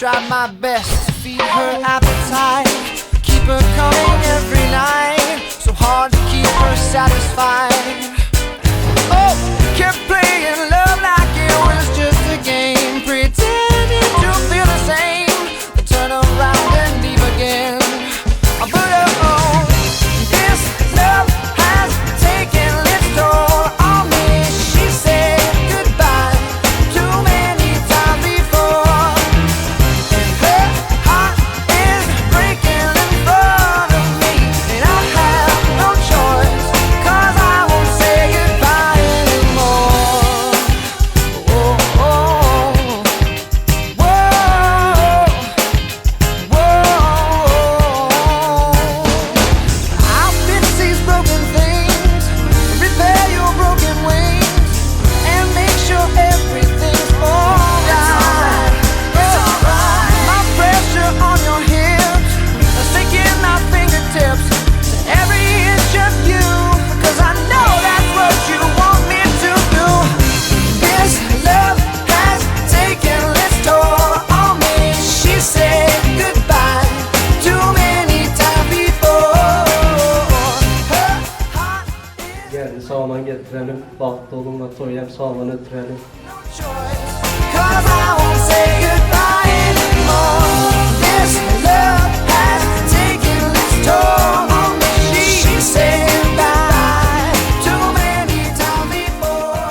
try my best to feed her appetite, keep her coming every night, so hard to keep her satisfied. Oh, kept playing love like it was just a game, pretending to feel the same, then turn around and leave again. But oh, this love has taken its toll on me. She said goodbye too many times before, and her heart is breaking in front of me, and I have no choice, 'cause I won't say goodbye anymore. Oh, oh, whoa, whoa. I'll fix these broken things, repair your broken wings, and make sure everything's alright. It's alright. My pressure on your hips, sinking my fingertips to every inch of you, 'cause I know that's what you want me to do. This love has taken its toll on me. She said goodbye too many times before. Her heart is Geldi sağman getirelim, baktı olunla toylam sağman ötürelim. no choice, 'cause I won't say goodbye anymore. This love has taken its toll on me. She said goodbye too many times before.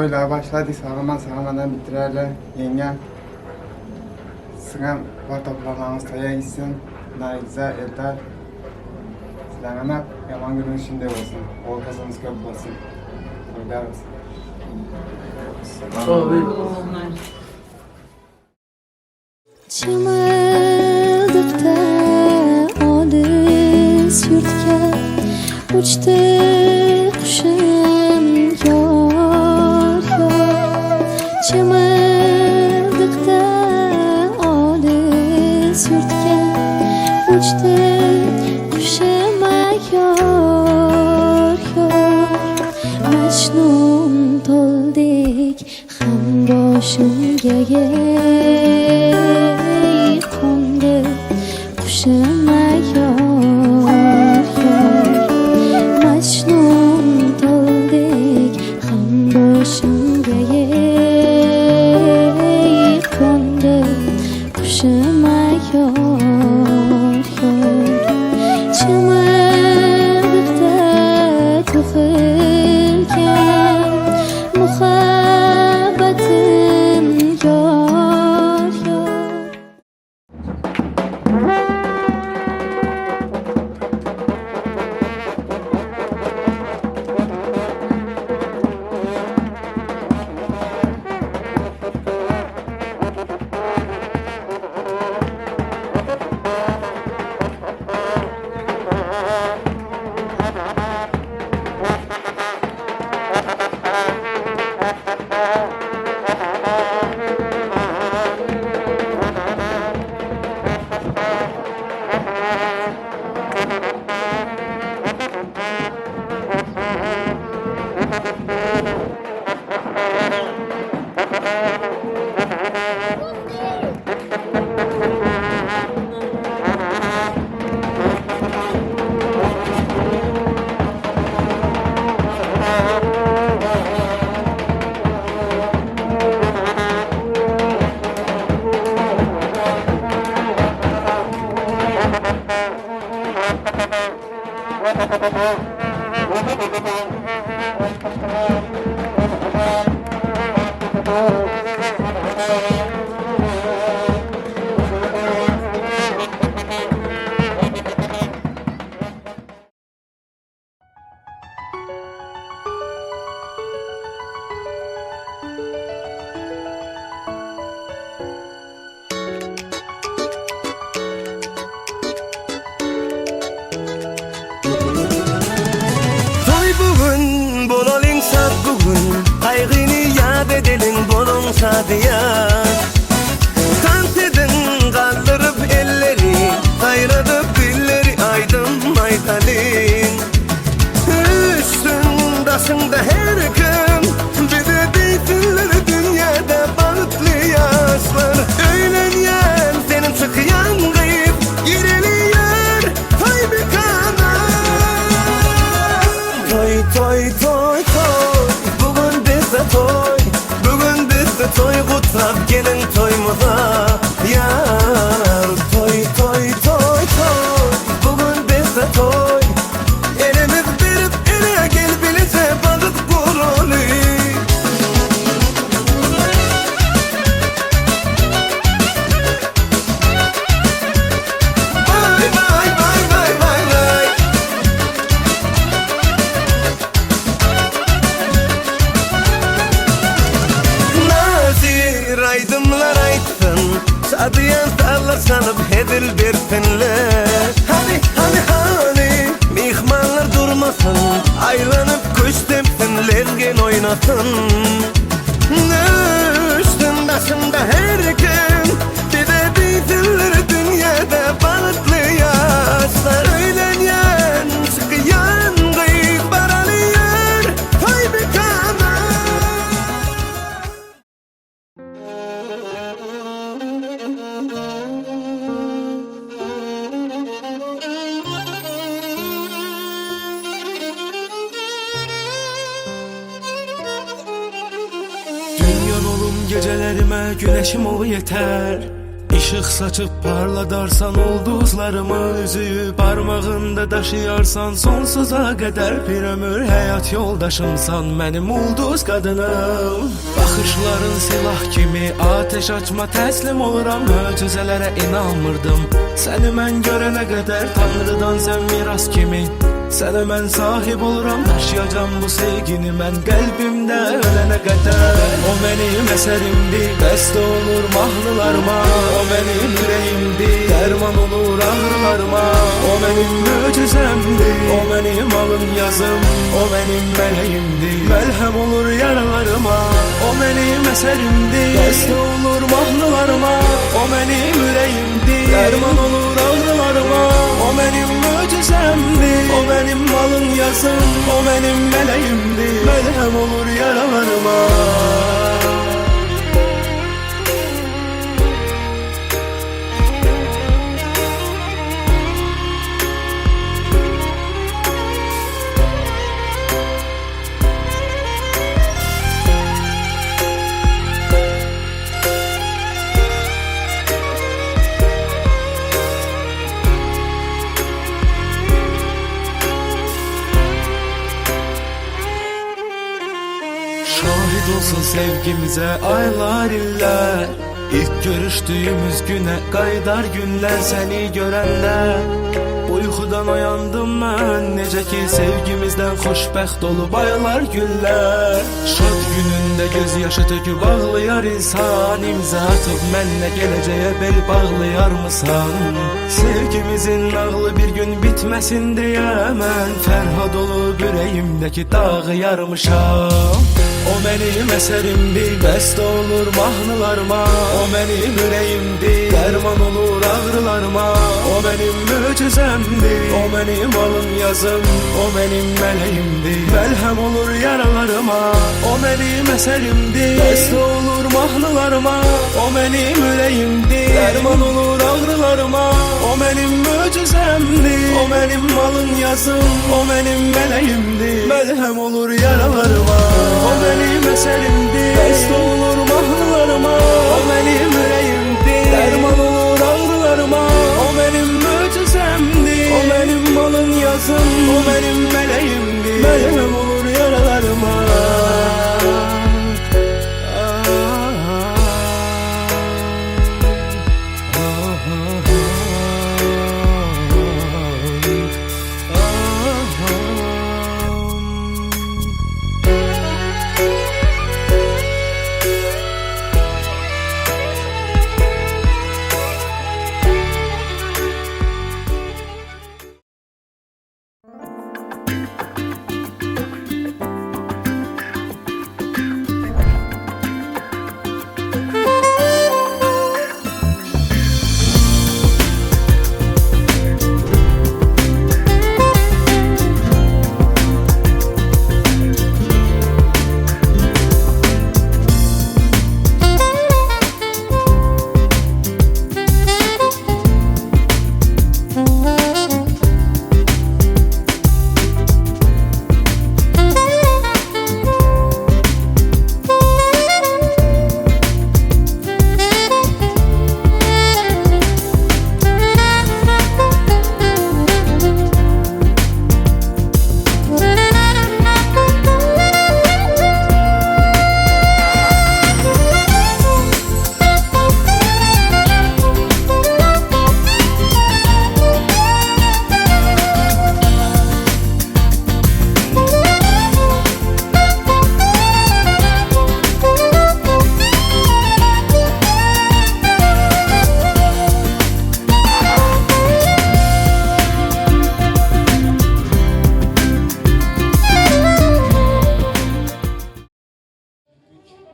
toylara başladık, sağlamadan bitirerler. Yengem, sizin var toplağınız toya gitsin. Naiza, Eldar. Sizden hep yaman günün içinde olsun. Ol kazanız köp olsun. Toylar olsun. Çımardık da olis yurtga uçtu kuşum yor yor. Çımardık da olis yurtga uçtu kuşum yor yor. Mecnun tolduk ham boshimga kondu kuşum yor yor. Mecnun tolduk ham boshimga kondu kuşum yor yor. Çımardıkta tug'ilgan muhabbatim yor yor. Toy bugün, bolalım saat bugün. Kaygını yad edelim bolon sadiya. Tant edin kaldırıp elleri, kayradıp dilleri aydın maytalin. Üstündasında her gün, bir de değilsinler dünyada balıklı yaşlar. Öğlenyen senin çıkıyan kayıp, gireliyor toy bir kanal. Toy toy toy toy, bugün bizde toy. Bugün bizde toy, kutlap gelin toyumuza. Yar toy toy toy toy, bugün bizde toy. Elimiz verip ele gel bilise balık kurulu. Vay vay vay vay vay vay. Nazir aydımlar aytsın, Sadiyan sallar sanıp hedil bersinler. Hani mihmanlar durmasın, aylanıp kuş tepsinler gen oynasın. Üstün başında her gün, bir de değilsinler dünyada balıklı yaşlar. Öğlenyen çıkıyan kıyıp baralıyor toy bir kanal. Dünya olum gecelerime güneşim ol yeter. Işık saçıp parladarsan ulduzlarımı, üzüyü parmağında taşıyarsan sonsuza kadar bir ömür hayat yoldaşımsan benim ulduz kadınım. Bakışların silah kimi ateş açma teslim oluram, möcüzelere inanmırdım. Seni ben görene kadar Tanrıdan sen miras kimi. Sana ben sahip oluram, taşıyacağım bu sevgini ben kalbimde ölene kadar. O benim eserimdi, beste olur mahnılarıma. O benim yüreğimdi, derman olur ağrılarıma. O benim mucizemdi, o benim alın yazım. O benim meleğimdi, melhem olur yaralarıma. O benim eserimdi, beste olur mahnılarıma. O benim yüreğimdi, derman olur ağrılarıma. O benim mucizemdi, o benim malın yazım. O benim meleğimdi, melhem olur yaralarıma. Şahit olsun sevgimize aylar iller. İlk görüştüğümüz güne kaydar günler seni görenler. Uykudan uyandım ben, nece ki sevgimizden xoşbəxt olup aylar günler. Şad gününde gözyaşı töküp ağlayar insan, imza atıp mənlə geleceğe bel bağlayar mısan? Sevgimizin nağlı bir gün bitmesin diye mən Ferhad olup yüreğimdeki dağı yarmışam. O benim eserimdi, beste olur mahnılarıma. O benim yüreğimdi, derman olur ağrılarıma. O benim mucizemdi, o benim alın yazım. O benim meleğimdi, melhem olur yaralarıma. O benim eserimdi, beste olur mahnılarıma. O benim yüreğimdi, derman olur ağrılarıma. O benim mucizemdi, o benim alın yazım. O benim meleğimdi, melhem olur yaralarıma. O benim eserimdi, beste olur mahnılarıma. O benim yüreğimdi, derman olur ağrılarıma. O benim mucizemdi, o benim malın yazım. O benim meleğimdi, melhem olur yaralarıma.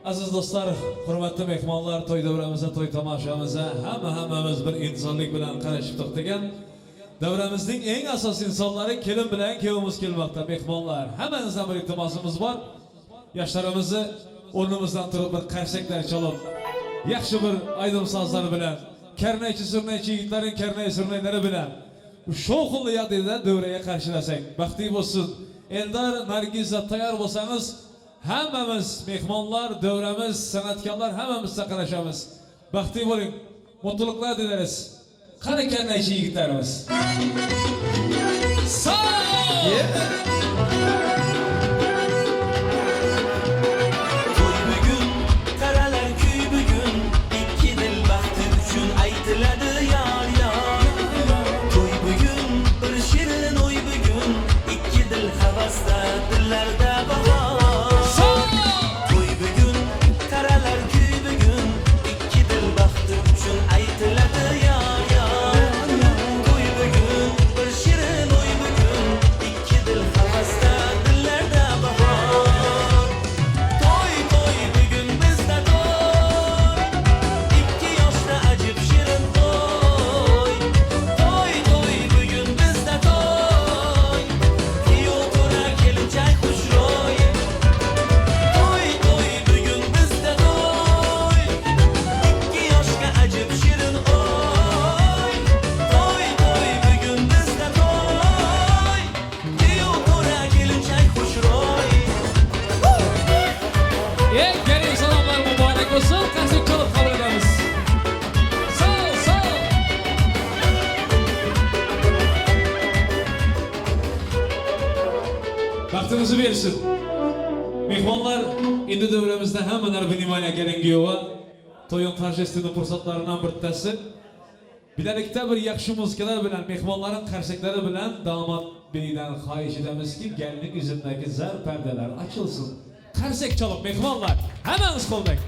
Aziz dostlar, hurmatli mehmonlar, to'y davramizga, to'y tomoshamizga hammamiz bir intizorlik bilan qarashib to'xtagan. Davramizning eng asosiy insonlari kelin bilan kuyovimiz kelmoqda. Mehmonlar, hammangizdan bir iltimosimiz bor. Yoshlarimizni o'rnimizdan turib bir qarshaklar chalib, yaxshi bir aydin sozlar bilan, karnaychi surnaychi yigitlarning karnay surnaylari bilan shovqinli yadida davraga qarshilasak, baxtli bo'lsin. Eldor, Nargiza tayyor bo'lsangiz, hammamiz mehmonlar, davramiz, san'atkorlar hammamiz qarashamiz. Baxtli bo'ling. mutluluklar dileriz. Qani kernaychi yigitlarimiz. Sağ ol! Toy bugün, taralar köy bugün, ikki dil baxti uchun aytiladi yar yar. Toy bugün, bir shirin o'y bugün, ikki dil havasda, dillarda bahor. Toy bugün, taralar köy bugün, ikki dil baxti uchun aytiladi yar yar. Toy bugün, bir shirin o'y bugün, ikki dil havasda, dillarda bahor. Toy toy bugün bizda toy, ikki yoshda ajib shirin toy. Toy toy bugün bizda toy, kuyov to'ra kelinchak xushro'y. Toy toy bugün bizda toy, ikki yoshga ajib shirin oy. Toy toy bugün bizda toy, kuyov to'ra kelinchak xushro'y. Geliyor selamlar mübarek olsun. Kasık çalıp kabul ederiz. Sağ ol, sağ ol. Vaktinizi versin. Mehmonlar indi dövremizde hemen vнимание kerengiyor. Toyun tarjestinin fırsatlarından bir tanesi. Bilelikte bir yakşı muzikalar bilen, mehmonların karşılıkları bilen damat beyden xahiş edemiz ki gelinin yüzündeki zar perdeler açılsın. Karsek çalıp mehmonlar hemen ıskoldak.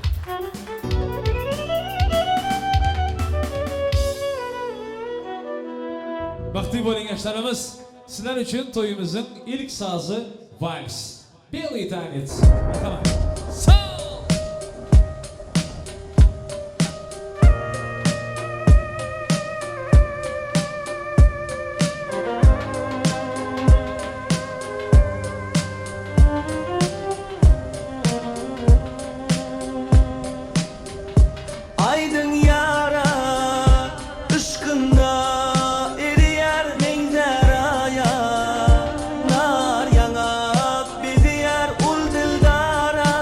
Vakti boyun gençlerimiz sizler için toyumuzun ilk sazı Vals. Billy Tanit. Tamam. Sağ ol. Aydın yara, ışkında eriyer meyzeraya. Nar yanak bir yer ul dildara.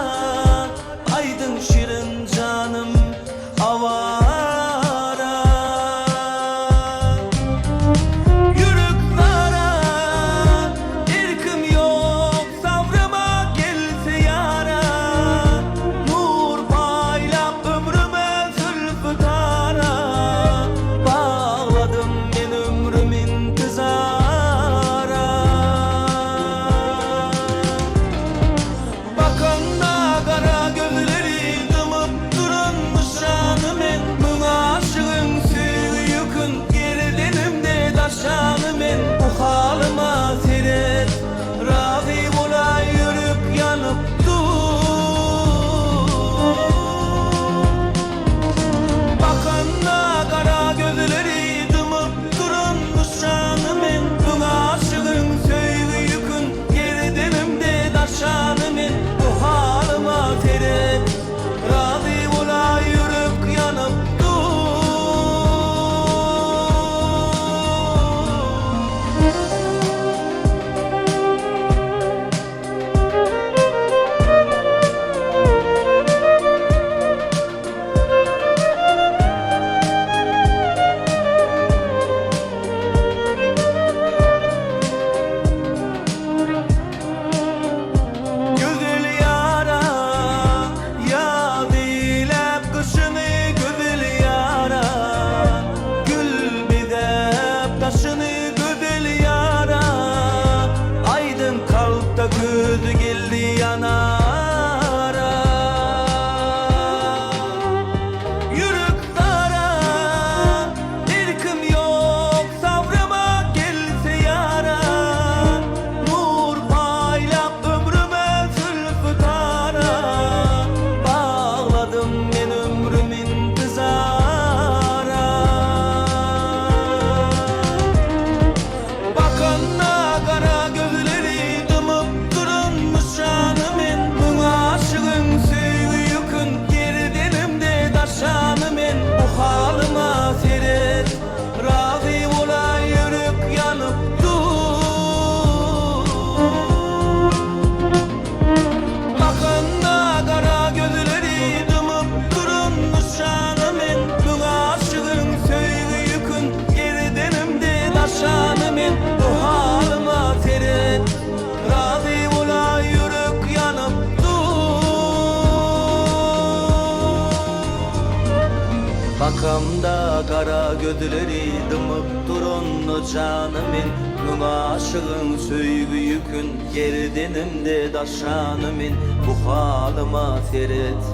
Makamda kara gözleri dımıp durun o canımın Buna aşığın söygü yükün gerdenimde daşanımın Bu halıma teret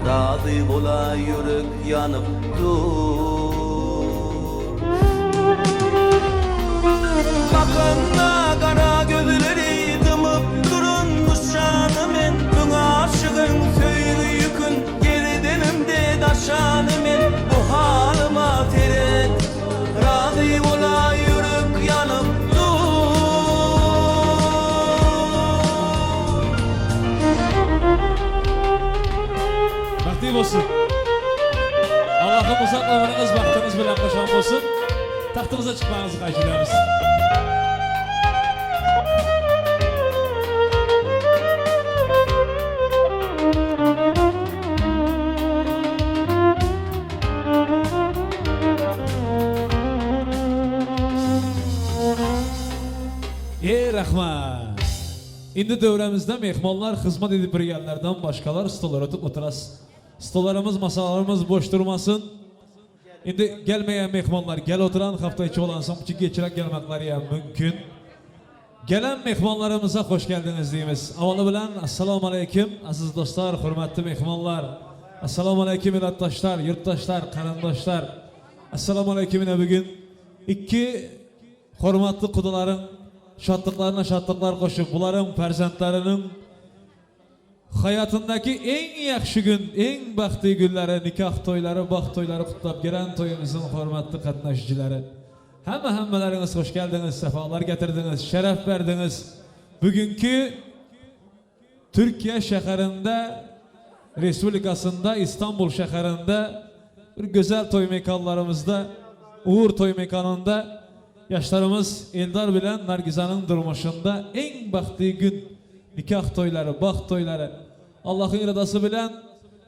razı ola yürek yanıp dur Makamda kara gözleri dımıp durun o canımın Buna aşığın söygü yükün gerdenimde daşanımın Bu halıma teret razı ola yürek yanıp Vakti olsun. Allah'ım uzak ömrünüz vaktiniz bilen koşan olsun. Tahtınıza çıkmanızı kaçırıyoruz. Rahmat. Indi dövremizde mehmonlar hizmet edip birgenlerden başkalar stollar oturup oturasız. Stollarımız, masalarımız boş durmasın. Indi gelmeyen mehmonlar gel oturan hafta içi olan ki geçirek gelmekleri ya mümkün. Gelen mehmonlarımıza hoş geldiniz deyimiz. Avalı bilen assalamu aleyküm aziz dostlar, hürmetli mehmonlar. Assalamu aleyküm ilatdaşlar, yurttaşlar, karandaşlar. Assalamu aleyküm yine bugün. İki hürmetli kuduların şatlıklarına şatlıklar koşup bunların perzentlerinin hayatındaki en yakşı gün, en bahtı günleri, nikah toyları, baht toyları kutlap gelen toyumuzun hürmetli katnaşıcıları. Hemmeleriniz hoş geldiniz, sefalar getirdiniz, şeref verdiniz. Bugünkü Türkiye şehrinde, Respublikasında, İstanbul şehrinde bir güzel toy mekanlarımızda, Uğur toy mekanında yaşlarımız Eldar bilen Nargiza'nın durmuşunda en bahtı gün, nikah toyları, baht toyları. Allah'ın iradası bilen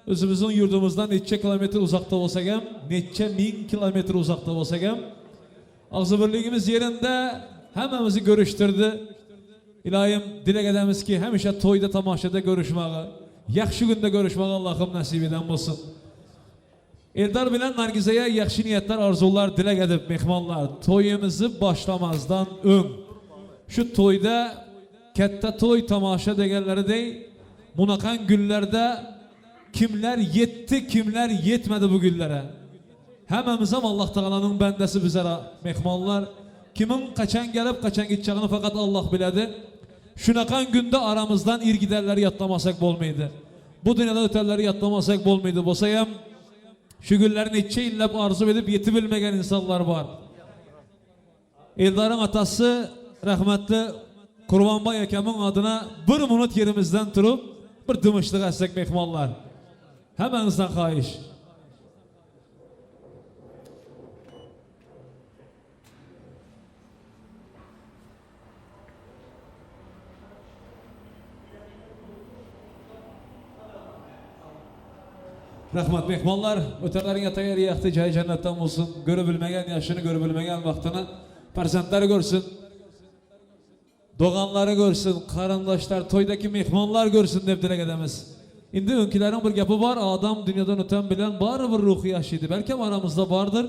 özümüzün yurdumuzdan neçe kilometre uzakta olsak hem, neçe bin kilometre uzakta olsak hem, ağzı birliğimiz yerinde hemimizi görüştürdü. İlahim dilek edemiz ki hemişe toyda tamaşada görüşmeyi, yakşı günde görüşmeyi Allah'ım nasip eden olsun. Eldar bilen Nargize'ye yakşı niyetler, arzular dilek edip mehmanlar toyumuzu başlamazdan ön. Şu toyda kette toy tamaşa degenleri değil, munakan günlerde kimler yetti, kimler yetmedi bu günlere. Hemimizem Allah Teala'nın bendesi bizlere mehmanlar. Kimin kaçan gelip kaçan gideceğini fakat Allah biledi. Şunakan günde aramızdan irgiderleri yatlamasak bolmaydı. Bu dünyada öterleri yatlamasak bolmaydı. Bosayam şu günlerin içe illep arzu edip yetibilmegen insanlar var. Eldar'ın atası rahmetli Kurbanbay Ekem'in adına bir minut yerimizden durup bir dımışlık etsek mehmanlar. Hemenizden kahiş. Rahmat mehmanlar, öterlerin yatayar yaktı cahil cennetten olsun. Görebilmegen yaşını, görebilmegen vaktini persentleri görsün. Doğanları görsün, karandaşlar, toydaki mehmanlar görsün dep dilek edemiz. Indi önkilerin bir yapı var, adam dünyadan öten bilen bari bir ruhu yaşıydı. Belki aramızda vardır,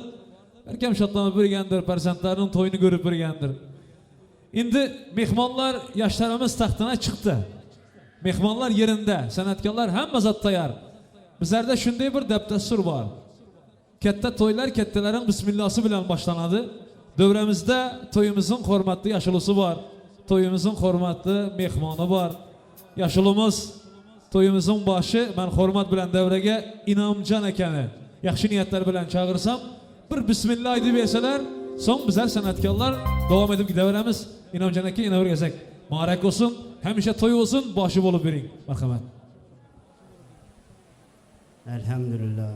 belki şatlama birgendir, persentlerin toyunu görüp birgendir. Indi mehmanlar yaşlarımız tahtına çıktı. Mehmanlar yerinde, sanatkarlar hem zat tayar. Bizlerde şunday bir deptesur var. Kette toylar kettelerin bismillahı bilen başlanadı. Dövremizde toyumuzun hürmetli yaşılısı var. Toyumuzun hürmetli mehmanı var. Yaşılımız toyumuzun başı ben hürmet bilen devrege inamcan ekeni. Yakşı niyetler bilen çağırsam bir bismillah edip yeseler son güzel sanatkarlar devam edip gideveremiz. İnamcan eki inavur gezek. Mübarek olsun, hemişe toy olsun, başı bolup verin. Merhamet. Elhamdülillah,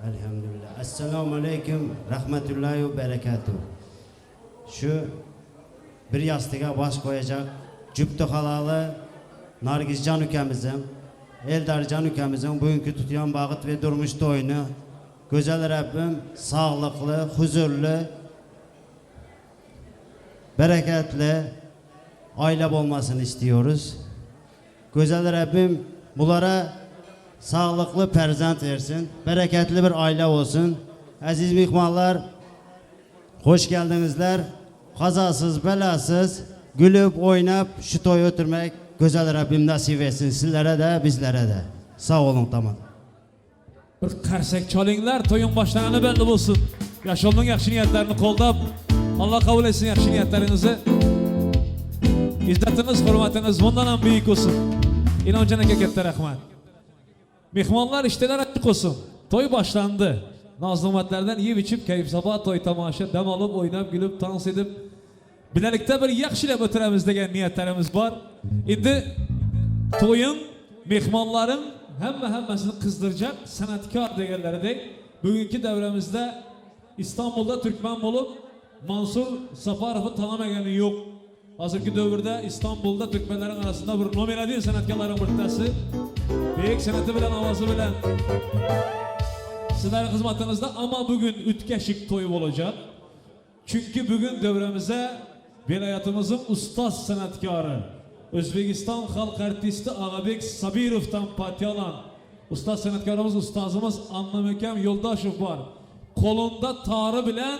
elhamdülillah. Esselamu aleyküm, rahmetullahi ve berekatuhu. Şu bir yastığa baş koyacak cüptü halalı Nargizcan ülkemizin, Eldarcan ülkemizin bugünkü tutuyan bağıt ve durmuş toyunu güzel Rabbim sağlıklı, huzurlu, bereketli aile olmasını istiyoruz. Güzel Rabbim bunlara sağlıklı perzent versin, bereketli bir aile olsun. aziz mehmonlar, hoş geldinizler. Kazasız, belasız, gülüp, oynap, şu toy ötürmek güzel Rabbim nasip etsin sizlere de, bizlere de. Sağ olun, tamam. Bir qarsak chalinglar, to'yin boshlangani belli bo'lsin. Yasholning yaxshi niyatlarini qo'llab, Alloh qabul etsin yaxshi niyatlaringizni. İzzetiniz, hurmatiniz bundan ham buyuk olsun. İnonjon aka katta rahmat. Mehmonlar ishtalar açık olsun. To'y boshlandı. Naz-ne'matlardan yeb ichib, kayf sabah to'y tomosha, dam olib, o'ynab, gülüp, dans edib, bilalikda bir yaxshilab o'tiramiz degan niyatlarimiz bor. Endi to'yin mehmonlarim hammasini qizdirjak sanatkor deganlaridek bugungi davramizda İstanbul'da Türkmen bo'lib Mansur Safarovni tanimagani yo'q. Hozirgi davrda İstanbul'da Türkmenlerin arasında bir nominadin sanatkarların birtasi. Büyük sanatı bilen, ovozi bilen sizlerin hizmetinizde ama bugün ütkeşik to'y olacak. Çünkü bugün devremize vilayetimizin ustaz sanatkarı Özbekistan halk artisti Ağabek Sabirov'tan patyalan ustaz sanatkarımız, ustazımız Anlamekem Yoldaşov var. Kolunda tarı bilen,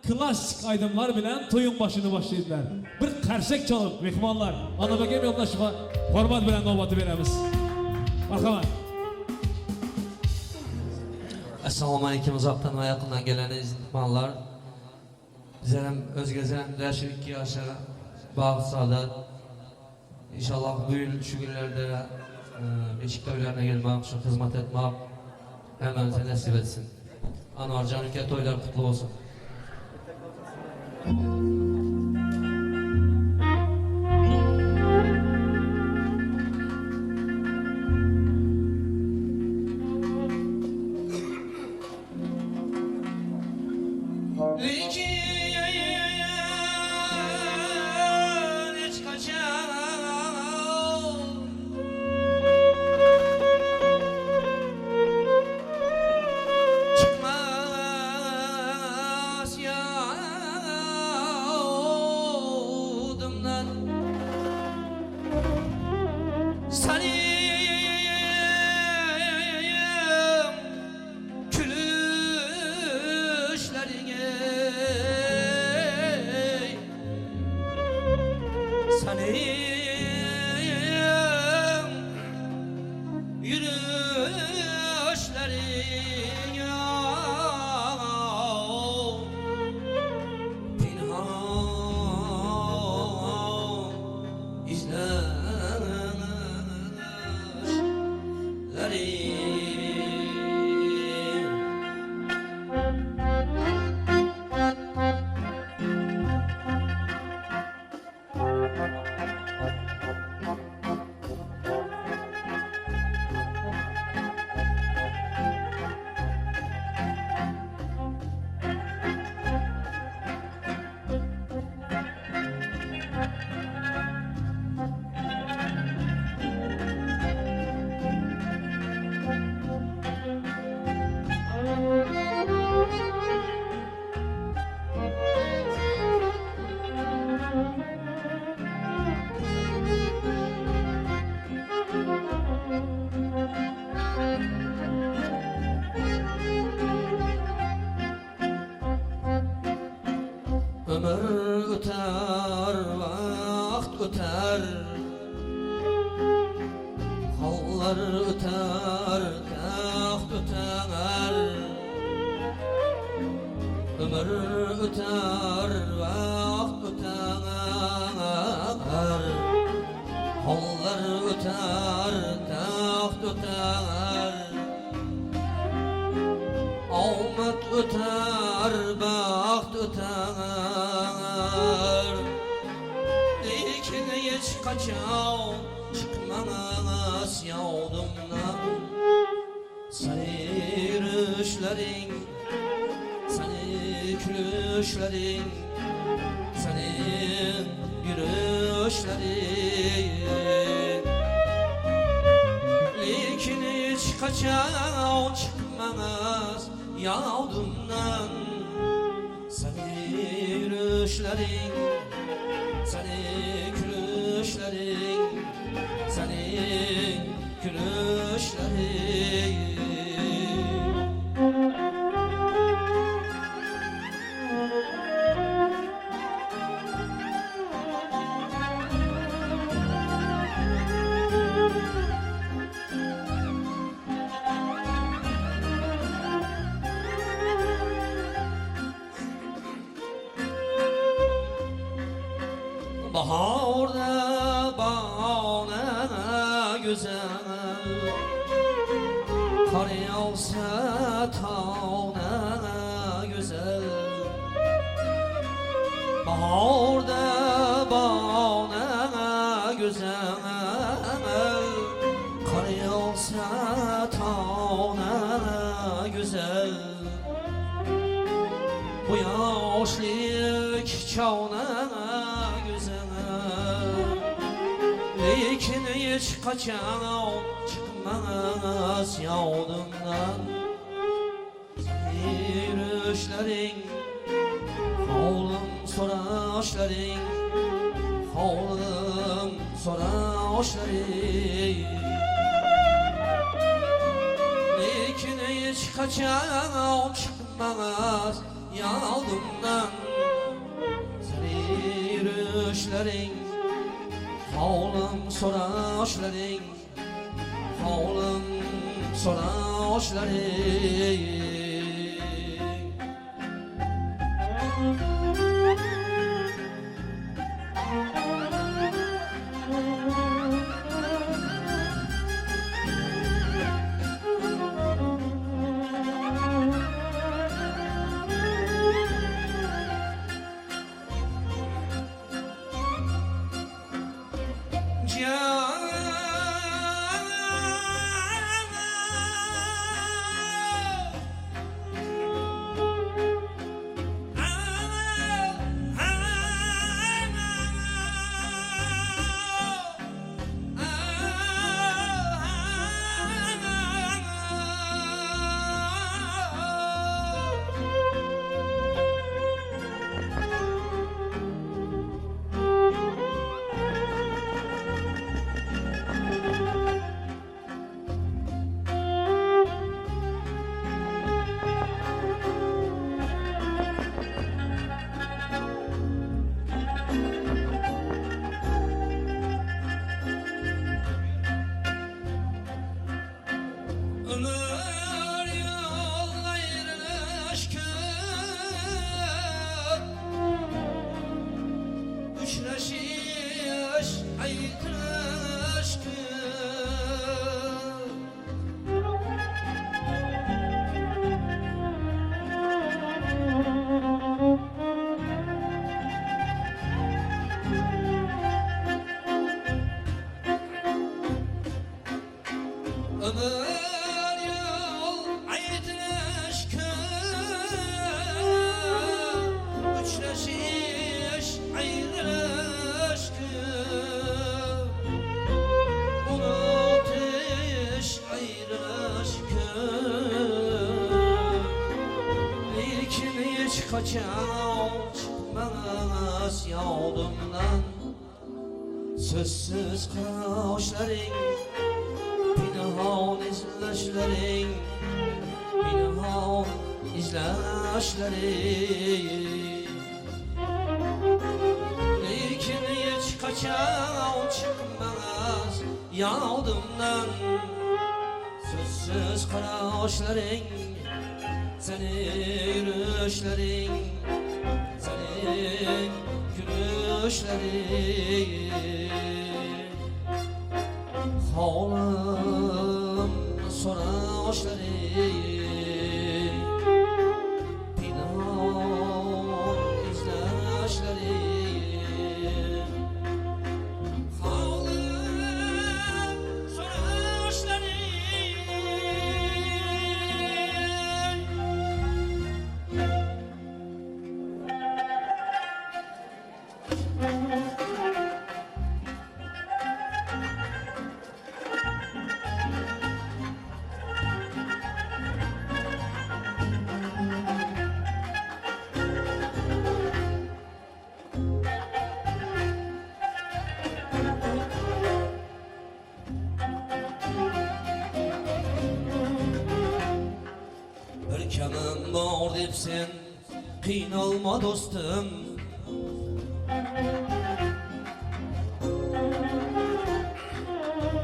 klasik aydınlar bilen to'yin başını başlaydılar. Bir qarsak çalıp mehmonlar Anlamekem Yoldaşov'a hurmat bilen navbatı veremiz. Marhamat. Assalomu alaykum, uzoqdan va yaqindan kelgan mehmonlar. Bizlar ham o'zgacha yashi 2 yoshga baxt saodat. İnşallah bu yil shu kunlarda beshik to'ylarına kelmoq, shu xizmat etmoq hammamizga nasib etsin. Anvarjon aka to'ylar qutlu bo'lsin. Ömür öter, vakt öter, hallar öter, taxt öter. Ömür öter, vakt öter, hallar öter, taxt öter. Omad öter, baxt öter. Lekin hiç kaçan çıkmaz yolumdan. Seni yürüyüşlerin, seni gülüşlerin, seni yürüyüşlerin. Lekin hiç kaçan çıkmaz yolumdan. Seni yürüyüşlerin, seni gülüşlerin, seni gülüşlerin. Baharda bana güzel, kar yağsa tağına güzel. Baharda bana güzel, kar yağsa tağına güzel. Bu yaşlık çağına güzel, lekin hiç kaçan çıkmaz yolundan. Yürüyüşlerin, havlum soraşların, havlum soraşların, lekin hiç kaçan çıkmaz yolundan. Yürüyüşlerin, havlum soraşların, havlum soraşların. Ömür yol ayrılış uçraşış ayrılış ömür uçraşış ayrılış unutış ayrılış lekin hiç kaçan çıkmaz yolumdan. Sözsüz kaşların, pinhan izleşlerin, pinhan izleşlerin, lekin hiç kaçan çıkmaz yolumdan. Sözsüz kaşların, senin yürüyüşlerin, senin gülüşlerin, havlum soraşların, pinan izleşlerin, havlum soraşların. Bir kemen var depsen qiynalma dostum,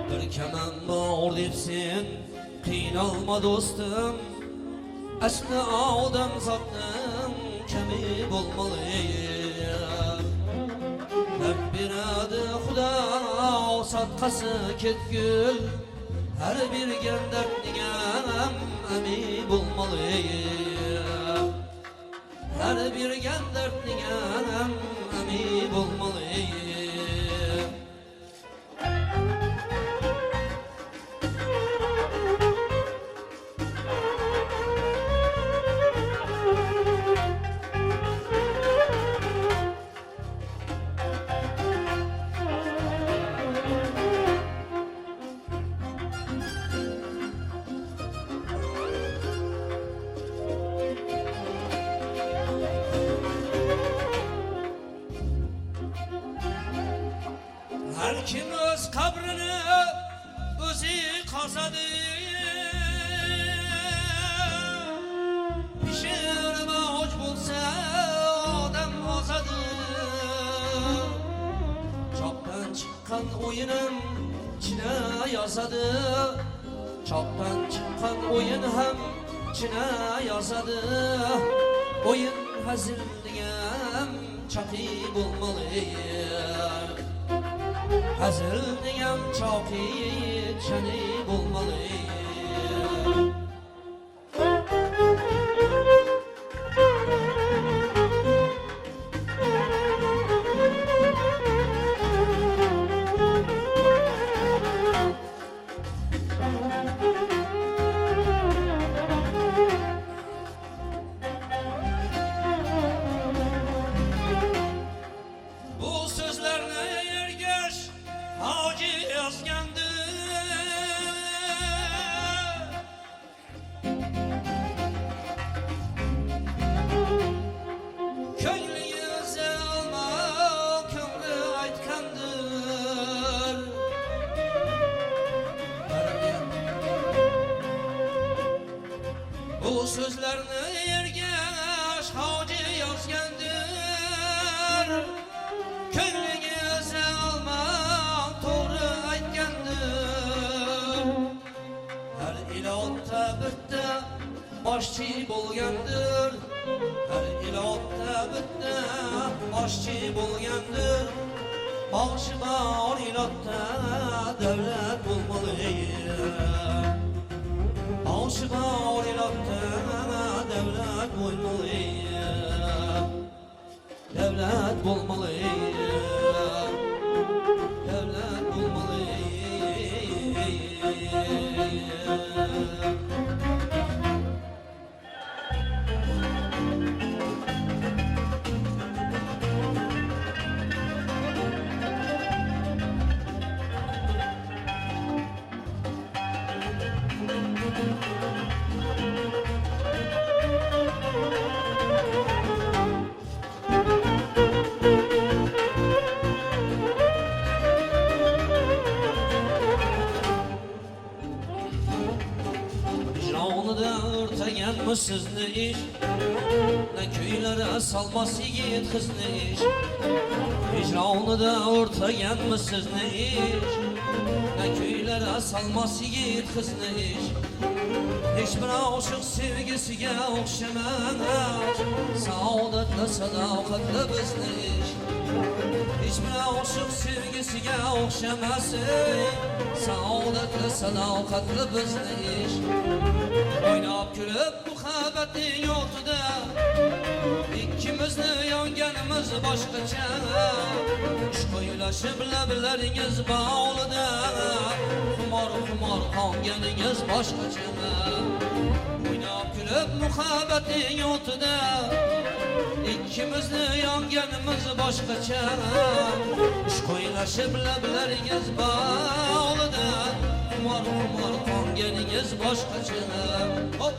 bir kemen var depsen qiynalma dostum. Asli odam zotning kemi bo'lmalı. Hep bir satqası ketgül Her bir gendertnigem emi bulmalı Her bir gendertnigem emi bulmalı Her kim öz kabrini özü kazadı Pişirme hoş bulsa adam azadı Çoktan çıkan oyunun içine yazadı Çoktan çıkan oyun hem içine yazadı Oyun hazır diyem çakı bulmalı Hazır diyem çok iyi çani bulmalı Bu sözlerine ergeç Hacı yazgandı Köylüyüze alma kömrü aytkandır Bu sözlerine ergeç Hacı yazgandır Köylüyüze alma doğru aytgandır Her ilotda bitta boshchi bo'lgandir Her ilotda bitta boshchi bo'lgandir Boshi bor ilotda davlat bo'lmalı Boshi bor ilotda davlat bo'lmalı Devlet bulmalı Devlet bulmalı Sizni iş Ne köylere salmaz yiğit kızını iş Hicranıda ortayan mı sizni iş Ne köylere salmaz yiğit kızını iş Hiçbir aşık sevgisiga okşamaz Saodatla sadakatla bizni iş Hiçbir aşık sevgisiga okşamaz Saodatla sadakatla bizni iş Oynab kulib muhabbetin yoltuda İkimizni yonganimiz boshqacha Ishqo'ylashib lablaringiz bog'lida Xumor qonganingiz boshqacha Oynab kulib muhabbetin yoltuda İkimizni yonganimiz boshqacha Ishqo'ylashib lablaringiz bog'lida Xumor qonganingiz boshqacha Hop!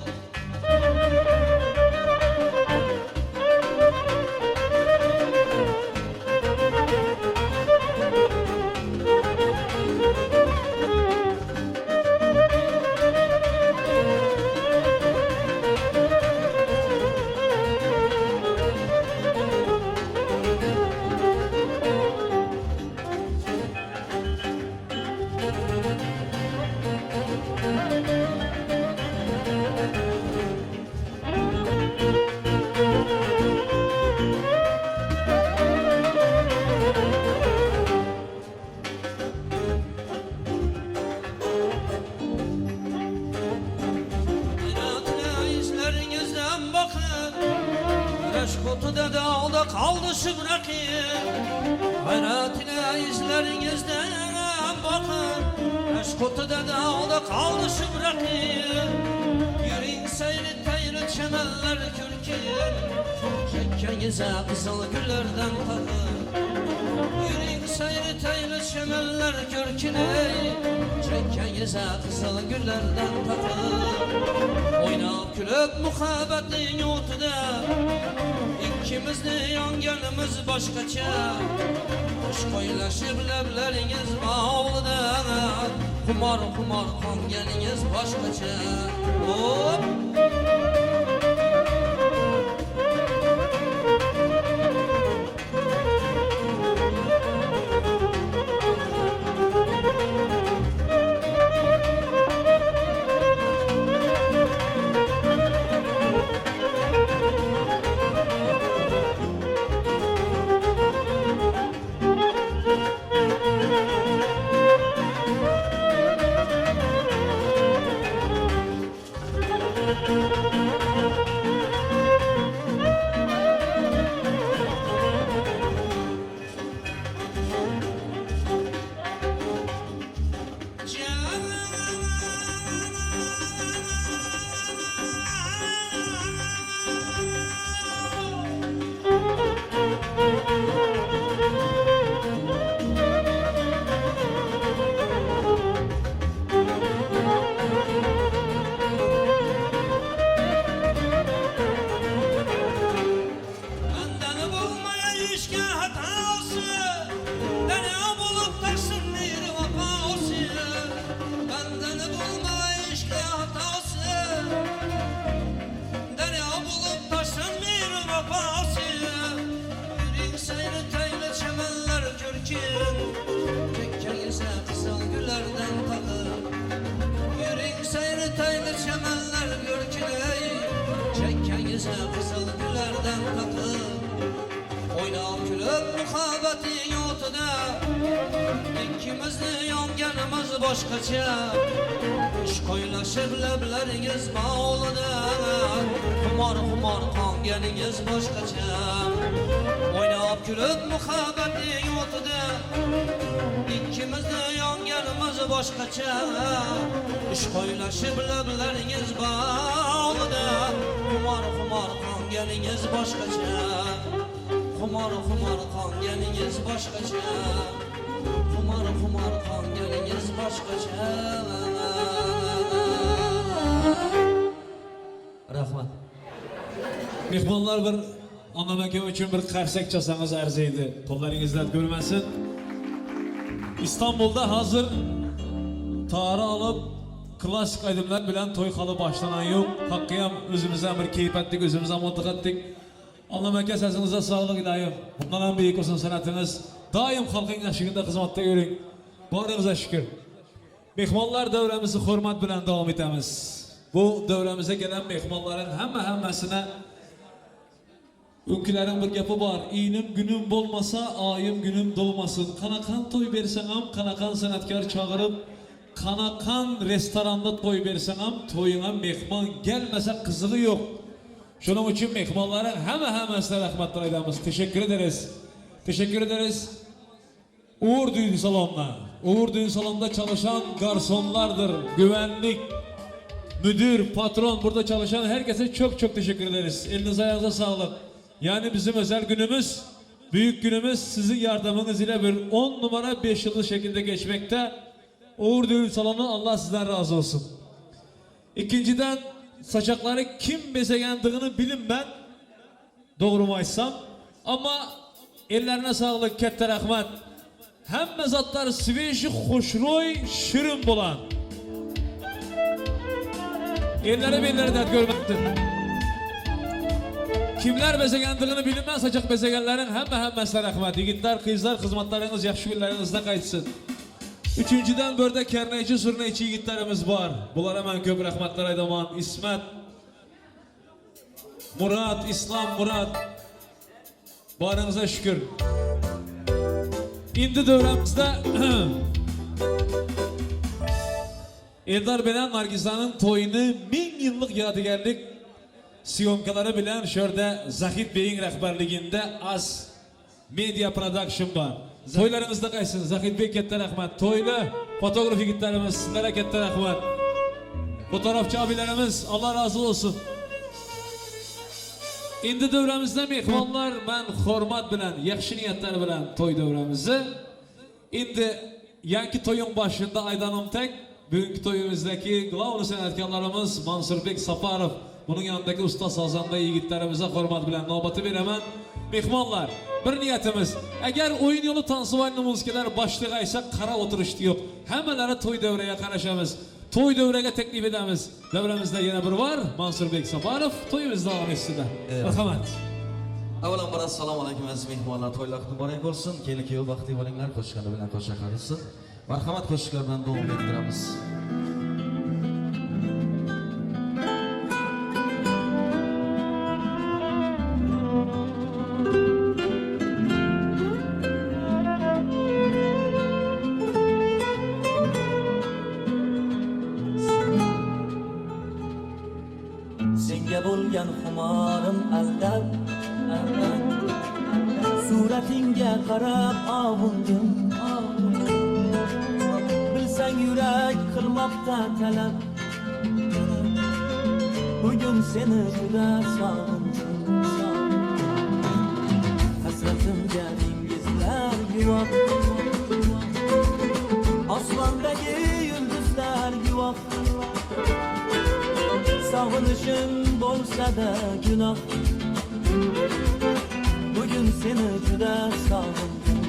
Eşkutuda dağda kaldı şıbrakiyim Hayratine izlerinizden bakın Eşkutuda dağda kaldı şıbrakiyim Yürüyün seyri teyri çemeller kürkiyim Çekkenize kızıl güllerden takın Yürüyün seyri teyri çemeller kürkine Çekkenize kızıl güllerden takın Oynap külüp muhabbetin yutuda İkimizni yanganimiz başkaça Kuş koyulaşıp lebleriniz bağlıda Kumar kumar kongeniniz başkaça Hop! Benden bulmaya işke hatası Derya bulup taşsın bir vefası Benden bulmaya işke hatası Derya bulup taşsın bir vefası Yürüyün seyri teyle çemenler kürkün Çekkenize kızıl güllerden takın Yürüyün seyri teyle çemenler kürkün Çekkenize kızıl güllerden takın Oynap külüp muhabbetin yutuda İkimizni yanganimiz başkaça İş koyulaşıp lebleriniz bağlıda Kumar kumar kongeniniz başkaça Oynap külüp muhabbetin yutuda İkimizni yanganimiz başkaça İş koyulaşıp lebleriniz bağlıda Kumar kumar kongeniniz başkaça Kumar kumar kongeniniz başkaça Kumar kumar kongeniniz başkaça Rahmat Mehmonlar bir anlamakam için bir qarsak çalsanız arziydi. Qo'llaringizdan ko'rmasin. İstanbul'da hazır tarih alıp klasik aydınlar bilen toy halı başlanan yok. Hakkıyam özümüzden bir keyif ettik, özümüzden mutluluk ettik. Anlamakam sesinize sağlık ilayim. Bundan en büyük olsun sanatınız. Daim halkın aşkında hizmette görün. Barınıza şükür. Mehmonlar devremizi hürmet bilen devam etemiz. Bu devremize gelen mehmonların hemmesine önkülerin bir yapı var. İyinin günüm bolmasa ayım günüm dolmasın. Kanakan toy bersenem, kanakan sanatkar çağırıp kanakan restoranda toy bersenem, toyuna mehman gelmese kızığı yok. Şunun için mehmanların hemmesine rahmetler ederiz. Teşekkür ederiz. Teşekkür ederiz. Uğur Düğün Salonu'na. Uğur Düğün Salonu'nda çalışan garsonlardır. Güvenlik, müdür, patron, burada çalışan herkese çok teşekkür ederiz. Elinize ayağınıza sağlık. Yani bizim özel günümüz, büyük günümüz sizin yardımınız ile bir 10 numara 5 yıldız şekilde geçmekte. Uğur Düğün Salonu Allah sizden razı olsun. İkinciden saçakları kim bezegendiğini bilin ben. Doğru mu açsam? Ama ellerine sağlık, katta rahmet. Hem mezatlar sveji, hoşroy, şirin bulan. Elleri belleri dert görmektir. Kimler bezegendiğini bilinmez saçak bezegenlerin hemmesine rahmet. Yigitler, kızlar, hizmetleriniz, yaxşı günlerinizde kayıtsın. Üçüncüden burada kerneyci, sürneyci yigitlerimiz var. Bunlara hemen köp rahmetler aydaman. İsmet, Murat, İslam, Murat. Barınıza şükür. İndi dövremizde Eldar bilen Nargiza'nın toyunu 1000 yıllık yadigarlık syomkalari bilan shu yerda Zahid Bey'in rahbarligida Az Media Production var. To'ylarimizda qaysi Zahid Bey katta rahmat. To'yli fotograf yigitlarimiz sizlarga katta rahmat. Fotoğrafçı abilerimiz Allah razı olsun. Endi davramizda mehmonlar men hurmat bilan, yaxshi niyatlar bilan to'y davramizni endi yangi to'yning boshida aydanim tek bugungi to'yimizdagi glavni san'atkorlarimiz Mansurbek Safarov, buning yonidagi ustoz sozanda yigitlarimizga hurmat bilan navbati beraman. Mehmonlar, bir niyatimiz, agar o'yin yo'li tansivalni muzikalar boshlig'i aysa qara o'tirishdi yo'q. Hammalari to'y davriga qarashamiz. To'y davriga taklif edamiz. Davramizda yana bir var, Mansurbek Safarov to'yimiz davom etsin. Marhamat. Avvalambor assalomu alaykum aziz mehmonlar, to'ylar muborak bo'lsin. Kelin-kuyov baxtli bo'linglar, qo'shiqlar bilan qo'shiq qilsin. Marhamat, qo'shiqlar bilan davom ettiramiz. Senga bo'lgan xumorim aldab, suratingga qarab ovundim. Bilsang yurak qilmoqda talab, bugun seni juda sog'indim. Hasratimga dengizlar guvoh, osmondagi yulduzlar guvoh. Sog'inishim bo'lsa-da gunoh, bugün seni juda sog'indim.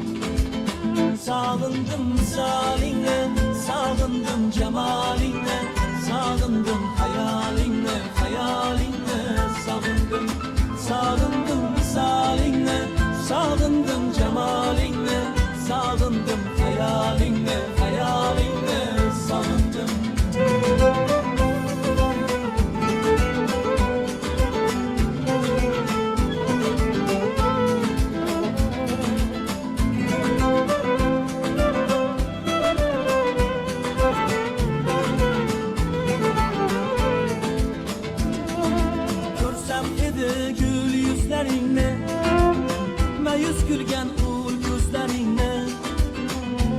Sog'indim misolingni, sog'indim jamolingni, sog'indim hayolingni, hayolingni sog'indim. Sog'indim misolingni, sog'indim jamolingni, sog'indim hayolingni, hayolingni sog'indim. Mayus gülgen ul gözlerinle,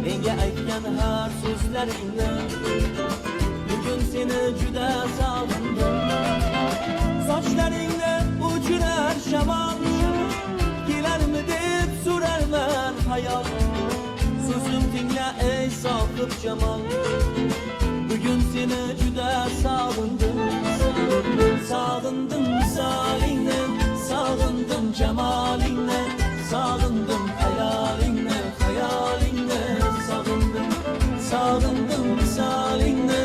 menga aytgan har so'zlaringni, bugün seni juda sog'indim. Sochlaringni uchirar shamol, kelarmi deb so'rarman hayol. So'zim tingla ey sohib jamol, bugün seni juda sog'indim. Sog'indim misolingni, sog'indim jamolingni, sog'indim hayolingni, hayolingni sog'indim. Sog'indim misolingni,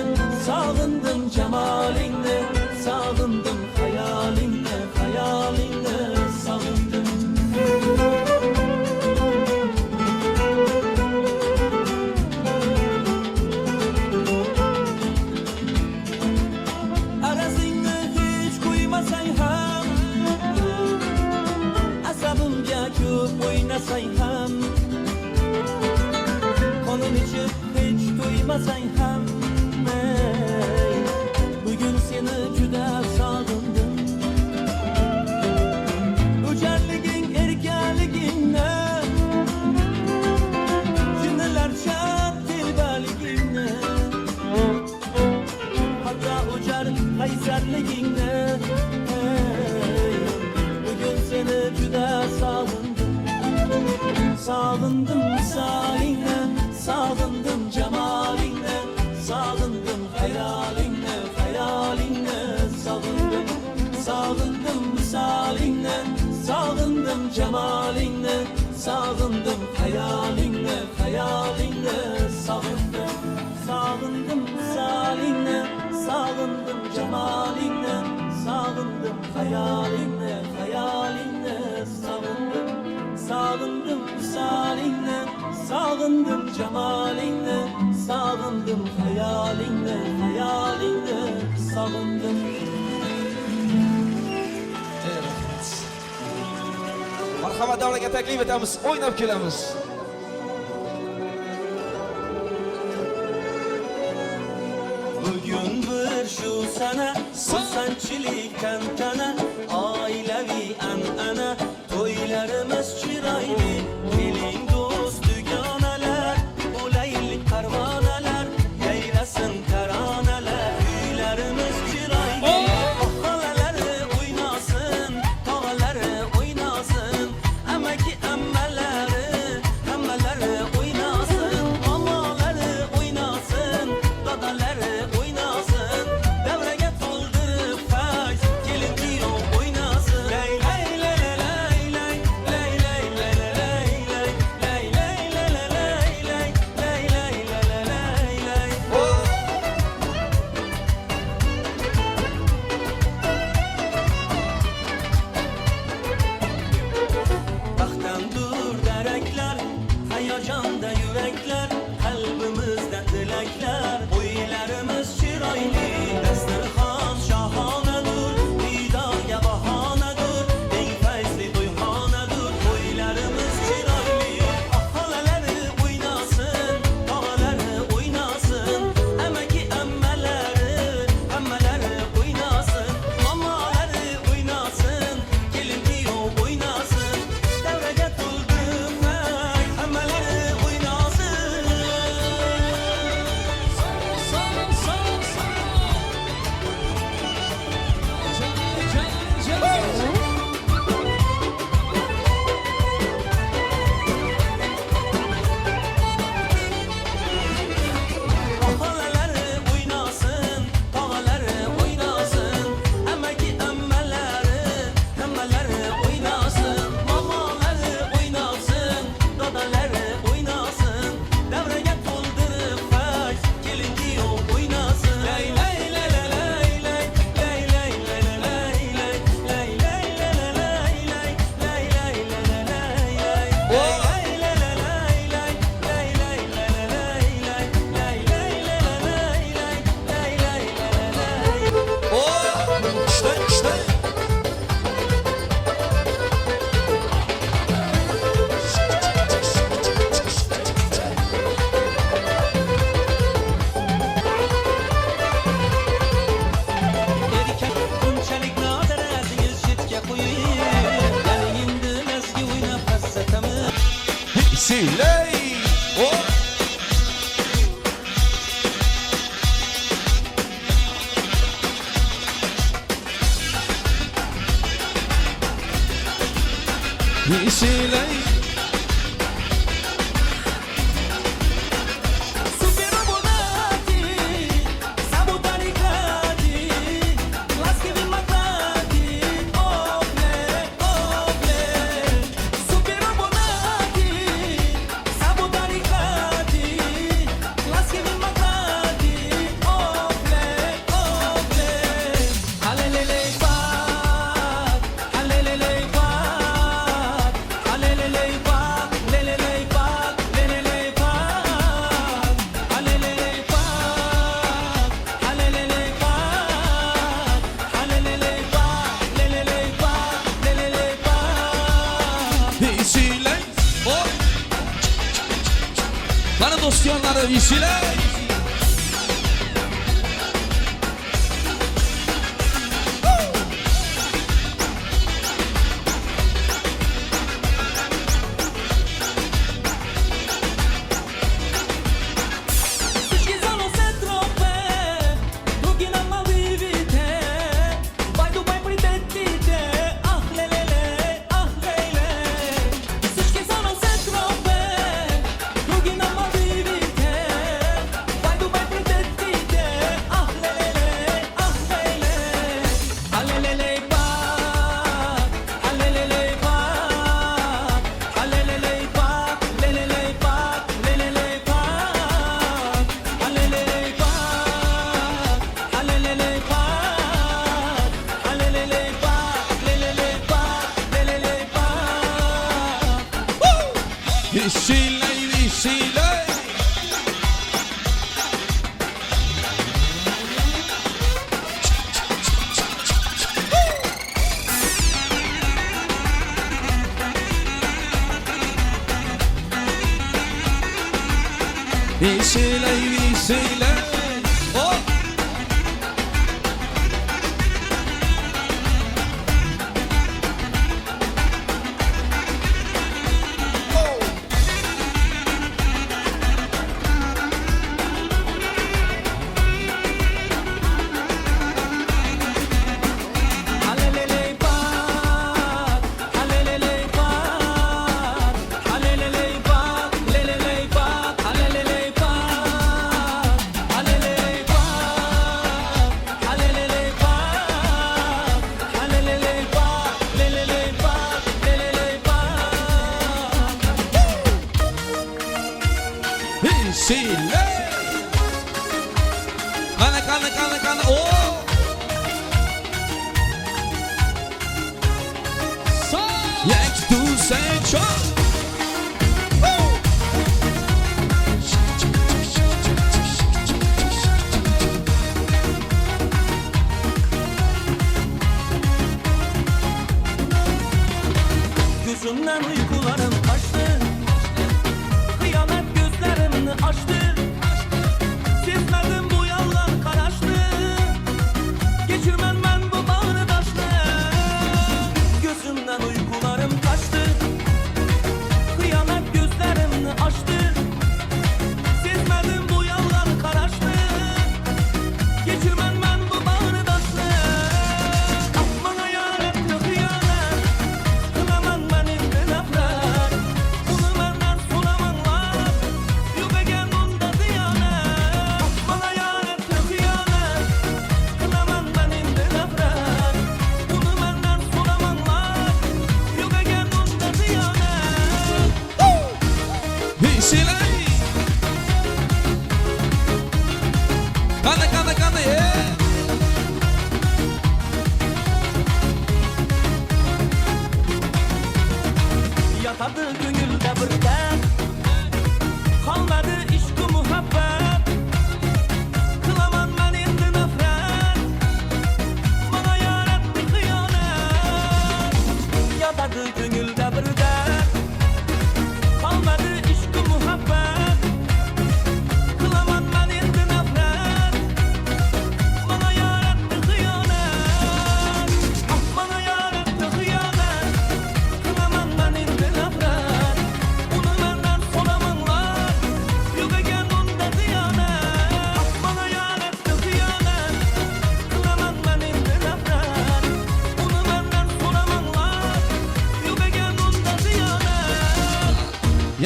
sog'indim jamolingni, sog'indim hayolingni, hayolingni sog'indim. Arazingni hech qo'ymasang ham, asabimga ko'p o'ynasang ham, qonim ichib hech to'ymasang ham, bugün seni juda sog'indim. O'jarliging, erkaligingni, jinnilarcha telbaligingni, hatto o'jar qaysarligingni, bugün seni juda sog'indim. Sog'indim misolingni, sog'indim jamolingni, sog'indim hayolingni, hayolingni sog'indim. Sog'indim misolingni, sog'indim jamolingni, sog'indim hayolingni, hayolingni sog'indim. Sog'indim misolingni, sog'indim jamolingni, sog'indim hayolingni, hayolingni sog'indim. Sog'indim misolingni, sog'indim jamolingni, sog'indim hayolingni, hayolingni sog'indim. Marhamat, davraga taklif etamiz, o'ynab kelamiz. Bugün bir şu sana, xursandchilik tantana, Yeşiley. Oh. Yeşiley. Yeşiley. Oh. Bana dostyanları yeşiley. Yeşiley, yeşiley. Yeşiley, yeşiley. Oh. Yeşiley. Kana. Oh. Yank to Saint John. Gözümden uykularım kaçtı. Kıyamet gözlerimni açtı. Sezmedim bu yollar karaştı. Geçirmem ben bu bağrı taştı. Gözümden uykularım kaçtı. Kıyamet gözlerimni açtı. Sezmedim bu yollar karaştı. Geçirmem ben bu bağrı taştı. Bana yarattı hıyanet. Kınaman benim laflar. Bunu benden sulamanlar. Yok egen onda diyanet. Bana yarattı hıyanet. Kınaman benim laflar. Bunu benden sulamanlar. Yok egen onda diyanet. Yeşiley. Kana, yeah. Yatadı gönülde bir dert. Kalmadı işkı muhabbet. Kılaman ben indi nefret. Bana yarattı hıyanet. Yatadı gönülde bir dert. Kalmadı işkı muhabbet. Kılaman ben indi nefret. Bana yarattı hıyanet. Bana yarattı hıyanet. Kılaman ben indi nefret. Bunu benden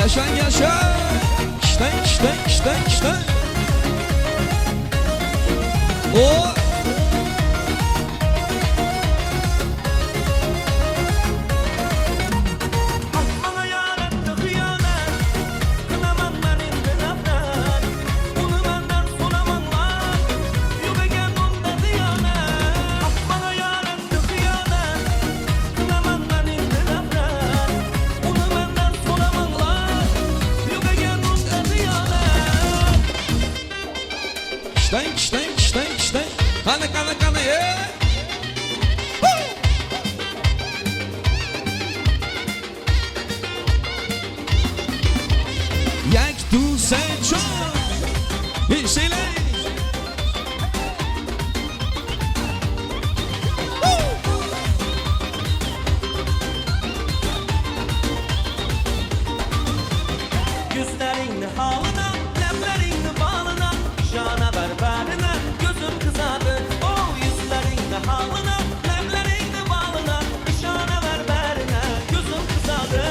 Yaşan yaşa. İşten. O. Bana yarattı hıyanet, kınaman benim gınaflar. Bunu benden soramanlar, yok egen onda diyanet. Bana yarattı hıyanet, kınaman benim gınaflar. Bunu benden soramanlar, yok egen onda diyanet. İşten. Kana ye. Yak du sen çok. Bir şeyler. Gözlerini halına, lemlerini bağlına, şana berberine, gözüm kızadı. Oh, yüzlerini halına, lemlerini bağlına, şana berberine, gözüm kızadı.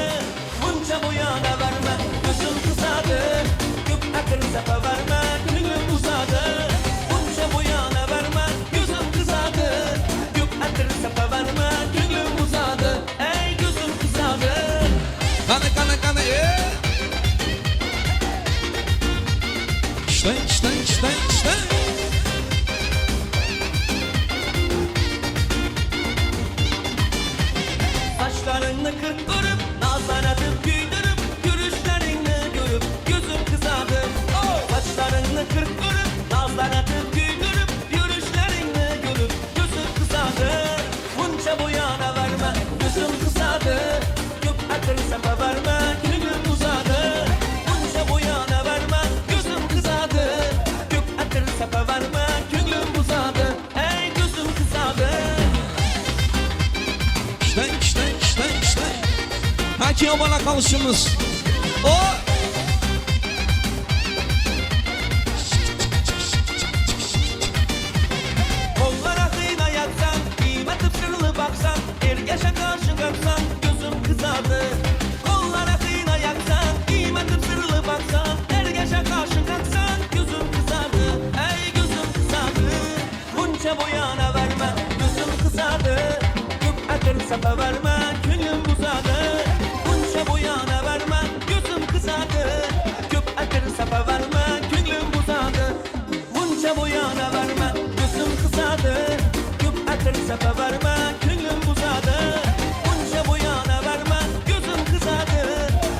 Bunca bu yana verme, gözüm kızadı. Gök akıl sepe verme, gönlüm uzadı. Bunca bu yana verme, gözüm kızadı. Gök akıl sepe verme, gönlüm uzadı. Ey gözüm kızadı. Kana ye. İşten. Saçlarını kırptırıp, nazar atıp güldürüp, gülüşlerini görüp gözüm kızadı. Oh! Saçlarını kırptırıp, nazar atıp güldürüp, gülüşlerini görüp gözüm kızadı. Bunca bu yana verme, gözüm kızadı. Gök akıl sepe verme, gönlüm uzadı. Bunca bu yana verme, gözüm kızadı. Gök akıl sepe verme, gönlüm uzadı. Ey gözüm kızadı. İşten. Hakim bana kalışımız. O. Kollara hıyla yaksan, kıymetip sırlı baksan, ergeçe karşı kalksan, gözüm kızardı. Kollara hıyla yaksan, kıymetip sırlı baksan, ergeçe karşı kalksan, gözüm kızardı. Ey gözüm kızardı. Bunca bu yana verme, gözüm kızardı. Gök akıl sepe verme, gönlüm uzadı. Bunca bu yana verme, gözüm kızardı. Gök akıl sepe verme, gönlüm uzadı. Bunca bu yana verme, gözüm kızadı. Gök akıl sepe verme, gönlüm uzadı. Bunca bu yana verme, gözüm kızadı.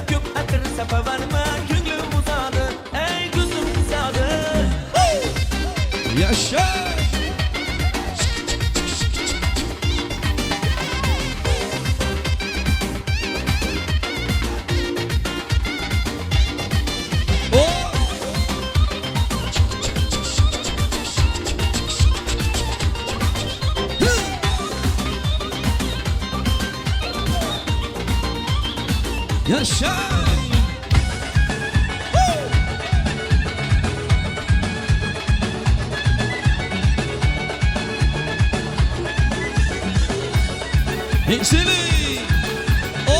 Gök akıl sepe verme, gönlüm uzadı. Ey gözüm kızadı. Yaşa. Yaşa. Hepsini. O.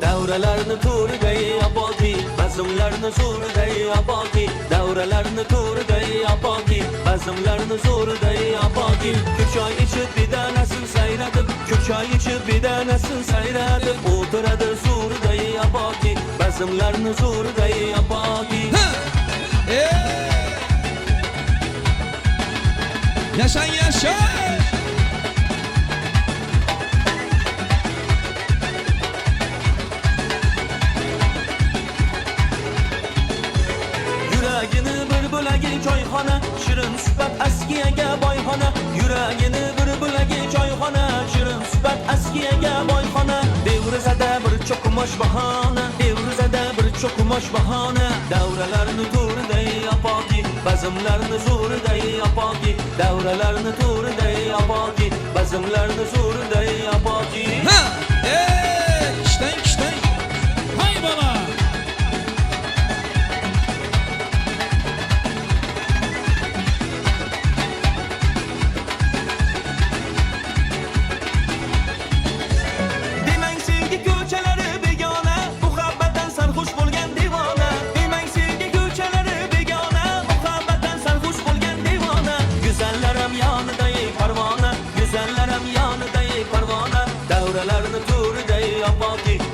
Davralarını turday apaki, bazımlarını zurday apaki. Davralarını turday apaki, bazımlarını zurday apaki. Kök çay içip bir tanesini sayradım, kök çay içip bir tanesini sayradım. Oturadı zurday apaki, bazımlarını zurday apaki. Yaşan yaşa. Yüreğini bir bölegi çayxana, şirin sübət əskiyəgə bayxana. Yüreğini bir bölegi çayxana, şirin sübət əskiyəgə bayxana. Devrəzədə bir çoxumaş bahana, devrəzədə bir çoxumaş bahana. Davrələrini turday apaki, bazımlarını zurday apaki. Davrələrini turday apaki, bazımlarını zurday apaki. İşten. Hay baba.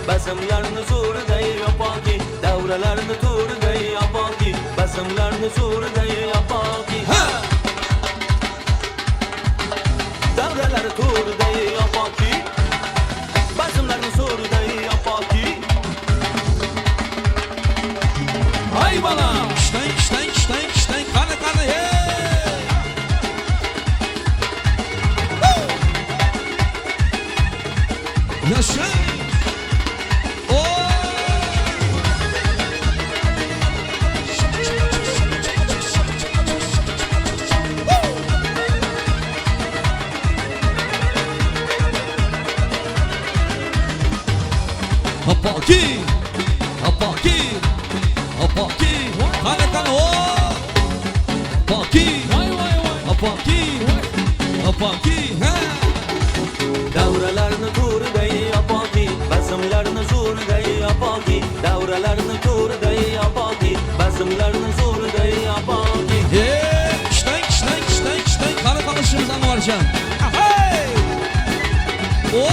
bazmlarni zo'riday yopoki, davralarni to'riday yopoki, bazmlarni zo'riday yopoki. Davralar to'riday yopoki, bazmlarni zo'riday yopoki. Hay bala! İşten, qani, hey! Yaşa! Hopaki! Qani, o! Hopaki! Ha! Davralarni to'riday yopoki, bazmlarni zo'riday yopoki, davralarni to'riday yopoki, bazmlarni zo'riday yopoki. İşten, qani tanışımız Anvarcan. Hey! O!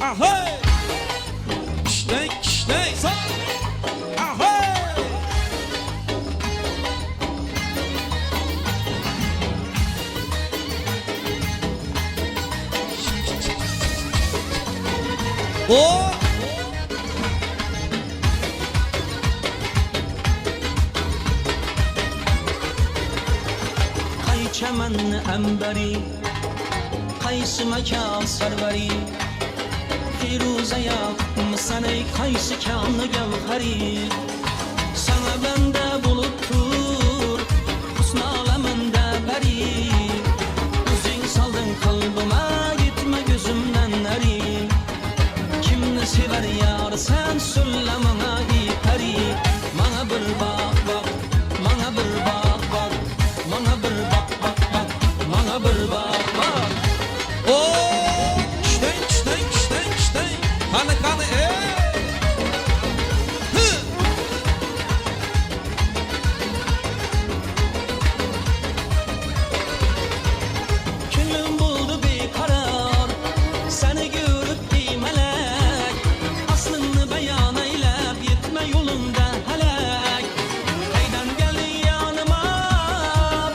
Ahey! İşten, sağ! Ahey! O! Qaychamanni ambari, qaysi makon sarvari, Firuza yapmışsan ey qaysi kanlı gavhari. Sana bende buluttur, husn aleminde beri. Üzün saldın kalbime, gitme gözümden neri. Kimni sever yar sen söyle bana iperi. Bana bir bak bak, bana bir bak bak, bana bir bak bak bak, bana bir bak bak. Qani, ey! Günüm buldu bir karar, seni görüp deymelek. Aslını beyan eylep, gitme yolunda helek. Haydan gelin yanıma,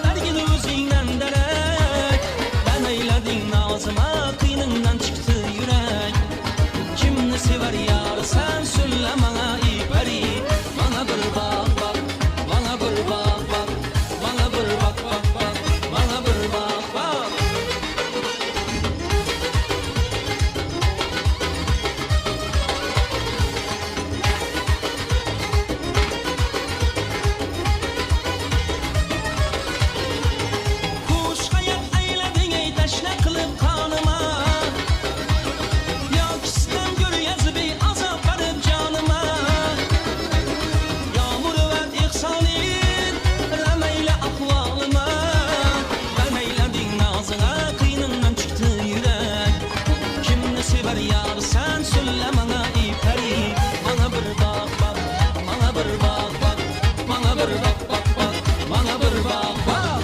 bergin özünden derek. Ben eyledin ağzıma, kıynından çıktı yürek. Kimni sever yar sen söyle bana iperi. Bana bir bak bak, bana bir bak bak, bana bir bak bak bak, bana bir bak bak. Kuş hayat eyledin ey teşne kılıp kanıma. Yok istem gör yazıbi azap verip canıma. Yağmur ve ihsanin remeyle ahvalıma. Vermeyledin nazına kıynından çıktı yürek. Kimni sever yar sen söyle bana iperi. Bana bir bak bak, bana bir bak bak, bana bir bak bak bak, bana bir bak bak.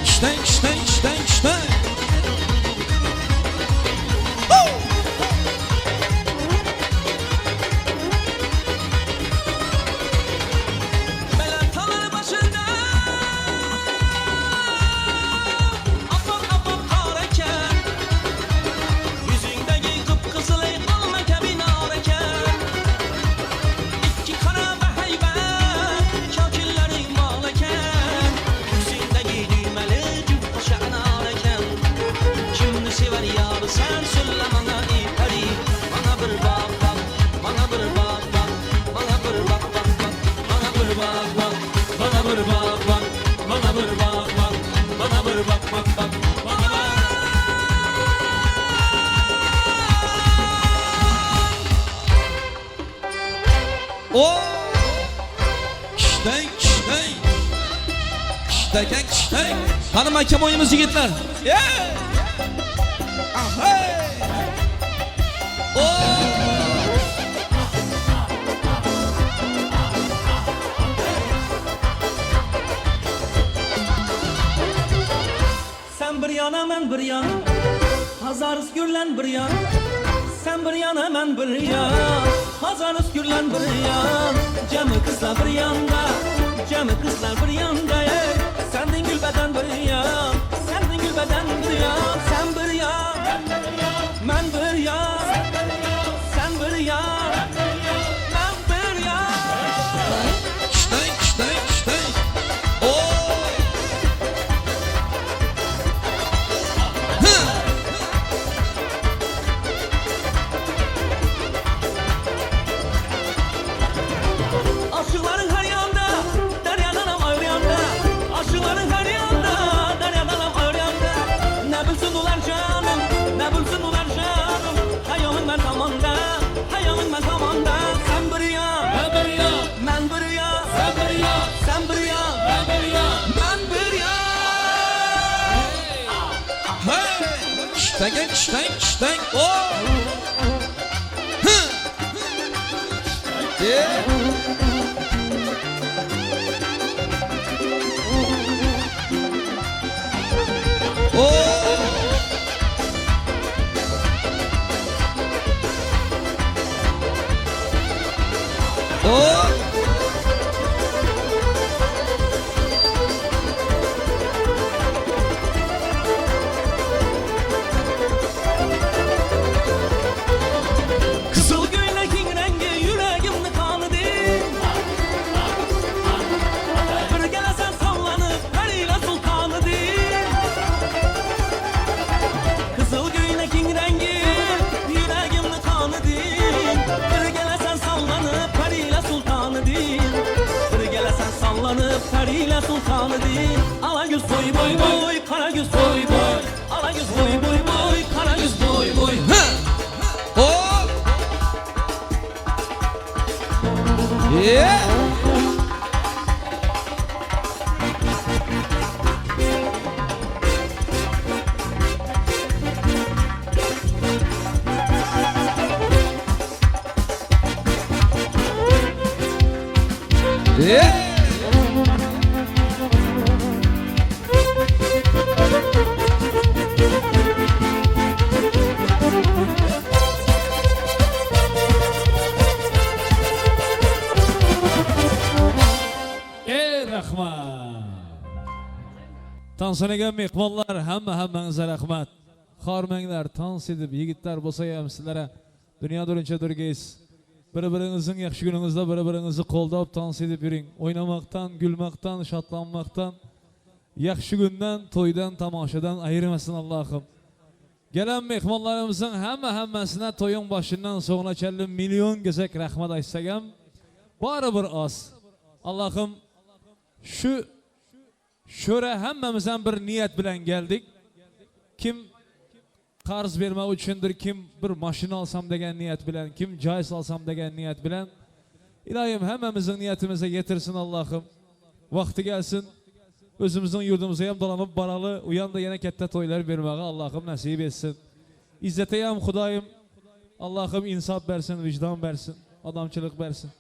İşten. Melatalar başında apap apap kareken. Yüzündeki kıpkızıl ey alma kebi nareken. İki kara ve heybet kakillerin bağleken. Yüzündeki düğmeli cübbü şe'nareken. Kimni sever yar sen söyle bana iperi. Bana bir bak bak, bana bir bak bak, bana bir bak bak bak, bana bir bak bak, bana bir bak bak, bana bir bak bak, bana bir bak bak bak, bana bak. O! İşten. İşten. Qani mahkam o'yinimiz yigitlar. bir yan, hazar gürlen bir yan. Sen bir yan, hemen bir yan, hazar gürlen bir yan. Cemi kızlar bir yanda, cemi kızlar bir yanda. Sendin gül beden bir yan, sendin gül beden bir yan. Sen bir yan, ben bir yan, sen bir yan, ben bir yan. Stein, stein, stein. Oh! Aşıkların her yanda, deryadan am ayrı yanda. Aşıkların her yanda, deryadan am ayrı yanda. Ne bilsin ular canım, ne bilsin ular canım. Hayalın ben tamanda, hayalın ben tamanda. Sen bir yan, ben bir yan, ben bir yan, sen bir yan, sen bir yan, ben bir yan, ben bir yan. Hey! Stein, stein, stein. Oh! Huh! Yeah! Kızıl göylekin rengi yüreğimde kanıdı. Bir gelesen sallanıp periyle sultanıdı. Kızıl göylekin rengi yüreğimde kanıdı. Bir gelesen sallanıp periyle sultanıdı. Bir gelesen sallanıp periyle sultanıdı. Ala göz boy boy boy, kara göz boy boy. Ala göz boy boy boy, kara göz boy boy. Oh! Yeah! Yeah! Rahmat. Tansanagan mehmonlar hammangizga rahmat. Xormanglar, tans edib yigitlar bo'lsa ham sizlarga dunyo duruncha durgays. Bir-biringizning yaxshi kuningizda bir-biringizni qo'llab tans edib yuring. O'ynamoqdan, gulmoqdan, shodlanmoqdan, yaxshi kundan, to'ydan, tomoshadan ayirmasin Allohim. Gelen mehmonlarimizning hammasine to'ying boshidan so'nggacha million gezek rahmat aytsak ham baribir oz. Allohim şu şöyle hemmamizdan bir niyet bilen geldik. Kim qarz vermek uchundir, kim bir mashina alsam degan niyet bilen, kim joy alsam degan niyet bilen. İlahim hammamizning niyetimize getirsin Allohim. Vaqti gelsin. Özümüzün yurdumuza ham dolanıp baralı, u yanda yana katta to'ylar bermag'i Allohim nasip etsin. İzzete ham Xudoyim Allohim insof bersin, vicdan bersin, odamchilik bersin.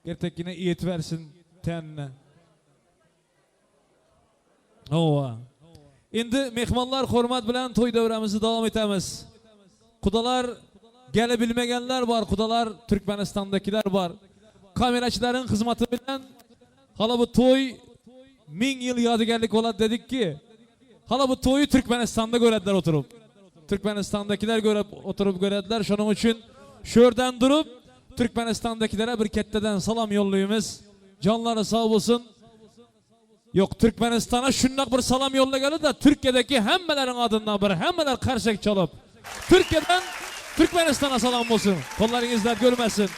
Gertekine iyet versin tenine. Ova. Endi mehmonlar hurmat bilan to'y davramizni davom etamiz. Qudalar gelebilmegenler var, qudalar Türkmenistan'dakiler var. Kamerachilarning xizmati bilan hala bu to'y 1000 yıl yadigarlik bo'ladi dedik ki, hala bu to'yni Türkmenistan'da görediler oturup. Türkmenistan'dakiler görüp oturup görediler. Şunun için şuradan durup Türkmenistan'dakilere bir ketteden salam yollayımız. Canları sağ olsun. Yok Türkmenistan'a şundak bir salam yolla geldi de Türkiye'deki hemmelerin adından bir hemmeler karşık çalıp Türkiye'den Türkmenistan'a salam olsun. Kollarınızlar görmesin.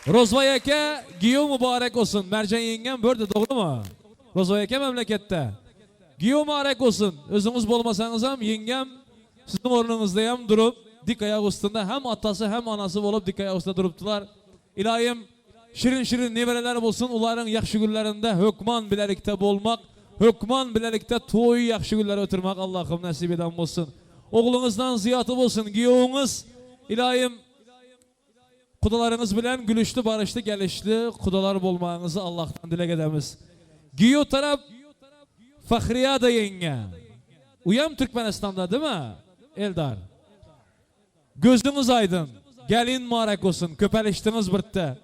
Rozvayeke giyo mübarek olsun. Mercan yengem böyle doğru mu? Rozvayeke memlekette. Giyo mübarek olsun. Özünüz bolmasanız hem yengem sizin ornunuzda hem durup dik ayak üstünde hem atası hem anası olup dik ayak üstünde duruptular. İlahim şirin şirin nevereler olsun. Uların yakşı günlerinde hükman bilelikte bolmak, hükman bilelikte toyu yakşı günleri oturmak Allah'ım nasip eden olsun. Oğlunuzdan ziyatı olsun. Giyoğunuz ilahim kudalarınız bilen gülüşlü, barışlı, gelişli kudalar bolmağınızı Allah'tan dilek edemiz. Giyo taraf Fahriye da yenge. Uyam Türkmenistan'da değil mi? Eldar. Gözünüz aydın. Gelin mübarek olsun. Köpeleştiniz birte.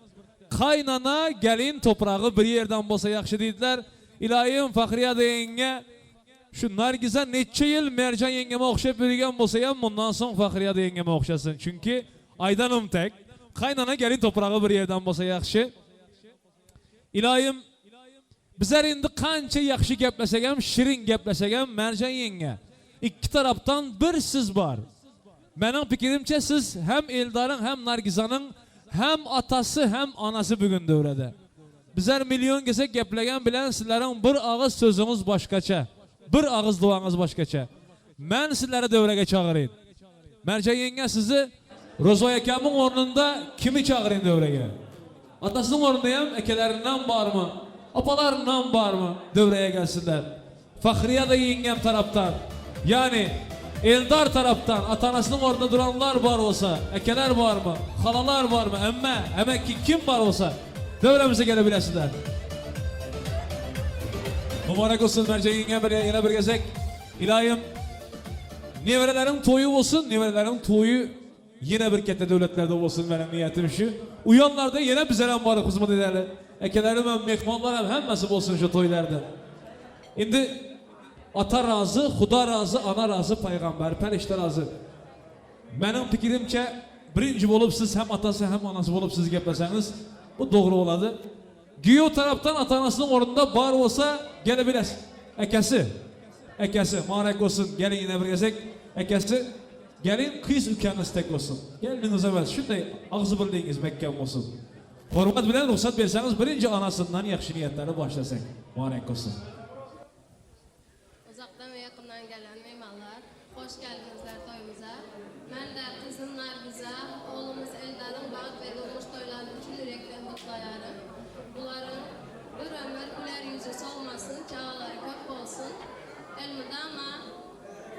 Kaynana gelin toprağı bir yerden bolsa yaxşı dediler. İlahim Fakriye deyinge şu Nargiza neçe yıl Mercan yengeme okşayıp yürüyen bolsa ya bundan sonra Fakriye yengeme okşasın. Çünkü aydanım tek. Kaynana gelin toprağı bir yerden bolsa yaxşı. İlahim bizler indi kança yaxşı geplasek hem şirin geplasek hem Mercan yenge. İki taraftan bir siz var. Benim fikrimce siz hem Eldar'ın hem Nargiza'nın hem atası hem anası bugün devrede. Bizler milyon gesek geplegen bilen sizlerin bir ağız sözünüz başkaça. Bir ağız duanız başkaça. Ben sizlere devrege çağırayım. Mercan yenge sizi Rozo Ekam'ın ornunda kimi çağırayım devrege? Atasının ornundayım ekelerinden var mı? Apalarından var mı? Devreye gelsinler. Fakriye de yengem taraftan. Yani Eldar taraftan atanasının orada duranlar var olsa, ekeler var mı, halalar var mı, emek ki kim var olsa devremize gelebilirsinler. Mübarek olsun Mercan yenge yine bir gezek. İlahim nevrelerin toyu olsun, nevrelerin toyu yine bir kette devletlerde olsun benim niyetim şu. Uyanlarda yine bizlere var hizmet ederler. Ekelerim hem mekmanlar hem nasip olsun şu toylarda. Şimdi ata razı, Xuda razı, ana razı, peygamber, perişte razı. Benim fikrimce birinci olup siz hem atası hem anası olup siz gepleseniz bu doğru oladı. Güyo taraftan atanasının orunda var olsa gelebiliriz. Ekesi, mübarek olsun, gelin yine bir gezek. Ekesi, gelin kız ülkeniz tek olsun. Gelmeniz evvel, şunday ağzı bildiğiniz Mekke'm olsun. Hürmet bilen ruhsat verseniz birinci anasından yaxşı niyetleri başlasak. Mübarek olsun. Uzaktan ve yakından gelen meymanlar, hoş geldinizler toyumuza. Ben de kızım Nargiza, oğlumuz Eldar'ın bağıt ve dolmuş toylarını için yürekten kutlayarım. Bunların bir ömür güler yüzü solmasın, çağaları köp olsun. Elmide ama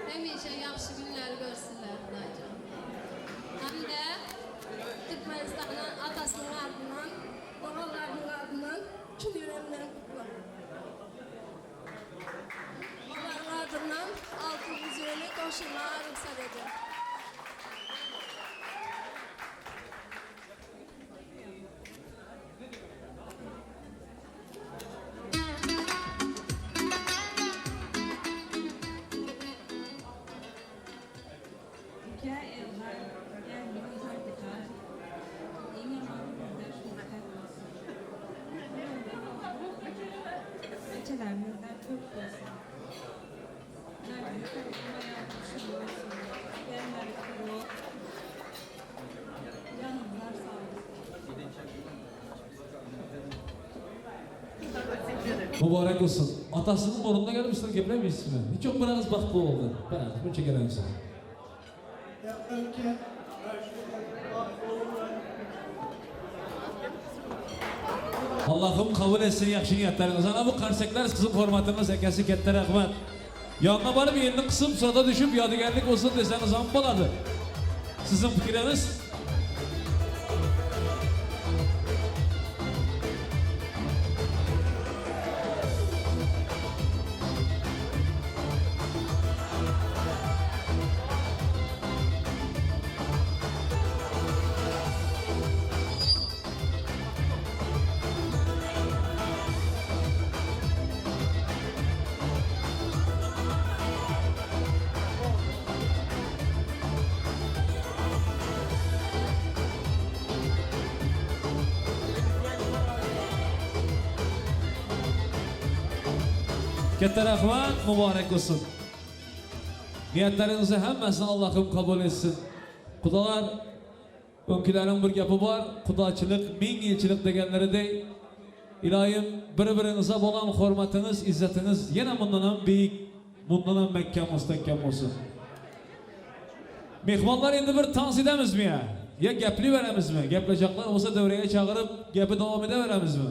hemşe yaxşı günler görsünler dayıcam. Hem de Türkmenistan'ın atasının ardından, babalarının ardından tüm yüreğimden kutlarım. Onların ardından altı yüzüğünü koşulmaya ruhsat edin. Mübarek olsun. Atasının orunda gelmişler geplemeyiz mi? Hiç yok biraz baktı oldu. Ben bunu çekelim size. Allah'ım kabul etsin yaxşı niyetleriniz. Ana bu karsekler sizin hürmetiniz ekesi kette rahmet. Yanına varıp elini kısım sırada düşüp yadigarlık olsun deseniz ampaladı. Sizin fikriniz? Kette rahmet, mübarek olsun. Niyetlerinizi hemmesini Allah'ım kabul etsin. Kudalar, önkülerin bir yapı var. Kudaçılık, bin yılçılık degenleri değil. İlahim, birbirinize olan hürmetiniz, izzetiniz yine bundan büyük, bundan Mekke müstehkem olsun. Mehmanlar indi bir tans edemiz mi ya? Ya gepli veremiz mi? Geplecekler olsa devreye çağırıp gepi devam edeveremiz mi?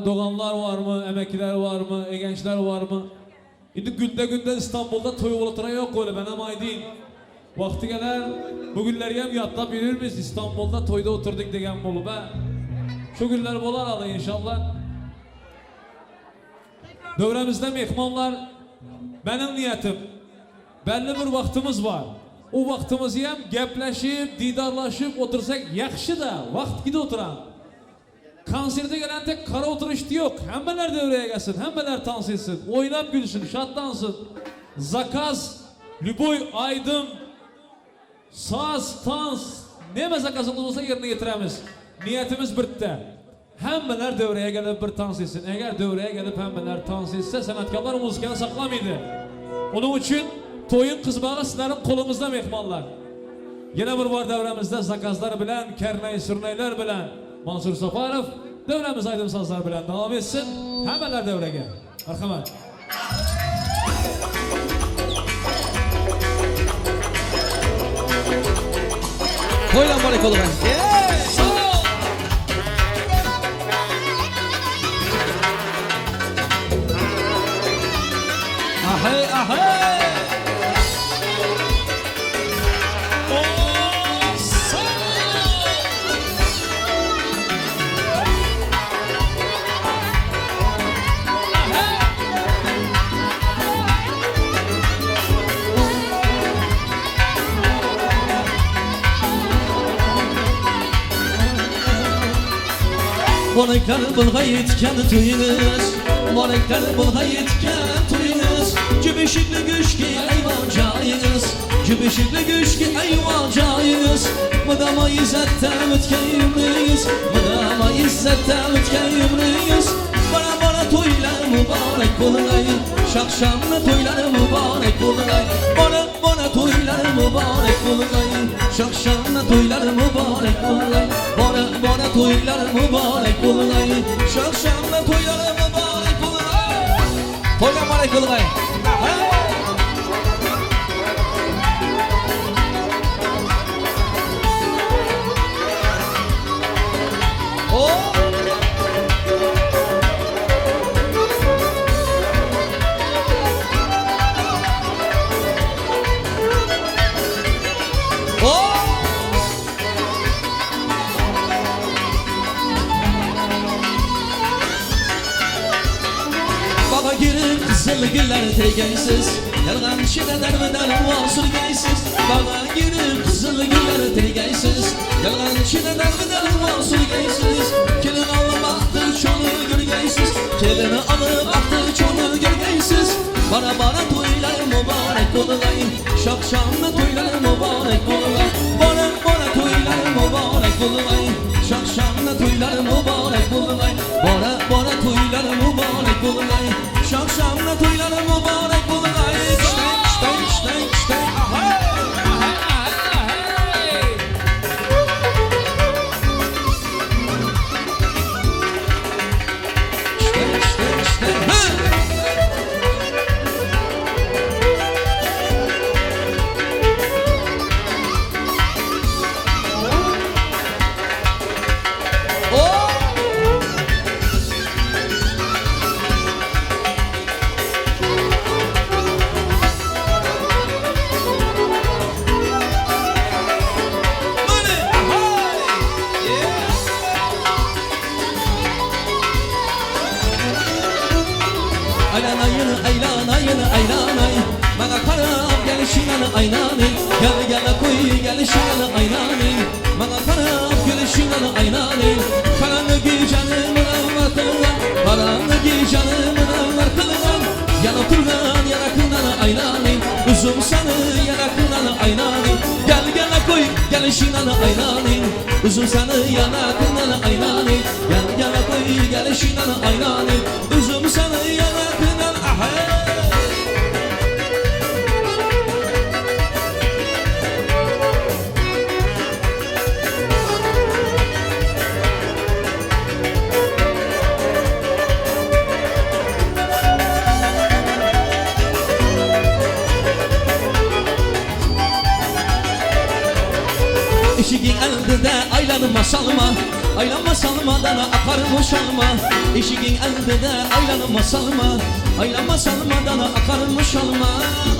Doğanlar var mı, emekliler var mı, gençler var mı? Şimdi günde İstanbul'da toy olatıra yok öyle ben ama değil. Vakti gelir, bugünleri hem yatta bilir miyiz? İstanbul'da toyda oturduk degen bolu be. Şu günler bolar alı inşallah. Dövremizde mehmanlar Benim niyetim, belli bir vaktimiz var. O vaktimizi hem gepleşip, didarlaşıp otursak yakşı da vakt gidi oturan. Konserde gelen tek kara oturuştu yok. Hemmeler devreye gelsin, hemmeler dans etsin, oynap gülsün, şatlansın. Zakaz, Lüboy, Aydın, saz, dans, neme zakazımız olsa yerine getiremiz. Niyetimiz birte. Hemmeler devreye gelip bir dans etsin. Eğer devreye gelip hemmeler dans etse sanatkarlar müzikini saklamaydı. Onun için toyun kızbağı sizlerin kolunuzda mehmanlar. Yine bir var devremizde zakazlar bilen, kernay sürneyler bilen Mansur Safarov, devremiz Aydın sazlar bilen devam etsin. Hemmeler devreye. Merhamet. Toylan barik olur. Ahey ahey. Molekler bulga yetken tuyunuz, molekler bulga yetken tuyunuz. Cübüşüklü güçki ayvan cayınız, cübüşüklü güçki ayvan cayınız. Mıdama izzettem ötkeyimliyiz, mıdama izzettem ötkeyimliyiz. Bana toylar mübarek bulunay, şakşamlı toylar mübarek bulunay. Bana toylar mübarek bulunay, şakşamlı toylar mübarek bulunay. Bana toylar mübarek bulunay, şakşamlı toylar mübarek bulunay. Toylar mübarek bulunay. Kızıl güller tegeysiz, yalgan çileler veden vasıl geysiz. Bağa girip kızıl güller tegeysiz, yalgan çileler veden vasıl geysiz. Kelini alıp aktı çolu gürgeysiz, kelini alıp aktı çolu gürgeysiz. Bana toylar mübarek bulunay, şakşamlı toylar mübarek bulunay. Bana toylar mübarek bulunay, şakşamlı toylar mübarek bulunay. Bana toylar mübarek bulunay, şakşamlı toylar mübarek bulunay. İşte ahey. Aylanay, bana karab gelişinle aynanay. Gel koy gelişinle aynanay, bana karab gelişinle aynanay. Karanlık canımın anlatılgan, karanlık canımın anlatılgan. Yana turgan yanakından aynanay, uzun sanı yanakından aynanay. Gel koy gelişinle aynanay, uzun sanı yanakından aynanay. Gel koy gelişinle aynanay, uzun sanı yanakından ahey. İşigin elde de aylanma salma, aylanma salmadan akarmış alma. İşigin elde de aylanma salma, aylanma salmadan akarmış alma.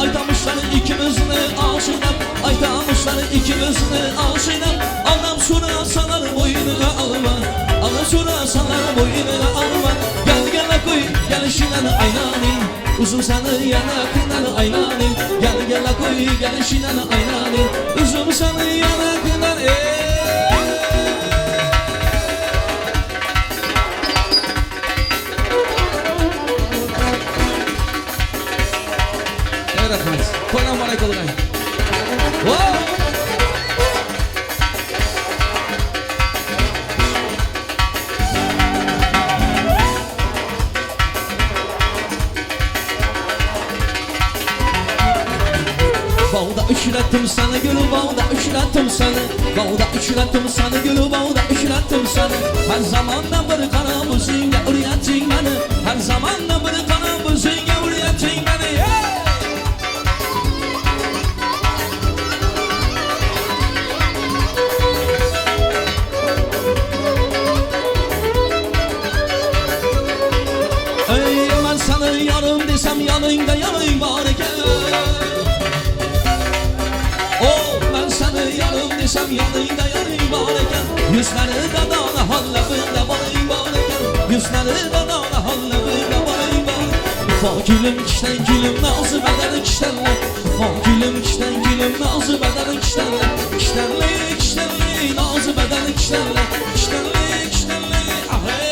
Aytamışlar ikimizni aşinam, aytamışlar ikimizni aşinam. Anam şuna salar boynuna alma, anam şuna salar boynuna alma. Gel koy gelişinle aynanay, Uzun sana yanakından aynalı Gel gel koy gel şinan aynalı Uzun sana yanakından Rahmat. Koyun bana kolay. Wow! Bağda uçurattım sana gülü bağda uçurattım sana Bağda uçurattım sana gülü bağda uçurattım sana Her zamanda bir kana müziğe uğrayacaksın beni Her zamanda bir kana müziğe uğrayacaksın beni yeah! Ey ben sana yarım desem yanında yanım var iken Oh ben sana yarım desem yanında yanım var iken Yüzleri dadana hallabında varım var iken Yüzleri dadana hallabında varım var Fakülüm kişten gülüm nazı bedeni kiştenle Fakülüm kişten gülüm nazı bedeni kiştenle Kiştenli kiştenli nazı bedeni kiştenle Kiştenli kiştenli ahey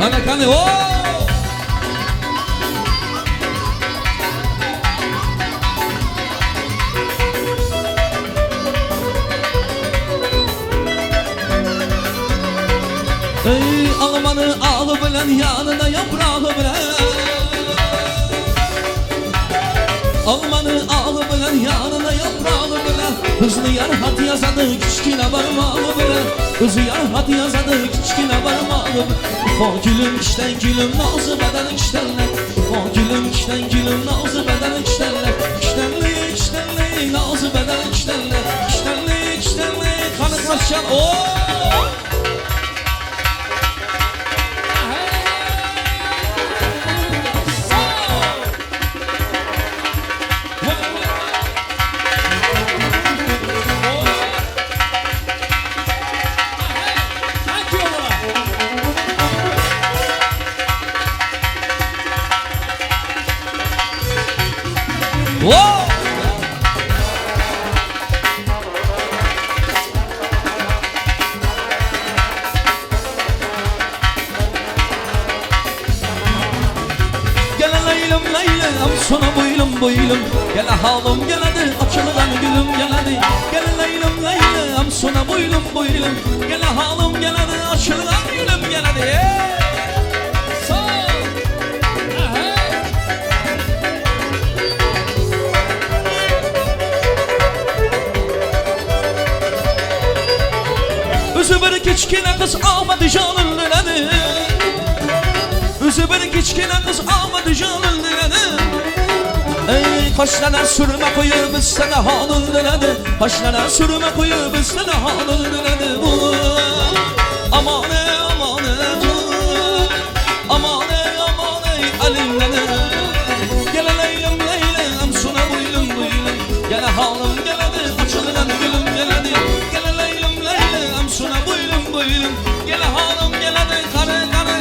Ana kanı o. Ey Almanı ağı bilen yanına yaprağı bilen Almanı ağı bilen yanına yaprağı bilen Hızlı yar hat yazadı küçkine parmağı bilen Hızlı yar hat yazadı küçkine parmağı bilen Gülüm kişten gülüm nazı bedeni kiştenle Gülüm kişten gülüm nazı bedeni kiştenle Kiştenli kiştenli nazı bedeni kiştenle Kiştenli kiştenli kanı kaçan ooo Whoa! Gel leylem leylem sana boylum boylum Gel halim gel hadi açılan gülüm gel hadi Gel leylem leylem sana boylum boylum Gel halim gel hadi açılan gülüm gel hadi Üzü bir kiçkine kız almadı canın dileni Üzü bir kiçkine kız almadı canın dileni Ey kaşlara sürme koyu biz sana halın dileni Kaşlara sürme koyu biz sana halın dileni Aman ey aman ey Aman ey aman ey alimleni Gel leylem leylem sana boylum boylum Gel halim gel hadi açılan gülüm gel hadi Gel leylem leylem sana boylum boylum Gel halim gel hadi karı karı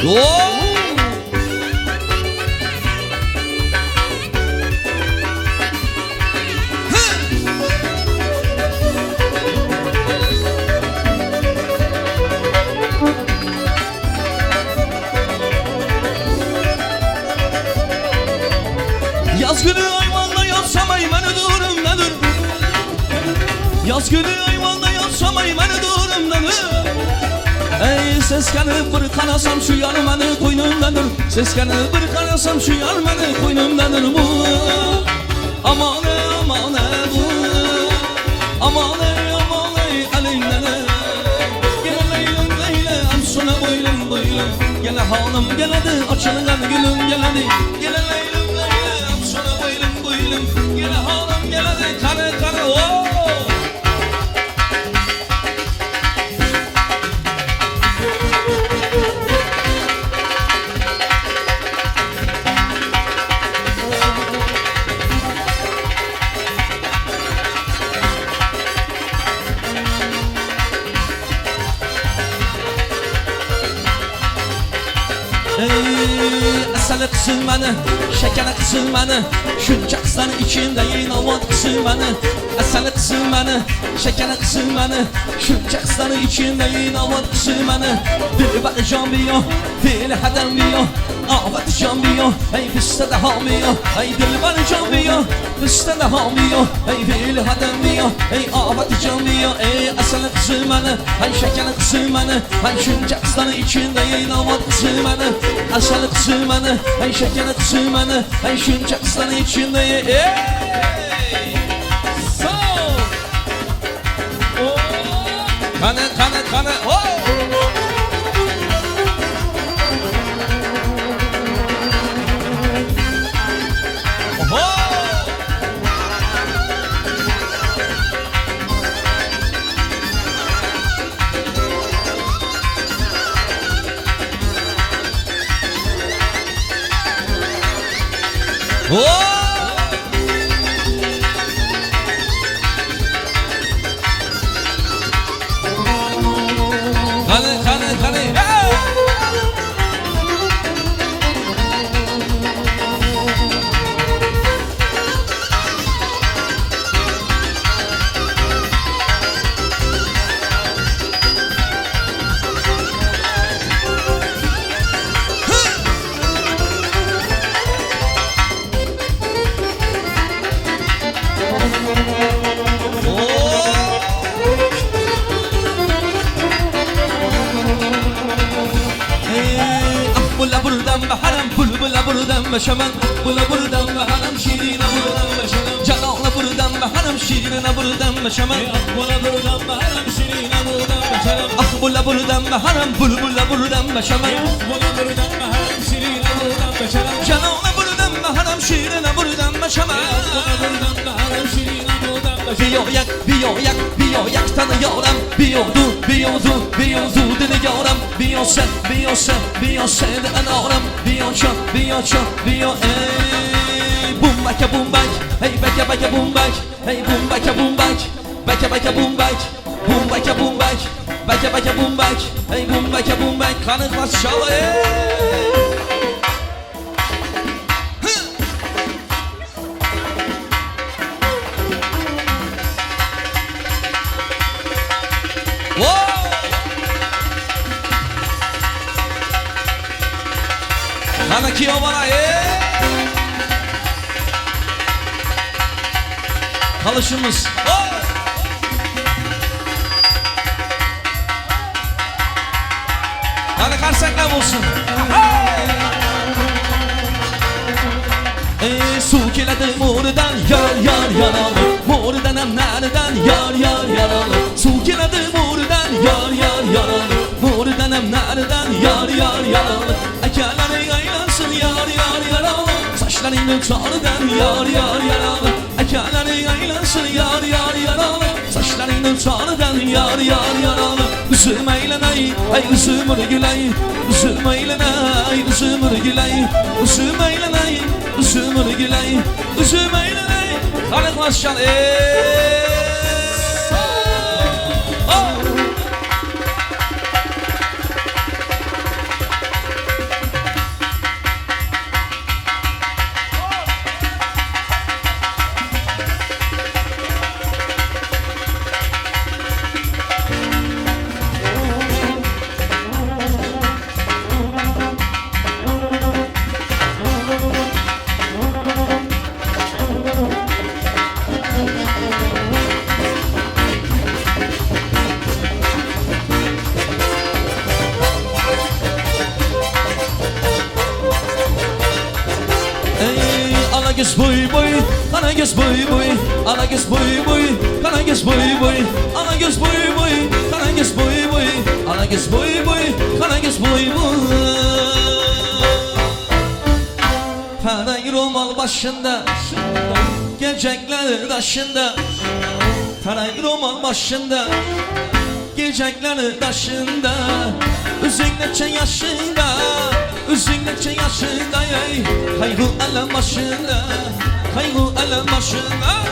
Whoa! Yaz günü ayvanda yansam aymanı durumdadır Yaz günü ayvanda yansam aymanı durumdadır Ey seskanı bir kanasam şu yarmanı koynumdadır Seskanı bir kanasam şu yarmanı koynumdadır bu Aman ey aman ey bu Aman ey aman ey elimden Gel leylem leylem sana boylum boylum Gel Gele hanım geledi, açılgan gülüm geledi. Gele leylim leylem, sonra boylum boylum. Gele hanım geledi, karı karı oh. Asali kızım beni, şekeri kızım beni. Şunca kızların içinde inanmadı kızım beni. Asali kızım beni, şekeri kızım beni. Şunca kızların içinde inanmadı kızım beni. Dili beni can biyo, dili heden biyo. Ahmet can biyo, ey bizde de hamiyo. Ey dili beni can biyo, bizde de hamiyo. Ey dili heden biyo, ey Ahmet can biyo. Ey asali kızım beni, ey şekeri kızım beni. Ey şunca kızların içinde inanmadı kızım beni. Asali kızım beni, ey şekeri kızım beni. Ey şunca kızların içinde ey. So oh. Kanı oh. Kanı Meşemen bula buradan baharım şirine buradan meşemen Cananla buradan baharım şirine buradan meşemen Bula buradan baharım şirine buradan meşemen Ah bula buradan baharım bulbula buradan meşemen Bula buradan baharım şirine buradan meşemen Cananla buradan baharım şirine buradan meşemen Bula buradan baharım şirine buradan meşemen Biyo yak tanıyorum Biyodu diliyorum Biyo sen de anarım Biyo ey Bumbak Hey beke bumbak Hey bumbak Beke bumbak Beke bumbak Hey bumbak Kanıkmaz şalı Ana kiyo bana Kalışımız Hadi karsak ne bulsun Su kiledi murdan yar yaralı Murdan emlerden yar yaralı Su kiledi murdan yar yaralı Murdan emlerden yar yaralı Ekerleri aylansın yar yaralı Saçlarını çağırdan yar yaralı Ekerleri aylansın yar yaralı Saçlarını çağırdan yar yaralı Üzüm eğleney, ey üzüm ürgüley Üzüm eğleney, üzüm ürgüley Üzüm eğleney, üzüm ürgüley Üzüm eğleney, kanıklaşan Anagöz boy Anagöz boy Anagöz boy Anagöz boy Anagöz boy Anagöz boy Anagöz boy Anagöz boy Paray romal başında Gecekler taşında Paray romal başında Gecekler taşında Üzünleçe yaşında Üzünleçe yaşında Kaygı elem başında Kaygı elem başında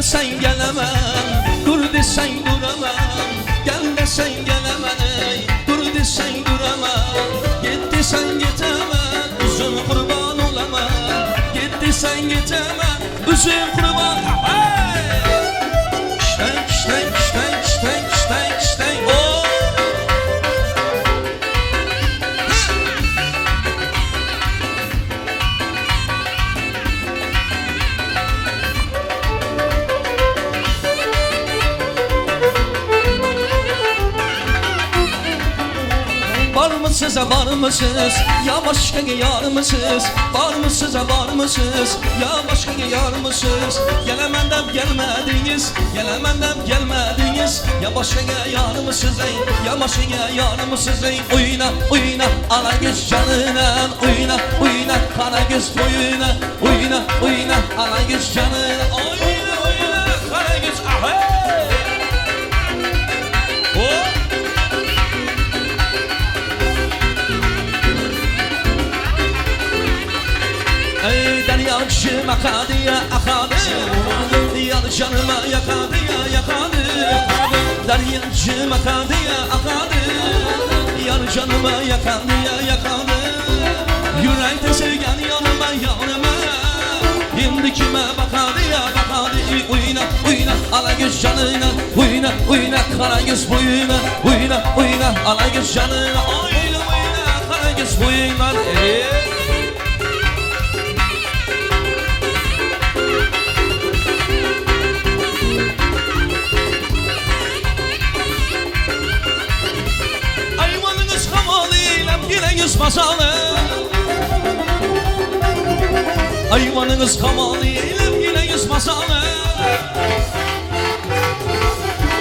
Sen gelemem, dur desen duramam. Gel desen gelemem, dur desen duramam. Git desen gitemem, üzüm kurban olamam. Git desen gitemem, üzüm kurban. İştek, iştek, iştek, iştek, iştek, iştek. Oh! Var mısınız, var mısınız? Ya başka yar mısınız? Var mısınız, var mısınız? Ya başka yar mısınız? Gelemenden gelmediniz, gelemenden gelmediniz. Ya başka yar mısınız? Ya başka yar mısınız? Oyna, oyna, ala geç canına. Oyna, oyna, kara göz boyuna. Oyna, oyna, ala geç canına. Oyna, oyna, kara göz. Ahey! Oh! Ey derya akşım akadı ya akadı Yar canıma yakadı ya yakadı Derya akşım akadı ya akadı Yar canıma yakadı ya yakadı Yürekte sevgen yanıma yanıma Şimdi kime bakadı ya bakadı Uyna uyna ala göz canına Uyna uyna kara göz boyuna Uyna uyna ala göz canına Uyna uyna kara göz boyuna Yüz masalı Hayvanınız kamalı yine yüz masalı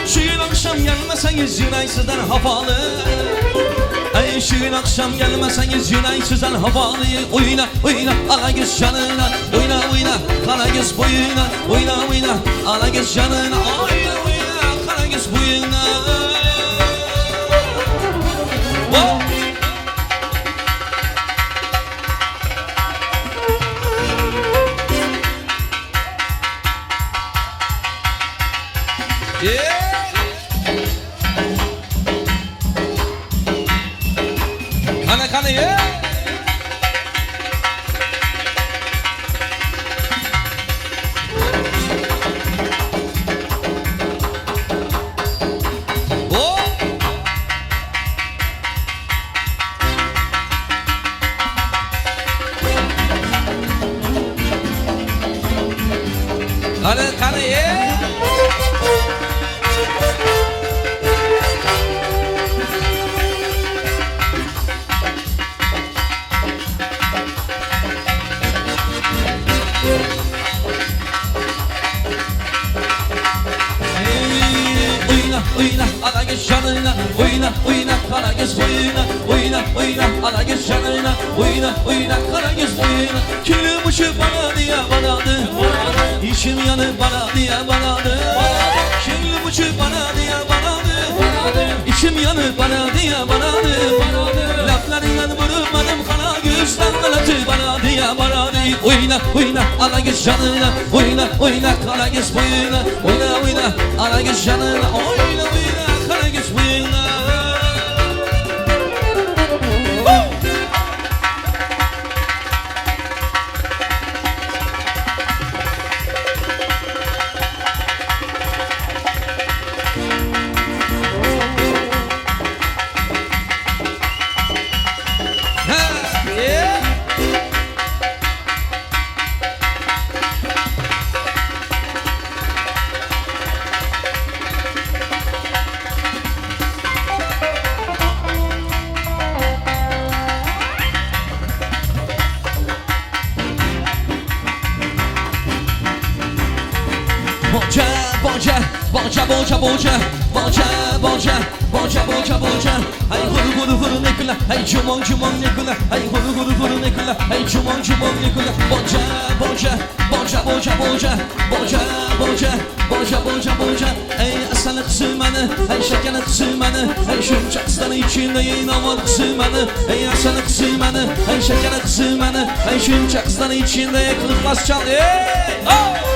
Şu gün akşam gelmeseniz yine sizden havalı Ey şu gün akşam gelmeseniz yine sizden havalı Oyna oyna ala göz canına Oyna oyna kara göz boyuna Oyna oyna ala göz canına Oyna oyna kara göz boyuna Whoa! Kana yeah. Oh. Kana yeah. Oyna ala göz canına Oyna oyna kara göz boyuna Oyna oyna ala göz canına Oyna oyna kara göz boyuna Külüm uçup bana diye banadı İçim yanıp bana diye banadı Külüm uçup bana diye banadı İçim yanıp bana diye banadı Laflarıyla vurmadım kana gözden kalatı bana diye banadı Oyna oyna ala göz canına Oyna oyna kara göz boyuna Oyna oyna ala göz canına Oyna oyna kara göz boyuna boca boca boca boca boca boca boca Hey huru huru huru nekula hey cumon cumon nekula hey huru huru huru nekula hey cumon cumon nekula boca boca boca boca boca boca boca boca boca boca Hey aslanı kısımını hey şekerli kısımını hey şumçak stanı içinde yayınlamalı kısımını Hey aslanı kısımını hey şekerli kısımını hey şumçak stanı içinde yakılıp bas çal hey oh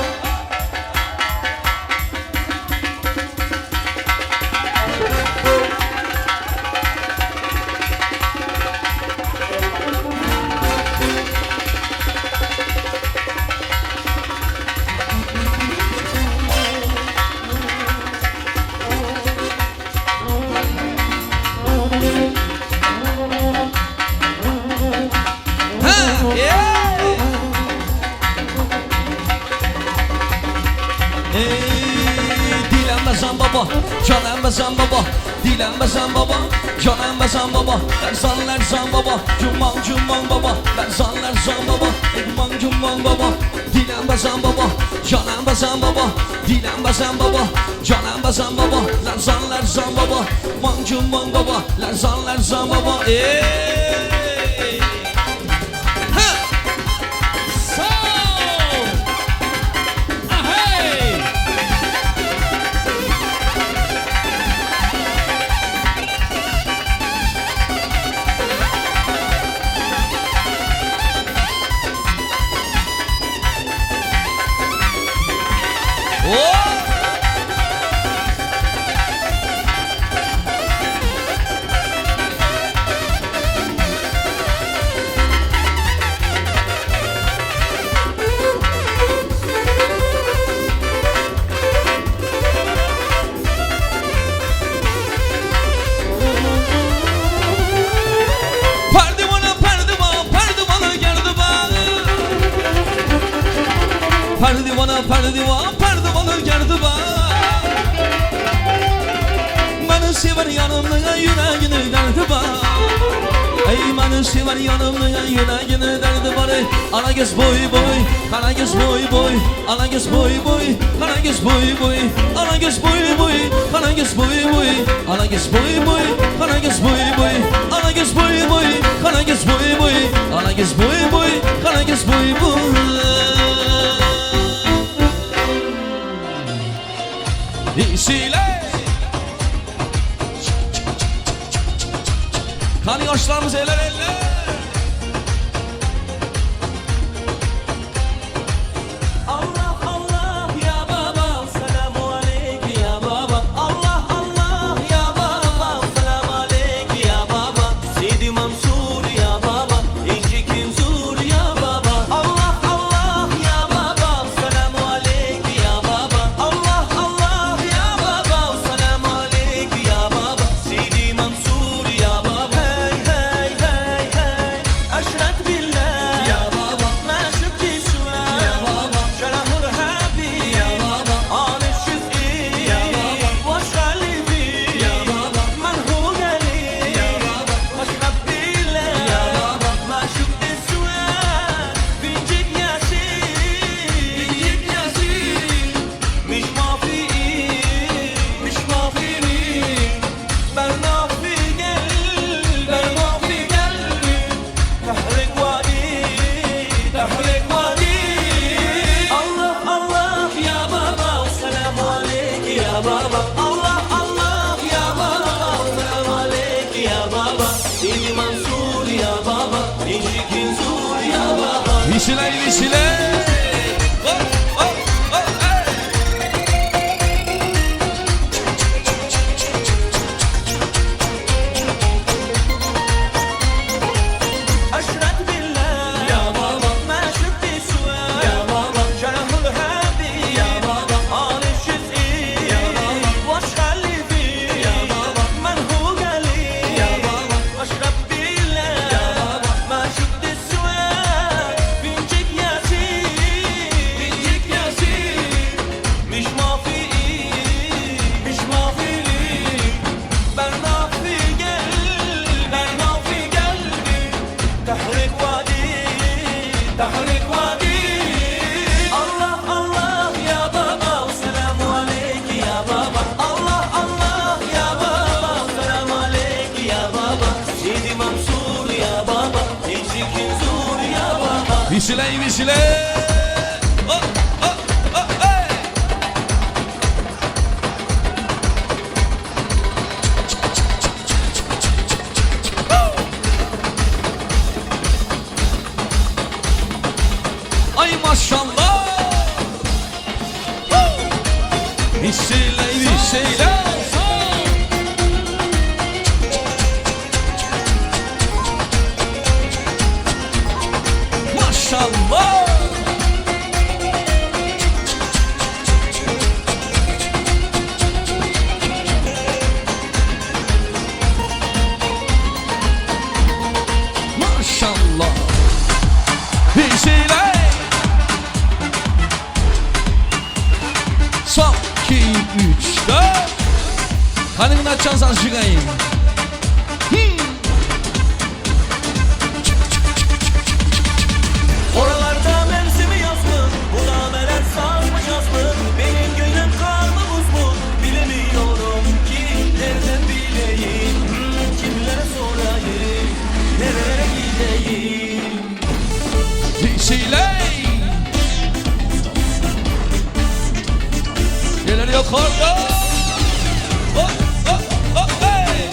Dilenmezem baba, dilenmezem baba, canenmezem baba, lerzan baba, cumman baba, lerzan baba, cumman baba, dilenmezem baba, canenmezem baba, dilenmezem baba, canenmezem baba, lerzan baba, cumman baba, lerzan baba, Perdivanı geldi bak Beni sever yanımda yüreğini derdi bak Ey beni sever yanımda yüreğini derdi bak Ana göz boy boy, ana göz boy boy Ana göz boy boy, ana göz boy boy Ana göz boy boy, ana göz boy boy Ana göz boy boy, ana göz boy boy Ana göz boy boy, ana göz boy boy Ana göz boy boy, ana göz boy boy İyisiyle Kan yaşlarımız eller eller Allah Allah ya baba selamu aleyk ya baba Allah Allah ya baba selamu aleyk ya baba Sidi Mansur ya baba İnci Kinzur ya baba Allah Allah ya baba selamu aleyk ya baba Allah Allah ya baba selamu aleyk ya baba Sidi Mansur ya baba Hey hey hey Visiley, visiley. Oh, oh, oh, hey. Ay maşallah. Visiley, visiley. Maşallah. Maşallah. Visiley. Son, 2, 3, 4. Hanımın açarsan çıkayım. Oralarda mevsimi yaz mı? Bu nameler saz mı caz mı? Benim gönlüm kar mı buz mu? Bilemiyorum ki nereden bileyim. Kimlere sorayım? Nerelere gideyim? Visiley. Neler yok orada? Oh, oh, oh, hey.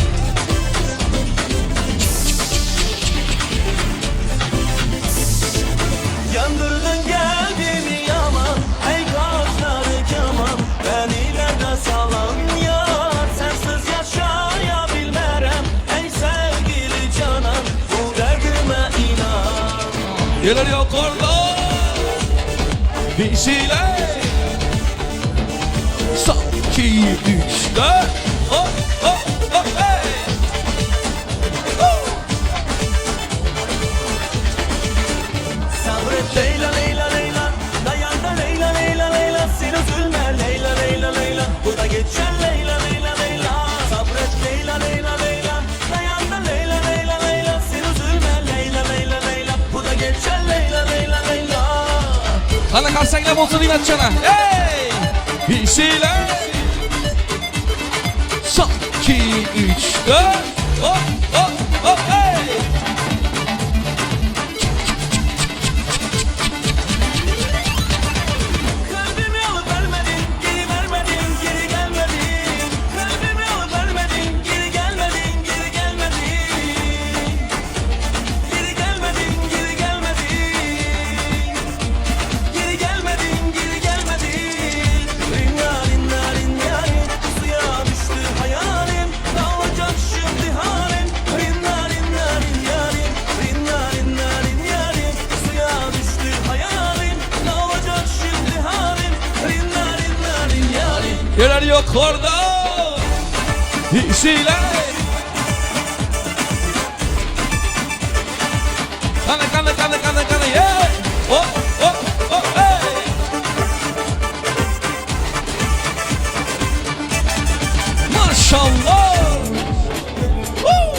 Yandırdın geldiğimi yaman. Ey kaşları keman. Ben ileride sağlam yar. Sensiz yaşayabilmerem. Ey sevgili canan. Bu derdime inan. Neler yok orada? Visiley. Son, 2, 3, 4. Oh, oh, oh, hey. Sabret Leyla Leyla Leyla. Dayan da Leyla Leyla Leyla. Sen üzülme Leyla Leyla Leyla. Bu da geçer Leyla Leyla Leyla. Sabret Leyla Leyla Leyla. Dayan da Leyla Leyla Leyla. Sen üzülme Leyla Leyla Leyla. Bu da geçer Leyla Leyla Leyla. Hala karşısına olsun inatçana. Hey! Visiley. Son, 2, 3, 4. Oh, oh, oh, hey. Kalbimi alıp vermedin, geri vermedin, geri gelmedin. Kalbimi alıp vermedin, geri gelmedin, geri gelmedin. Geri gelmedin, geri gelmedin. Geri gelmedin, geri gelmedin. Ringarin, narin, yarin, suya düştü hayalim. Ne olacak şimdi halim? Ringarin, narin, yarin, ringarin, narin, yarin, suya düştü hayalim. Ne olacak şimdi halim? Ringarin, narin, yarin. Neler yok orada? Visiley. Kana, yeah. Oh, oh, oh, hey. Maşallah. Woo.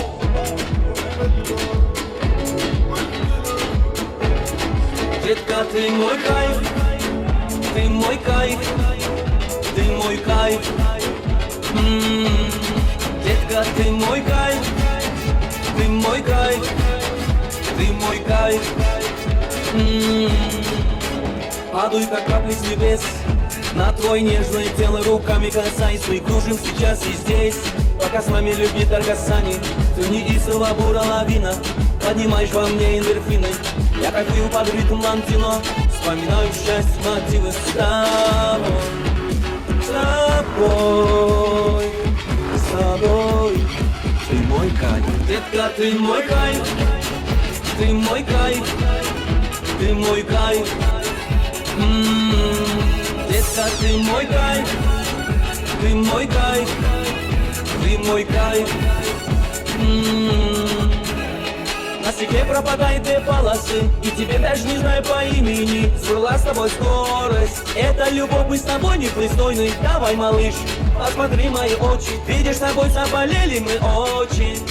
Детка, ты мой кайф, ты мой кайф, ты мой кайф. Детка, ты мой кайф, ты мой кайф, ты мой кайф. Падаю, как капли с небес, на твое нежное тело руками касаясь. Мы кружим сейчас и здесь, пока с нами любит Аргасани. Ты неистово бура лавина, поднимаешь во мне эндорфины. Я кайфую под ритм Лантино, вспоминаю счастье, мотивы с тобой. С тобой, с тобой. Ты мой кайф, детка, ты мой кайф, ты мой кайф, ты мой кайф. Детка, ты мой кайф, ты мой кайф, ты мой кайф. На стекле пропадает две полосы, и тебе даже не знаю по имени. Сбрала с тобой скорость, это любовь, мы с тобой непристойны. Давай, малыш, посмотри мои очи. Видишь, с тобой заболели мы очень.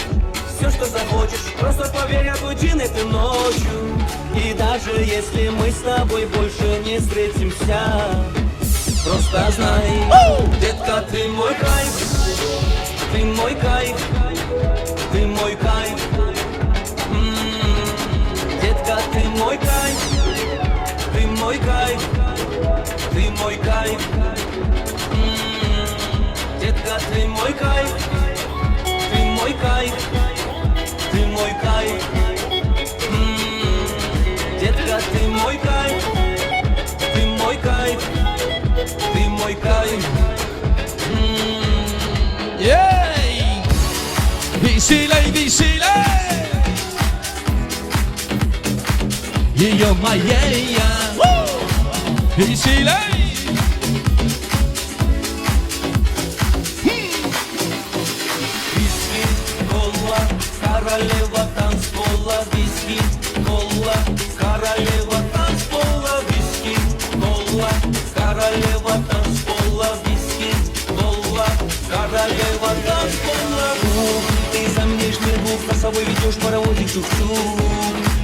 Все, что захочешь, просто поверь, отуди этой ночью. И даже если мы с тобой больше не встретимся, просто знай, детка, ты мой кайф, ты мой кайф, ты мой кайф. Детка, ты мой кайф, ты мой кайф, ты мой кайф, ты мой кайф. Детка, ты мой кайф, ты мой кайф, ты мой кайф. Ей! Веселей, веселей! Ее моей, веселей! Виски, кола, королева танцпола. Виски, кола, королева танцпола. Виски, кола, королева танцпола. Виски, кола, королева танцпола. Ты замнешь мне двух, носовой ведешь паровозик чух-чух.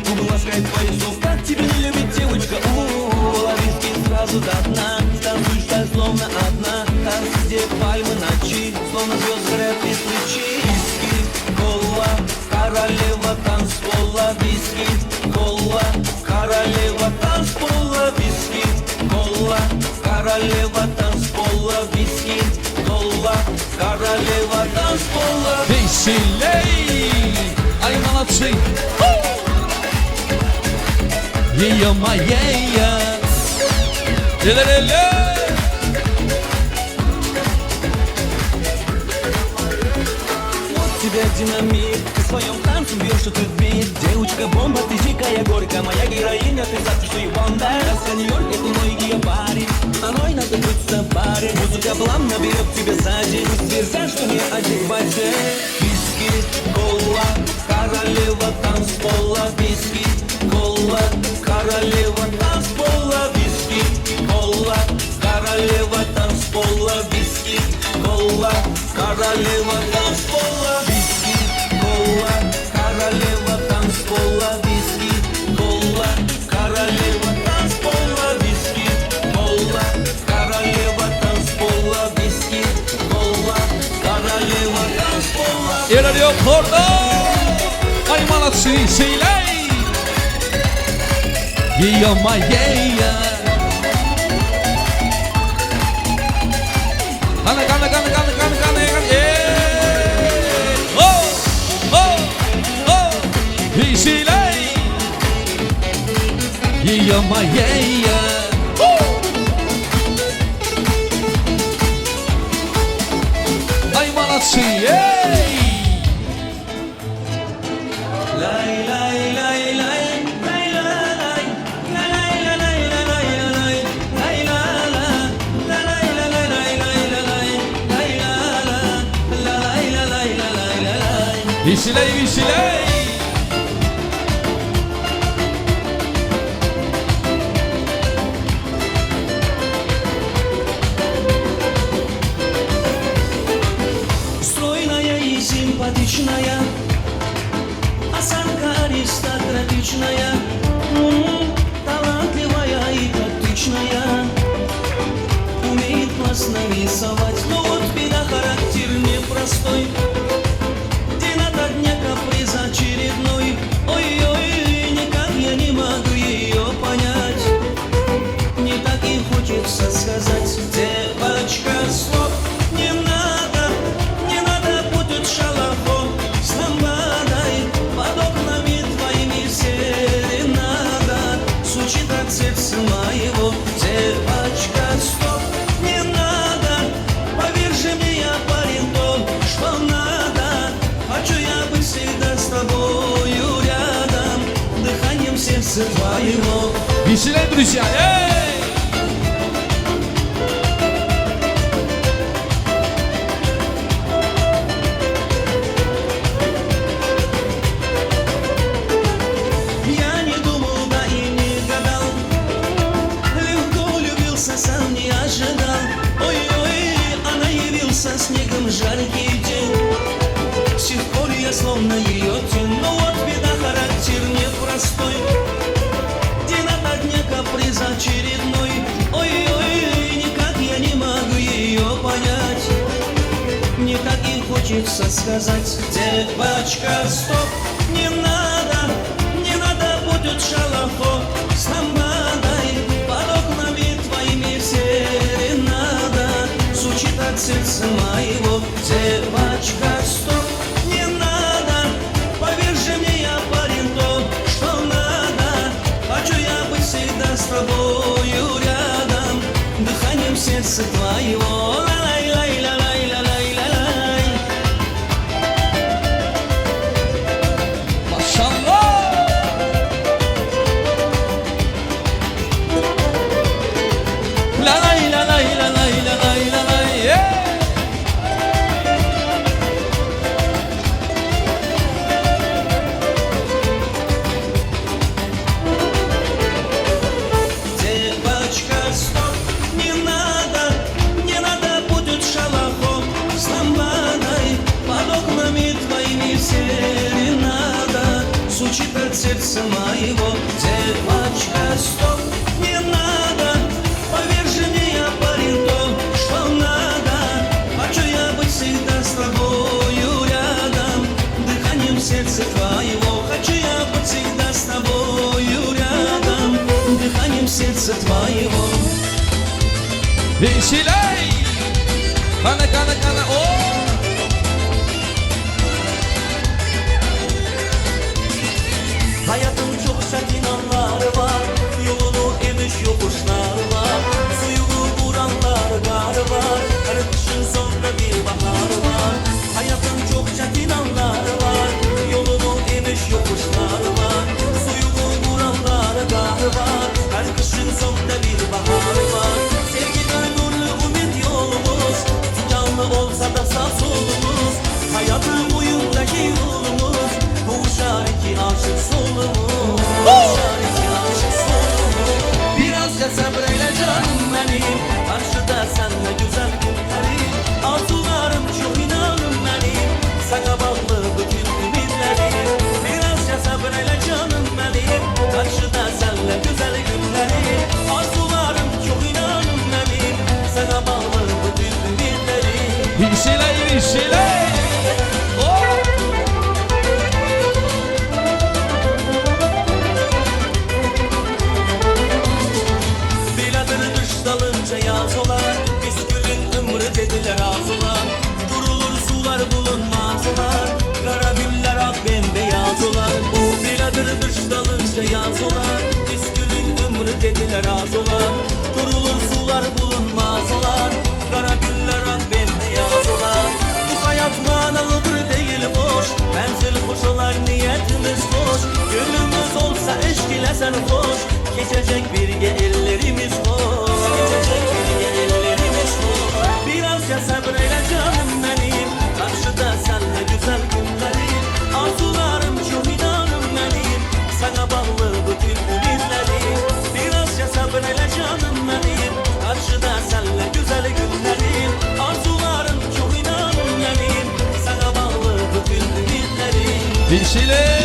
Губы ласкает твои зуб, как тебе не любит девочка. Виски сразу до дна, станцуешь так словно одна. Танцы, где пальмы ночи, словно звезд горят без свечи. Виски, кола, королева танцпола. Виски, кола, королева танцпола. Виски, кола, королева танцпола. Виски, кола, королева танцпола. Веселей! Ай, молодцы! Ее моей, Тебя динамит, ты в своем танце бьешь этот бит. Девочка бомба, ты дикая горька, моя героиня, ты завтра что и бомба. Раска Нью-Йорк, это мой геопарик, оной надо быть в паре. Музыка плавно берет тебя сзади, пусть верзя, что не одевайся. Виски, кола, королева танцпола. Виски, кола, королева танцпола. Виски, кола, королева танцпола. Виски, кола, королева танцпола. Виски, кола, королева танцпола. Виски, кола, королева танцпола. Виски, кола, королева танцпола. Виски, кола, королева танцпола. Era de Oporto! Ай, молодцы, веселей! Ее моей, Gana, gana, gana, gana, gana, gana, gana, yeah! Oh, oh, oh! Веселей! Ее моей, Ай, молодцы, ей! Лай, лай, лай, лай, лай, лай, лай, лай, лай, лай, лай, лай, лай, лай, лай, лай. Веселей, веселей! Стройная и симпатичная, осанка аристократичная, талантливая и тактичная, умеет классно рисовать, но вот беда, характер непростой. День ото дня каприз очередной. Ой-ой, никак я не могу ее понять. Не так и хочется сказать: девочка, стоп, не надо, не надо путать шалахо с ламбадой. Под окнами твоими серенада звучит от сердца моего. Девочка, стоп, не надо, поверь же мне, я парень то, что надо. Хочу я быть всегда с тобою рядом, дыханием сердца твоего. Веселей, друзья! Эй! Я не думал, да и не гадал, легко влюбился, сам не ожидал. Ой-ой, она явился снегом жаркий день. С тех пор я словно ее тень. Но вот беда, характер непростой. День ото дня каприз очередной. Ой-ой, никак я не могу ее понять. Мне так и хочется сказать: девочка, стоп, не надо, не надо будет шалахо с ламбадой. Под окнами твоими серенада звучит от сердца моего. sıtmayım Veşiley Kana oh Hayatın çok sert inanlar var Yolunu emiş yokuşlar var Suyunu vuranlar gar var Her kışın sonunda bir bahar var Hayatın çok sert inanlar var Yolunu emiş yokuşlar var Suyunu vuranlar gar var Her kışın sonunda bir bahar var Sevgiden nurlu umut yolumuz Canlı olsa da sağ solumuz Hayatın boyundaki yolumuz Boğuşar iki aşık solumuz Boğuşar iki aşık solumuz Birazca sabreyle canım benim Karşıda senle güzel günlerim Arzularım çok inanım benim Sana bağlı bütün ümitlerim Birazca sabreyle canım benim Karşıda senle güzel günlerim Arzularım çok inanım benim Sana bağlı bütün ümitlerim Veşiley Oh Biladır dış dalınca yaz olar Biskülün ömrü dediler arzular Durulur sular bulunmaz olar Kara güller ak bembeyaz olar Biladır dış dalınca yaz olar Biskülün ömrü dediler arzular Durulur sular bulunmaz olar Kara güller ak bembeyaz olar Bu hayat manalıdır değil boş Menzil hoş olar niyetimiz hoş Gönlümüz olsa eşk ile sen hoş Geçecek birge ellerimiz hoş Geçecek birge ellerimiz hoş Birazca sabreyle canım benim Karşıda senle güzel günlerim Arzularım çok inanım benim Sana bağlı bütün ümitlerim Birazca sabreyle canım benim Karşıda senle güzel günlerim Arzularım çok inanım benim Sana bağlı bütün ümitlerim Veşiley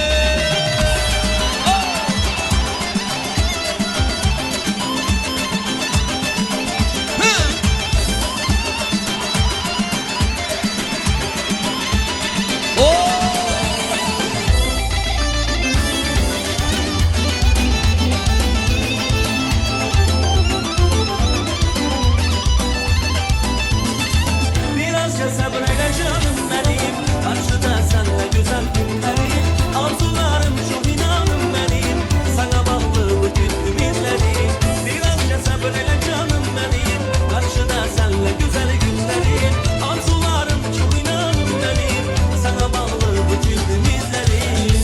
Birazca sabreyle canım benim Karşıda senle güzel günlerim Arzularım çok inanım benim Sana bağlı bütün ümitlerim Birazca sabreyle canım benim Karşıda senle güzel günlerim Arzularım çok inanım benim Sana bağlı bütün ümitlerim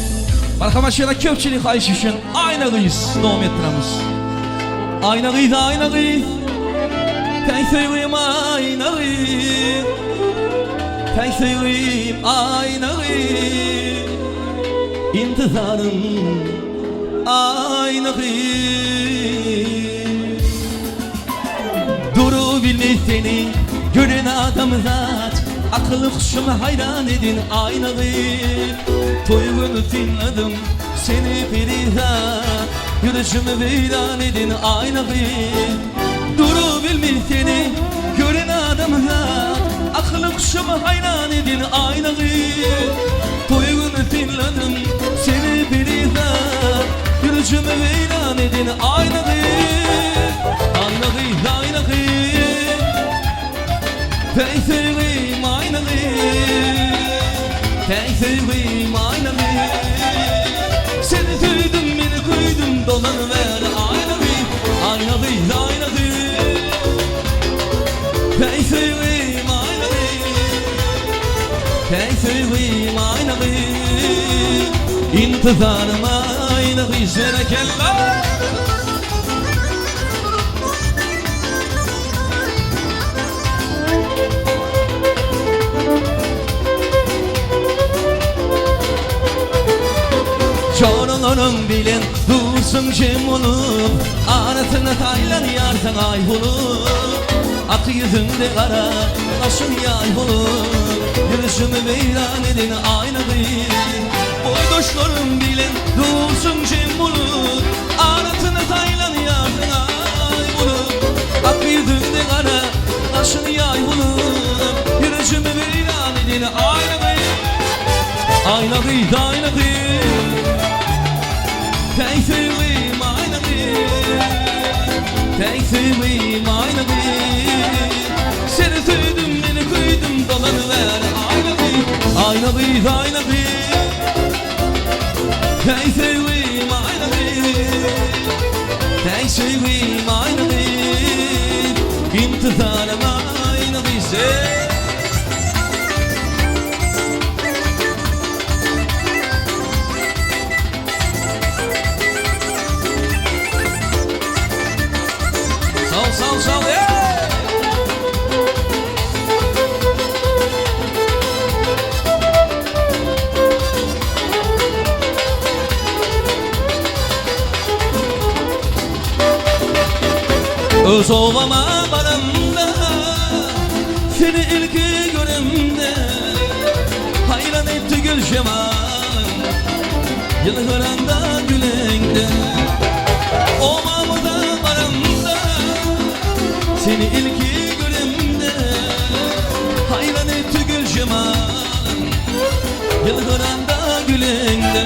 Marhamaşına köpçilik ayış üçün aynalıyız davam ettiremiz Aynalıyız aynalıyız Teyseyim aynalıyız Teyseyim aynalıyız İntizarım aynalıyız Duru bilmiş seni gören adam zat Akıllı kuşuma hayran edin aynalıyız Toyunu dinledim seni perişan Yürüyüşümü veyran edin aynalıyız Duru bilmiş seni gören adamına Akıllı kuşuma hayran edin aynalıyız Toyunu dinledim seni perişan Yürüyüşümü veyran edin aynalıyız Aynalıyız aynalıyız Teyseyim aynalıyız Teyseyim aynalıyız Seni duydum beni duydum dolanıver aynalıyız Aynalıyız aynalıyız Teyseyim aynalıyız Teyseyim aynalıyız İntizarım aynalıyız Berekeller Çorularım bilen dursun cem olup Arasına taylan yarsan ay olup Ak yüzünde kara kaşın yay olup Yürüyüşümü veyran edin aynalıyız Boydoşlarım bilen dursun cem olup Arasına taylan yarsan ay olup Ak yüzünde kara kaşın yay olup Yürüyüşümü veyran edin aynalıyız Aynalıyız aynalıyız Teyseyim aynalıyız Tek seveyim aynı bir. Seni sevdim beni kıydım dolanıver aynı bir. Aynı bir aynı bir. Tek seveyim aynı bir. Tek seveyim aynı bir. İntizarım aynı bir şey. Sal, yeah! Öz ovama barımda seni ilk görümde hayran etti gül cemalın yıllarında gülengde. Ovamda barımda seni ilk görümde hayran etti gül cemalın yıllarında gülengde.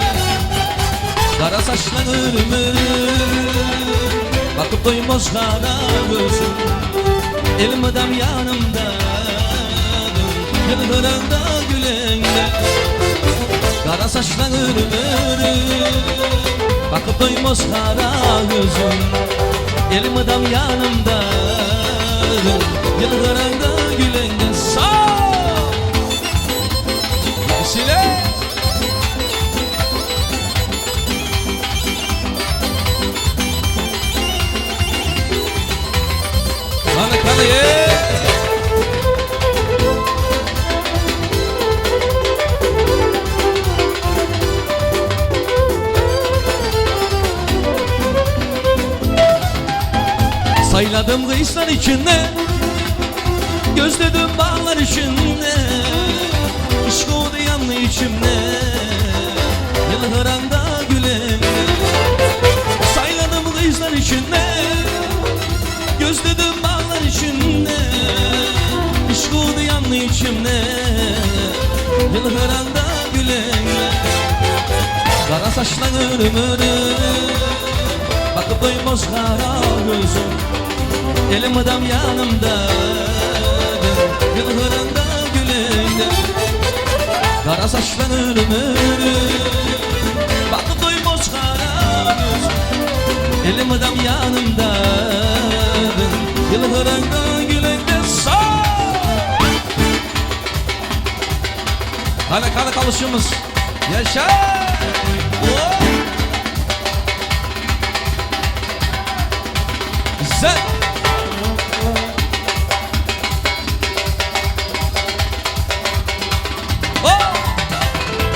Kara saçlarımı bakıp doymaz kara gözüm. Elmadam yanımda yıllarında gülengde. Kara saçlarımı bakıp doymaz kara gözüm. Elmadam yanımda yıllarında gülengde. Sağ Sile Kana ye sayladım kıyıslar içinde, gözledim bağlar içinde, aşk oldu yanlı içimde, yıllarında gülemde. Sayladım kıyıslar içinde, gözledim bağlar içinde, aşk oldu yanlı içimde, yıllarında gülemde. Kara saçlarımı bakıp doymaz kara gözüm. Elim adam yanımda yıllarında gülende. Kara saçlarımı bakıp doymaz kara gözüm. Elim adam yanımda yıllarında gülende. Sağ Hala kalışımız yaşa. Güzel.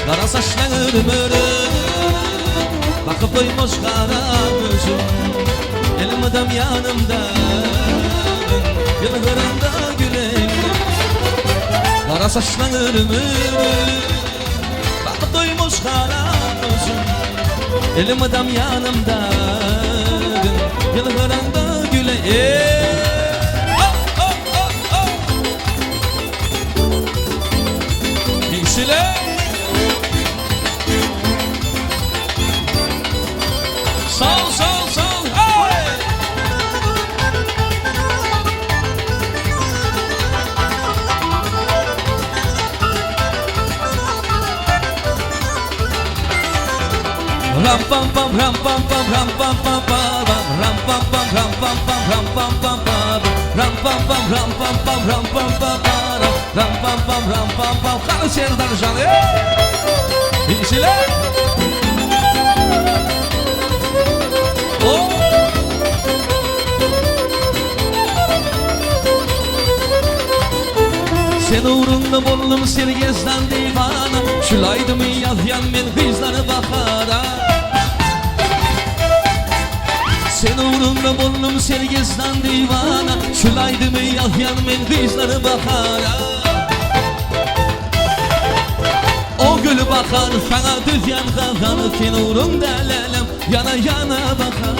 Kara saçlarımı bakıp doymaz kara gözüm. Elim adam yanımda yıllarında gülende. Kara saçlarımı bakıp doymaz kara gözüm. Elim adam yanımda yıllarında gülende. Sile Sal hey! Ram pam pam ram pam pam ram pam pam pam ram pam pam ram pam pam ram pam pam pam ram pam pam ram pam pam ram pam pam ram pam pam ram pam pam. Gaan we zeer naar de zang. Sile sen uğrunda bollum sergezden divana. Şulaydım yazyan men kızlara bakara. Sen uğrunda bollum sergezden divana. Şulaydım yazyan men kızlara bakara. O gül bakar sana düz yan kazanı. Sen uğrunda lelem yana yana bakar.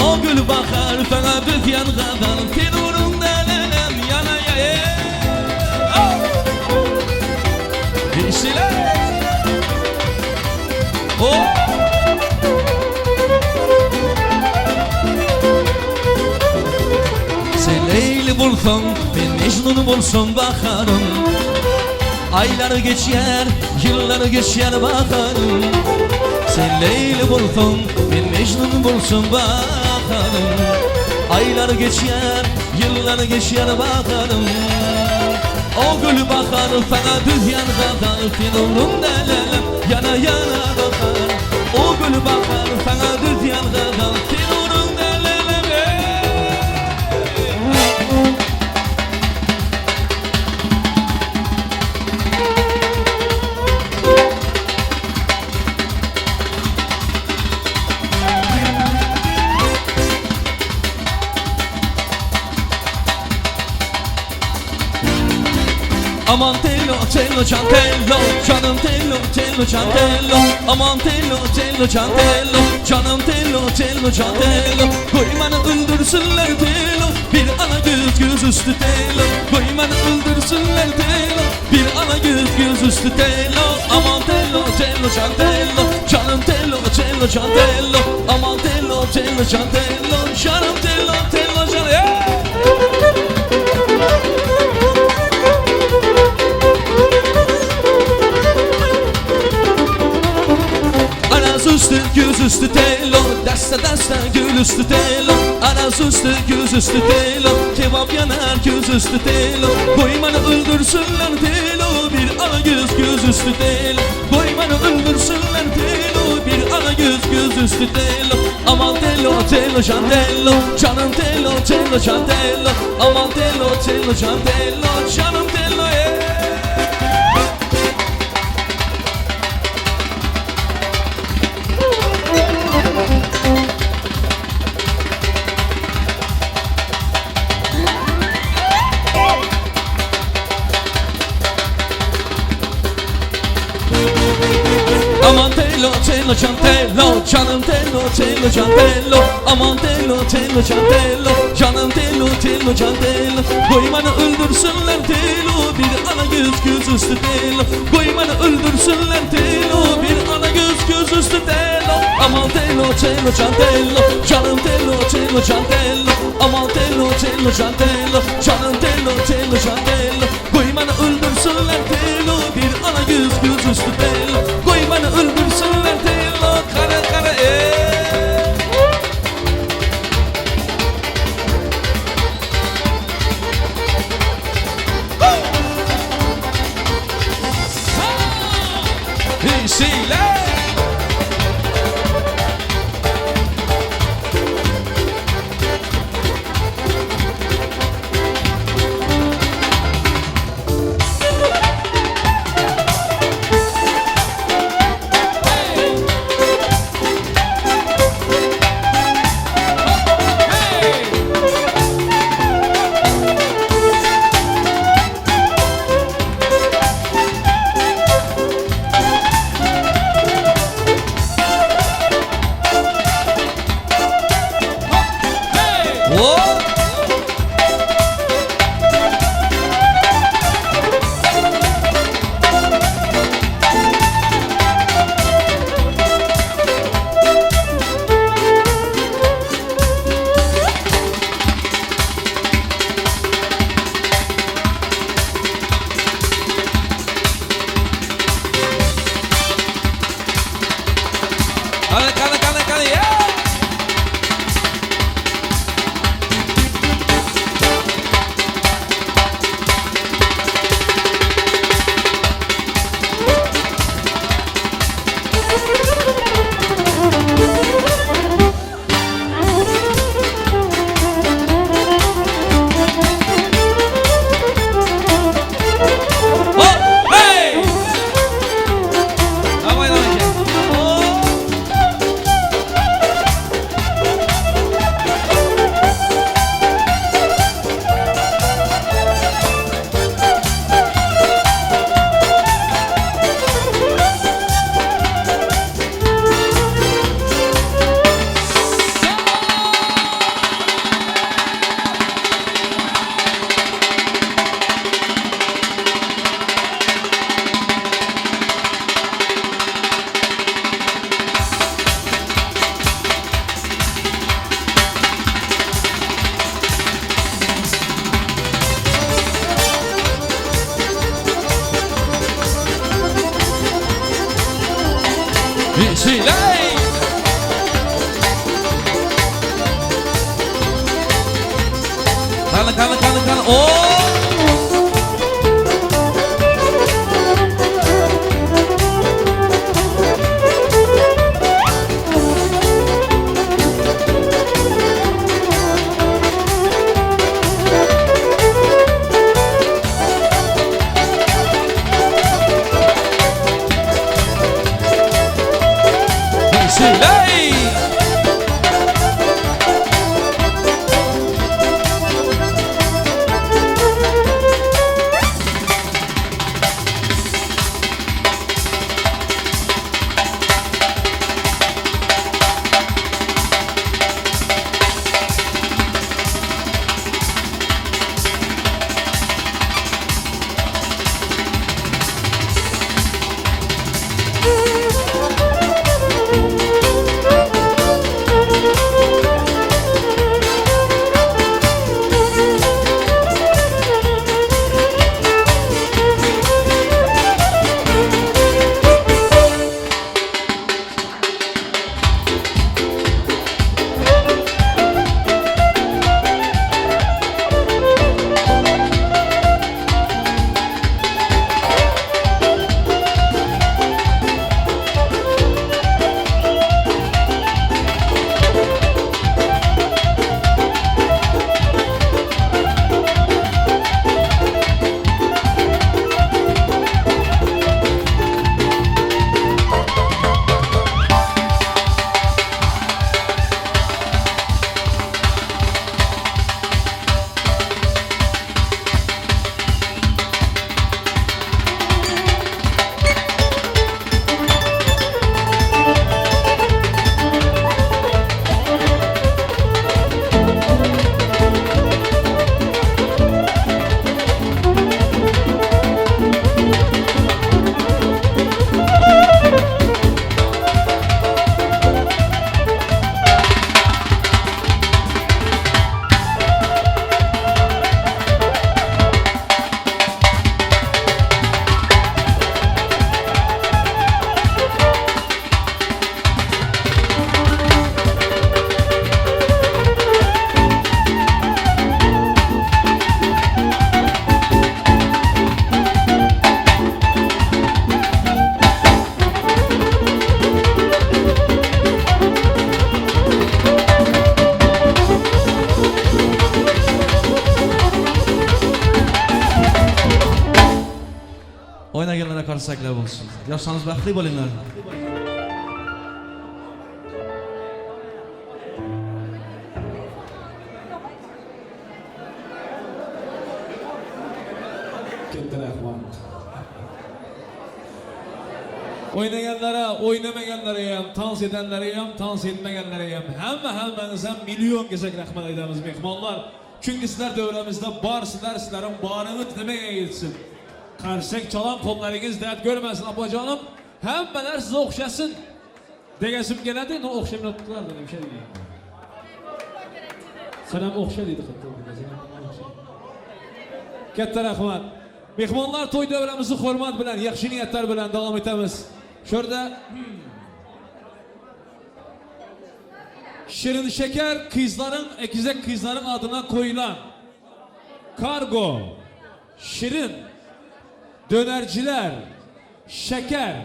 O gül bakar sana düz yan kazanı. Sen uğrunda lelem yana yana. Sile bulsam ben Mecnun bulsam bakarım. Ayları geçer, yılları geçer bakarım. Sen Leyli bulsam ben Mecnun bulsam bakarım. Ayları geçer, yılları geçer bakarım. O gül bakar sana düzyan kadar Finurun delelim yana yana bakar. O gül bakar sana düzyan kadar Finurun delelim. Aman tello, tello, can tello, canım tello, tello, can tello. Aman tello, tello, can tello, canım tello, tello, can tello. Koymanı öldürsünler tello, bir ana göz üstü tello. Koymanı öldürsünler tello, bir ana göz üstü tello. Aman tello, tello, can tello, canım tello, tello, can tello. Aman tello, tello, can tello, canım tello, tello, can tello. Üstü, göz üstü tello, dasta dasta gül üstü tello. Aras üstü, göz üstü tello, kebap yanar göz üstü tello. Koymanı öldürsünler tello, bir ana göz üstü tello. Koymanı öldürsünler tello, bir ana göz üstü tello. Aman tello, tello, can tello, canım tello, tello, can tello. Aman tello, tello, can tello, canım tello. Aman tello, tello, can tello, canım tello, tello, can tello. Aman tello, tello, can tello, canım tello, tello, can tello. Koymanı öldürsünler tello, bir ana göz üstü tello. Koymanı öldürsünler tello, bir ana göz üstü tello. Aman tello, tello, can tello, canım tello, tello, can tello. Aman tello, tello, can tello, canım tello, tello, can tello. Koymanı öldürsünler tello, bir ana göz üstü tello. Koymanı öldürsünler tello, kara kara Hisiler. Bisiley. Kanı. Oo. Bisiley. Oynaganlara qarsaklar bo'lsin. Yoshlarimiz baxtli bo'linglar. Katta rahmat. Oynaganlara, oynamaganlara ham, dans edenlere ham, dans etmaganlara ham, hammangiz ham million kesak rahmat aytamiz mehmonlar. Chunki sizlar davramizda borsizlar, sizlarning boringiz nimaga yetsin. Qarsak çalan qo'llaringiz dard ko'rmasin opajonim. Hammalar sizga o'xshasin. Degasim keladi, no o'xshamay turibdilar deb şey deyman. Sen ham o'xsha dedi katta rahmat. Mehmonlar to'y davramizni hurmat bilan, yaxshi niyatlar bilan davom etamiz. Şurada Şirin şeker kızların, ekizek kızların adına koyulan kargo, şirin dönerciler, şeker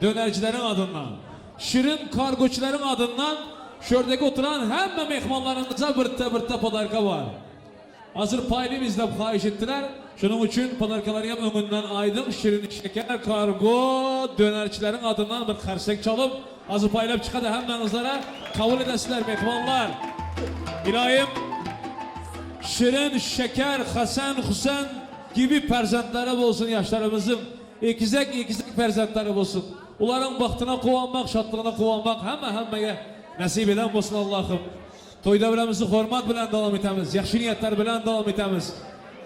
dönercilerin adından, şirin kargoçuların adından şuradaki oturan hemen mehmanlarımıza bir padarka var. Hazır paylı bizden xahiş ettiler. Şunun için padarkaları hem önünden aydım. Şirin şeker, kargo, dönercilerin adından bir karsak çalıp hazır paylap çıkadı hemenizlere kabul edesiler mehmanlar. İlahim Şirin şeker, Hasan, Hüseyin gibi perzentleri olsun yaşlarımızın. İkizek perzentleri olsun. Onların baktına kovanmak, şatlığına kovanmak hemen nasip eden olsun Allah'ım. Toy davramizni hurmat bilan davom etamiz. Yaxshi niyatlar bilan davom etamiz.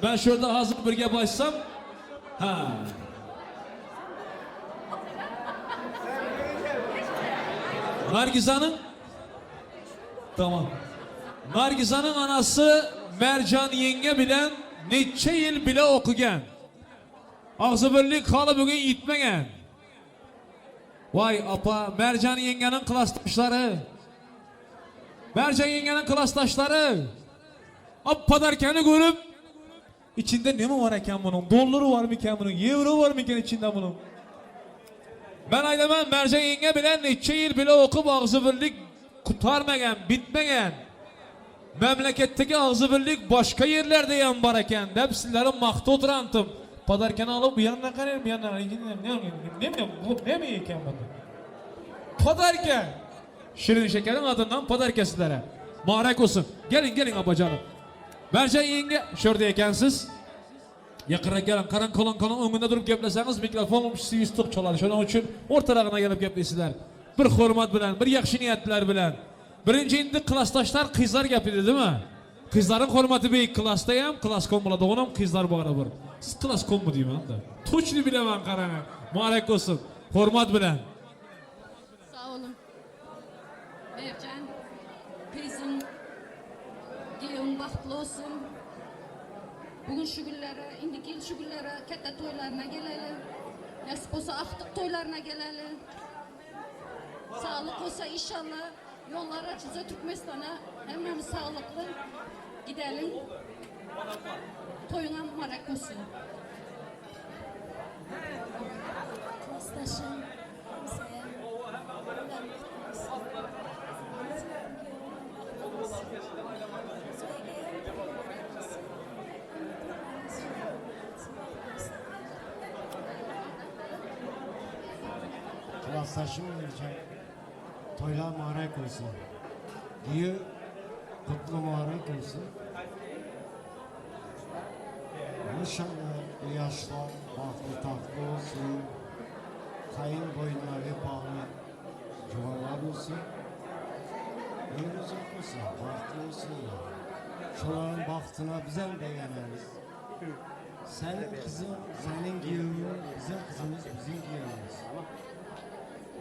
Ben şurada hazır birga başlasam, Nargiza'nın tamam. Nargiza'nın anası Mercan yenge bilen neçe yıl bile okugan. Ağzı birlik halı bugün yitmegen. Vay apa, Mercan yengenin klastaşları. Mercan yengenin klastaşları. Apa derkeni görüp içinde ne mi var eken bunun? Doları var mı eken bunun? Euro var mı eken içinde bunun? Ben aylamam Mercan yenge bilen neçe yıl bile okup ağzı birlik kurtarmayan, bitmeyen. Memleketteki ağzı birlik başka yerlerde yan var eken. Hep sizlerin mahtı oturantım. Padarken alıp bir yanına karar, bir yanına karar. Ne mi yeken bunu? Padarken. Şirin şekerin adından padarken sizlere. Mübarek olsun. Gelin abacanım. Mercan yenge şurada ekensiz. Yakına gelin, karan kolon önünde durup gepleseniz mikrofonum suyustuk çalar. Şunun için ortarağına gelip geplesiler. Bir hürmet bilen, bir yakşı niyetler bilen. Birinci indi klastaşlar kızlar gepidi değil mi? Kızların hürmeti büyük klastayım, klas kombulada onam kızlar bu ara bir. Siz klas kombu diyeyim ben de. Tuçlu bilemem karana. Mübarek olsun. Hürmet bilen. Sağ olun. Mercan, kızım, gelin baxtlı olsun. Bugün şu günlere, indiki yıl şu günlere, katta toylarına gelelim. Nasip olsa aktık toylarına gelelim. Sağlık olsa inşallah yollar açılsa Türkmenistan'a hemen sağlıklı gidelim. Toyuna mübarek olsun. Klastaşım, kimseye, Klastaşım diyeceğim. Toylar mübarek olsun. Diyor, kutlu mübarek olsun. İnşallah bu yaşlar bahtlı tahtlı olsun. Kayın boyunları bağlı cuvalar olsun. Öyle olacak olsun, bahtlı olsun ya. Şuların bahtına bize de yanarız. Senin kızın, senin giyimin, bizim kızımız, bizim giyimimiz.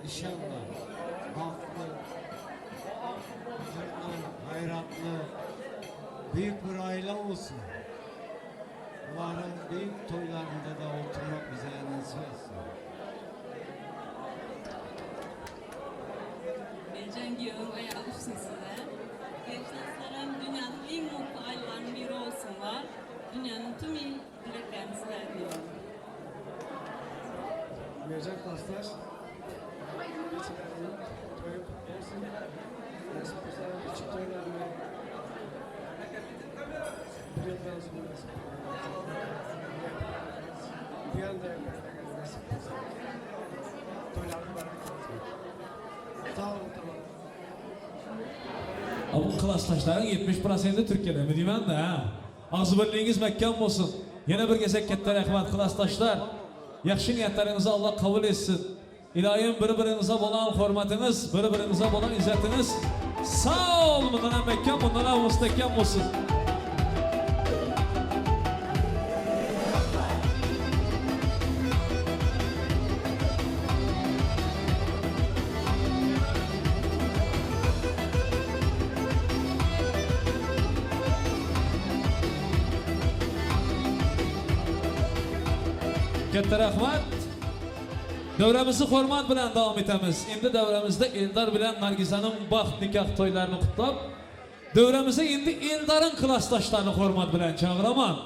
İnşallah bahtlı, huzurlu, hayratlı, büyük bir aile olsun. Bunların büyük toylarında da oturmak bize nasip etsin. Mercan Giyim ayağı düşsün size. Gençlerim dünyanın en mutlu ailelerinin biri olsunlar. Dünyanın tüm iyi dileklerini sizler diliyorum. Mercan klastaş. Toyu olsun. Nasip olsa küçük toylarına. Bir yıldan sonra nasip bir anda nasip olsa. Toylarını merak etsin. Sağ olun, tamam. Ama klastaşların 70%'i Türkiye'de mi diyeyim ben de ha? Ağzı birliğiniz mekkan olsun. Yine bir gezek ketler ehmet klastaşlar. Yakşı niyetlerinizi Allah kabul etsin. İlahim birbirinize olan hürmetiniz, birbirinize olan izzetiniz. Sağ ol bundan mekkan, bundan müstehkem olsun. Katta rahmat. Davramizni hurmat bilan davom etamiz. Endi davramizda Eldar bilan Nargizaning baxt nikoh to'ylarini qutlab, davramizda endi Eldarning klassdoshlarini hurmat bilan chaqiraman.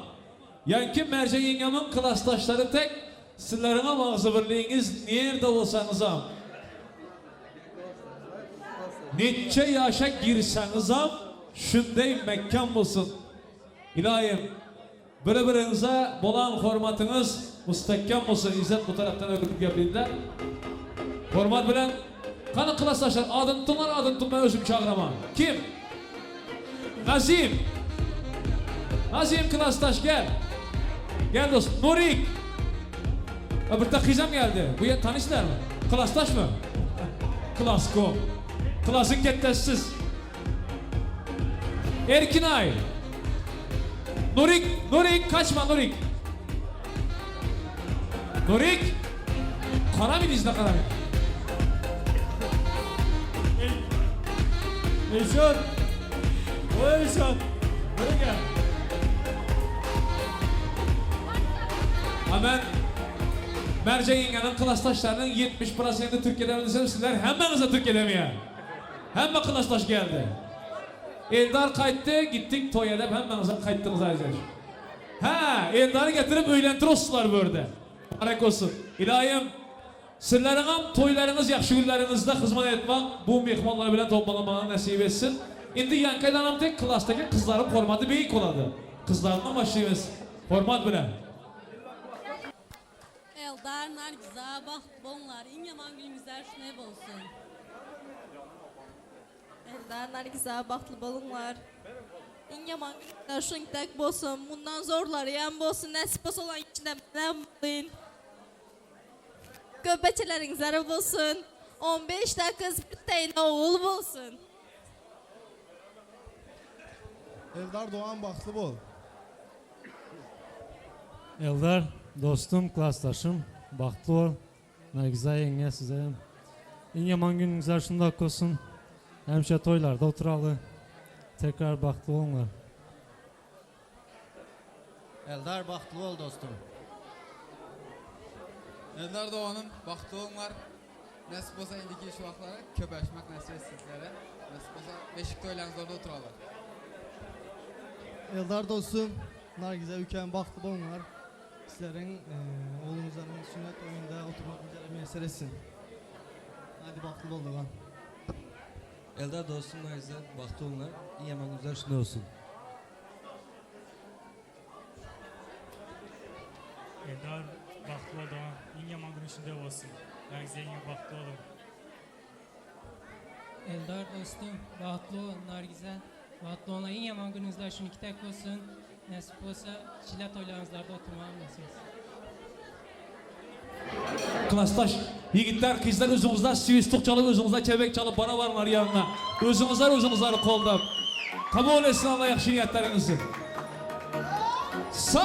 Yangi Mercan yengamning klassdoshlari tek sizlarning ham og'zi birligingiz nerda bo'lsangiz ham, necha yoshga girsangiz ham shunday mahkam bo'lsin. Ilohim bir-biringize olan hürmetiniz müstehkem olsun. İzzet bu taraftan öbür gaplaydilar. Hürmet bilen kanı klassdaşlar adın tunlar özüm çağıramam. Kim? Nazim. Nazim klassdaş gel. Gel dost. Nurik. Öbür takizem geldi. Bu yer tanışlar mı? Klassdaş mı? Klasko. Klasın kettesiz. Erkinay. Nurik kaçma Nurik. Nurik. Karamin izle Karamin. Eyşan. O Eyşan. Buraya gel. Merce yengenin klastaşlarının 70%'i Türkiye'de desem sizler hemmenize Türkiye'de mi ya? Hemme klastaş geldi. Eldar kayıttı, gittik toya dep hemmenize kayıttınız ayrıca. Ha, Eldar'ı getirip öylentiriyorsunlar böyle. Mübarek olsun. İlahim, sizlerin toylarınız, yaxşı günlerinizde hizmet etmek, bu mehmanlar bilen toplanmana nasip etsin. Şimdi Yankay'dan ham tek klastaki kızların formatı büyük oladı. Kızlarından başlayız. Format bilen. Eldar, Nargiza, baxt bollar, en yaman günümüzler şunay bolsun. Eldar, Nargiza, baxtlı bolunlar. En yaman günler şundak bolsun. Bundan zorları yan bolsun. Nasip olsa olan içinde bilen bulun. Köpeçeleriniz arı bolsun. 15 kız bir tane oğul bolsun. Eldar Doğan baxtlı bol. Eldar, dostum, klastaşım, baxtlı ol. Nargiza yenge size. En yaman gününüzler şundak olsun. Hemşe toylarda oturalı. Tekrar baxtlı olunlar. Eldar baxtlı ol dostum. Eldar Doğan'ın baxtlı olunlar. Nasip olsa indiki şu vaxtlara köpəşmək nasip etsinizlere. Nasip olsa beşik toylarınızda oturalar. Eldar dostum, Nargiza Üken baxtlı bolunlar. Sizlerin oğlunuzların sünnet oyunda oturmak üzere müyesser etsin. Hadi baxtlı bolduğun. Eldar dostum Nargiza, baxtlı olunlar. En yaman günler şunday olsun. Eldar, baxtlı ol Doğan. En yaman günü şunday olsun. Nargiza yenge baxtlı olun. Eldar dostum, baxtlı ol, Nargiza. Baxtlı olun, en yaman gününüzler şunu iki tek olsun. Nasip olsa çile toylarınızlarda oturmağım nasip etsin. Klastaş, yigitler, kızlar özünüzler sivistuk çalıp, özünüzler çevek çalıp bana varlar yanına. Özünüzler kolda. Kabul etsin Allah yaxşı niyetlerinizi. Sağ ol.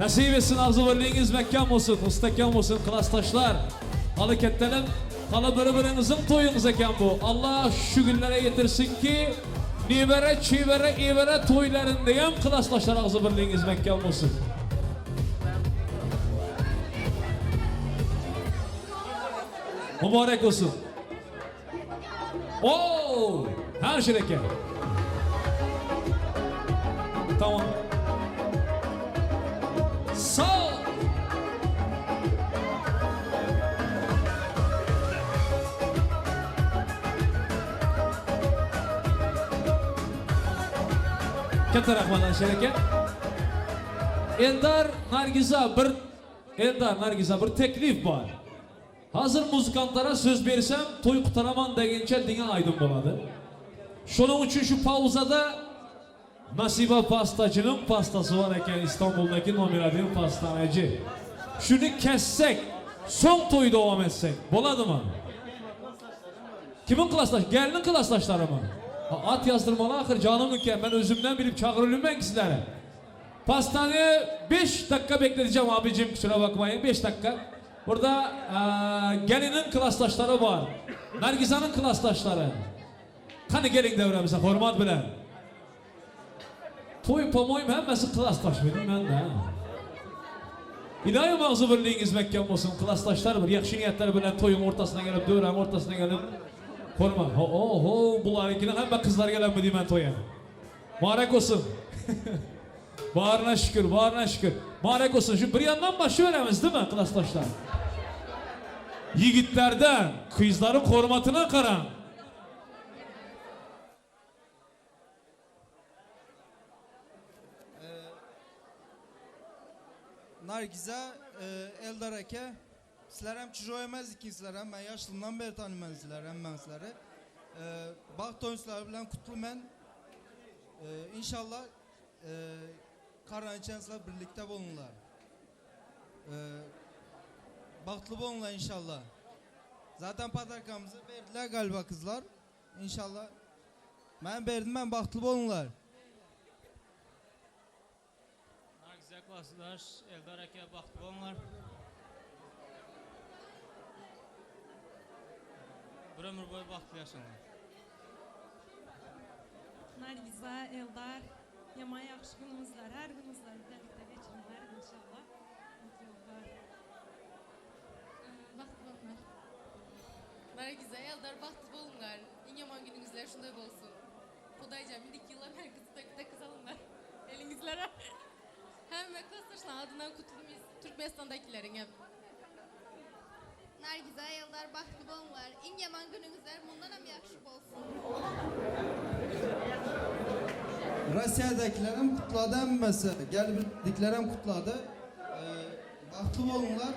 Nasip etsin arzu birliğiniz mekan olsun, müstehkem olsun klastaşlar. Hareketlerim, hala birbirinizin toyunuz eken bu. Allah şu günlere getirsin ki nibere, çivere, ivere toylarındayım klastaşlar arzu birliğiniz mekan olsun. Mübarek olsun. Oo, her şey eken. Tamam. Sağ ol. Katta rahmandan şereke. Eldar Nargiza bir teklif var. Hazır muzikantlara söz versem toy qutaraman degince dine aydın boladı. Şunun için şu pauzada Nasiba pastacının pastası var eken İstanbul'daki nomeradığın pastaneci. Şunu kessek, son toyu devam etsek, boladı mı? Kimin klaslaş? Gelinin klaslaşları mı? At yazdırmalı ahır canım ülke, ben özümden bilip çağırıyorum ben sizlere. Pastaneye 5 dakika bekleteceğim abicim, kusura bakmayın, 5 dakika. Burada gelinin klaslaşları var. Nargiza'nın klaslaşları. Hani gelin devremize, hormat bilen. Toy pamoyum hemmesi klastaş benim ben de. İlahi mağzu birliğiniz mekan olsun, klastaşlar bir, yakşı niyetler bilen toyun ortasına gelip, dövrem ortasına gelip, koruma. Bunlarınkine hemme kızlar gelen mi diyeyim ben toya. Mübarek olsun. Bağrına şükür. Mübarek olsun. Şu bir yandan başı veremiz değil mi klastaşlar? Yigitlerden, kızların korumatına karan. Nargiza, Eldar aka, sizlar ham chiroy emas ekinsizlar, ham men yoshligimdan beri taniyman sizlar, hamman sizlarni. Baxt to'yingizlar bilan qutluman. İnşallah Karançanslar birlikte bulunurlar. Baktlı olunlar inşallah. Zaten patakamızı verdiler galiba kızlar. İnşallah. Ben verdim, ben baktlı olunlar. Güzel klaslar, Eldar Eke baktlı olunlar. Bir ömür boyu baktlı yaşanlar. Nargiza, Eldar, yaman yaxşı günümüzler, her günümüzler birlikte geçirinler inşallah. Mutluluklar. Baktı olunlar. Nargiza, Eldar baktı olunlar. En yaman gününüzler şunday olsun. Kudaycam, 2 yıllar her kızı da kız alınlar. Elinizlere. Hem klastaşlar adından kutlumayız. Türkmenistan'dakilerin hem. Nargiza, Eldar baktı olunlar. En yaman gününüzler bundan hem yaxşı olsun. Rusya'dakilerim kutladı emmesi. Geldiklerim kutladı. Baktlı olunlar.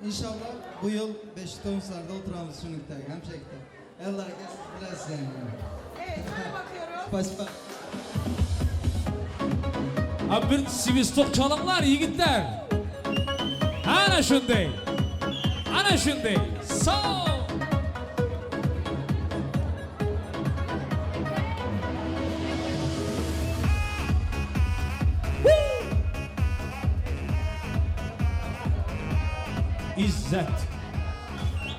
İnşallah bu yıl Beşiktaş'larda oturamız şunlukta. Hem çekti. Eldar Eke bilersin yani. Evet, ben bakıyorum. Başba. Abi bir sivistok çalımlar yigitler. Ana şunday. Ana şunday. Sağ ol. İzzet.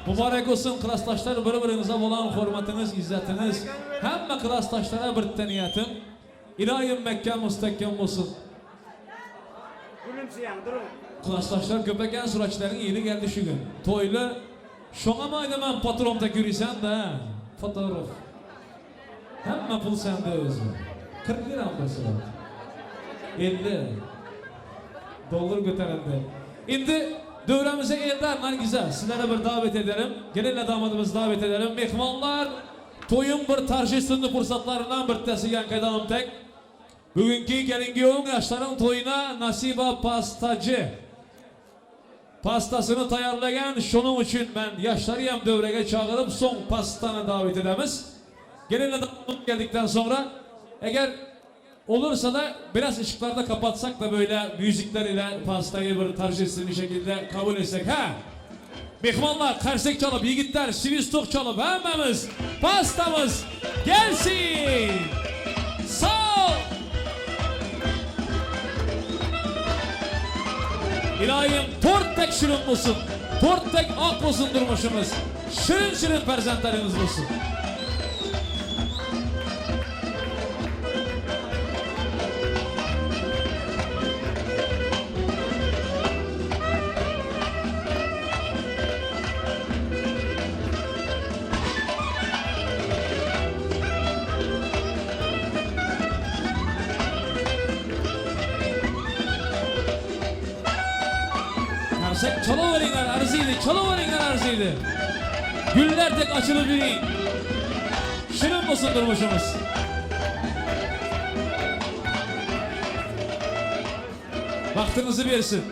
Mübarek olsun klastaşlar, bir-birinize olan hürmetiniz, izzetiniz. Hem klastaşlara bir teniyetim. İlahim Mekke müstehkem olsun. Klastaşlar köpeken süreçlerin yeri geldi şu gün. Toylu. Şoğa maydı ben patronda görürsen de. Fotoğraf. Hem pul sende özü. 40 lira mesela. 50. Dolar götürendi. Şimdi dövremize Eldar Nargiza sizlere bir davet edelim. Gelinle damadımızı davet edelim. Mehmanlar toyun bir tarjistinli fırsatlarından bir tesigen kadam tek. Bugünkü gelingi yoğun yaşların toyuna nasiba pastacı. Pastasını tayarlayan şunun için ben yaşları hem dövrege çağırıp son pastanı davet edemiz. Gelinle damadımız geldikten sonra eğer olursa da biraz ışıklarda kapatsak da böyle müzikler ile pastayı bir tarjistinli şekilde kabul etsek ha. Mehmanlar kersek çalıp yigitler sivistok çalıp hemimiz pastamız gelsin. Sağ ol. İlahim tort tek şirin olsun. Tort tek ak olsun durmuşumuz. Şirin şirin prezentleriniz olsun. Sen çalıverinler arzıydı, çalıverinler arzıydı. Güller tek açılı biri. Şirin olsun durmuşumuz. Vaktinizi versin.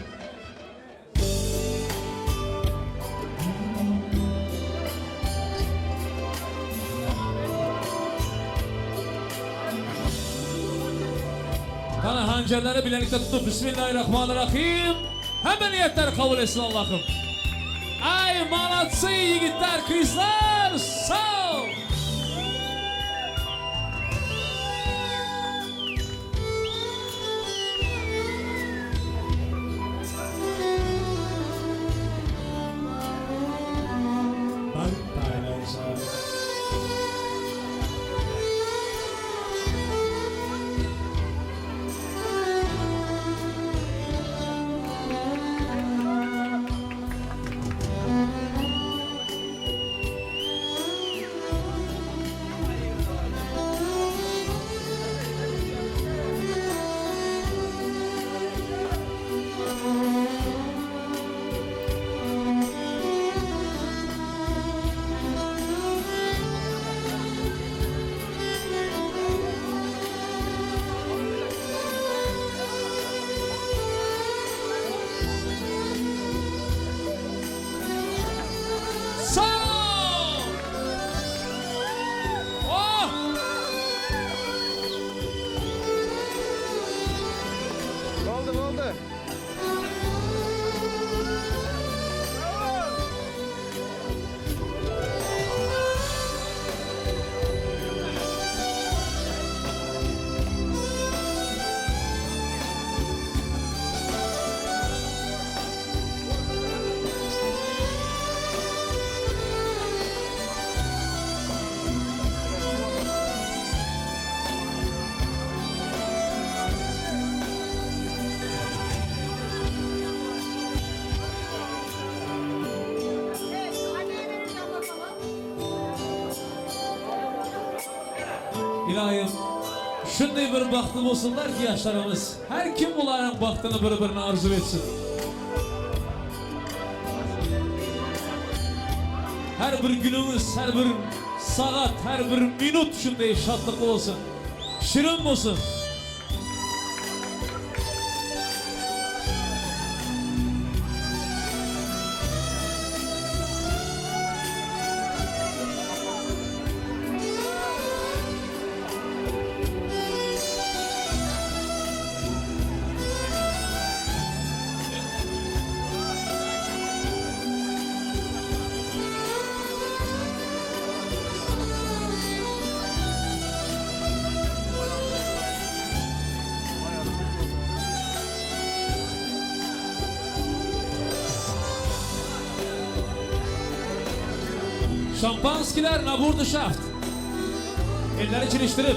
Kana hancerleri birlikte tutup Bismillahirrahmanirrahim. Hemen niyetler kabul etsin Allah'ım. Ay manatsı yigitler, kızlar sağ ol. İlahim, şunday bir baktı olsunlar ki yaşlarımız. Her kim bunların baktığını birbirine arzu etsin. Her bir günümüz, her bir saat, her bir minut şunday şatlık olsun. Şirin olsun. Şampanskiler nabur dışaft. Elleri çeliştirip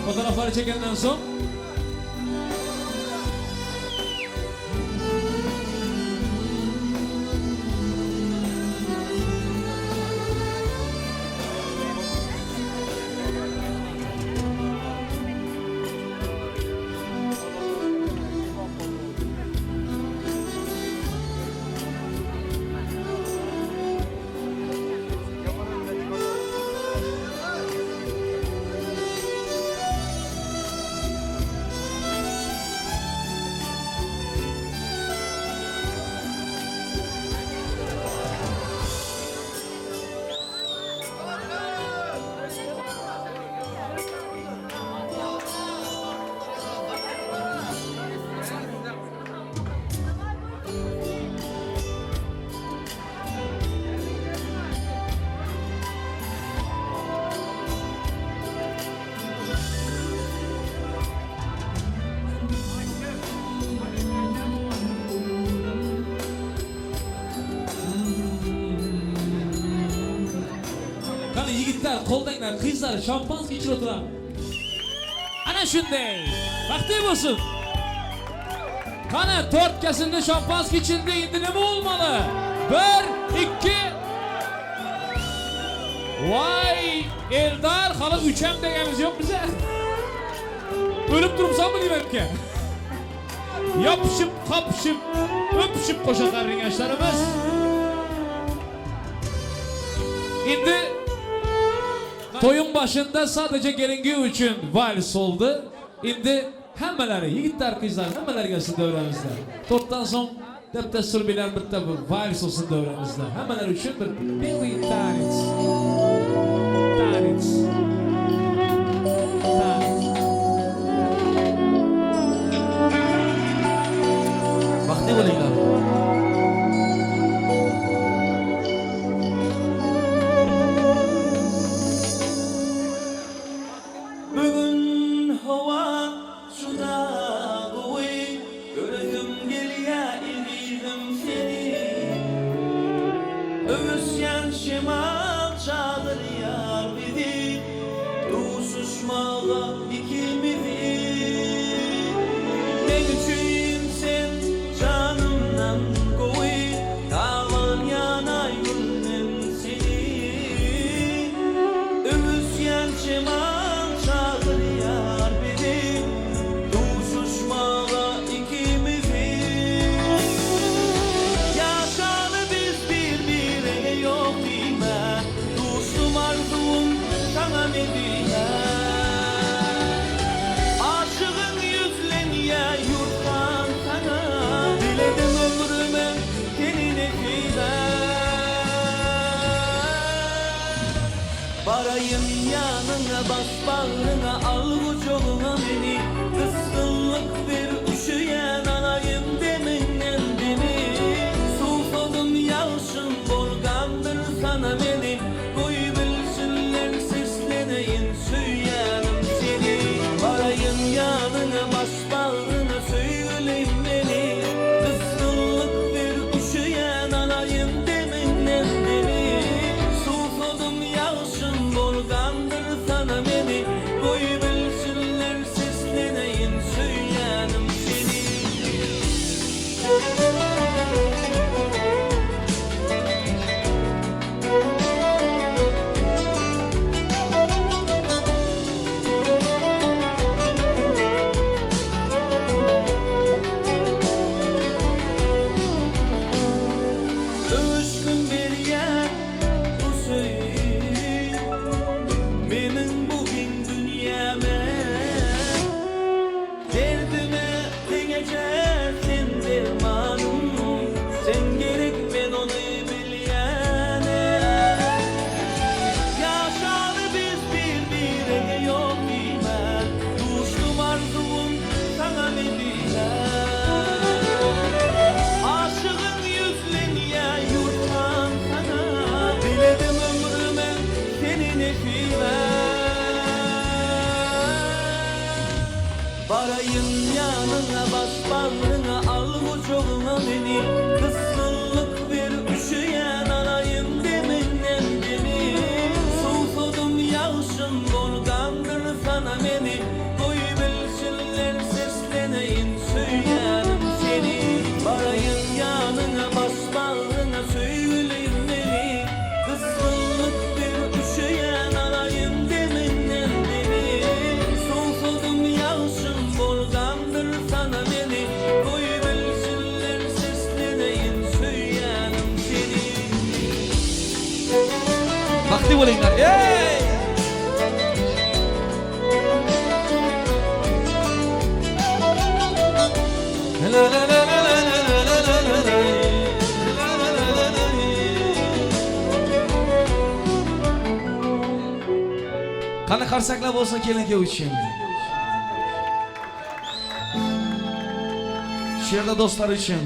fotoğrafları çekenden sonra yigitler, qo'ldanglar, qizlar şampanski ichib o'tiradi. Ana shunday. Vaqti bo'lsin. Qani to'rt kasilda şampanski ichildi, endi nima olmalı? 1, 2. Vay, Eldar, hali 3 ham deganimiz yo'q biza. O'lib turibsanmi deyapti. Yopishib, qopishib, o'pishib qo'shaqlar ringashlarimiz. Endi toyun başında sadece gelingi için vals oldu. Şimdi hammaları, yigitler, kızlar, hammaları gelsin devremizde. Torttan son deptestur bilen bir tabi vals olsun devremizde. Hammaları için bir belli tanıt. Tanıt. Tanıt. Vakti bulaylar. Barayım yanına, bas bağrına, al kucağına beni. Kıskınlık bir üşüyen alayım deminden beni. Sultanım yağışın borgandır sana beni. Koy bilsinler sesleneyim söyleyenim seni. Barayım yanına, bas bağrına, söyleyeyim beni. Kıskınlık bir üşüyen alayım deminden beni. Sultanım yağışın borgandır sana beni. Koy bilsinler bo'linglar. Ey! La la la la la la la la la la. Qani qarsaklar bo'lsa keling uchun. Şu yerda dostlar uchun.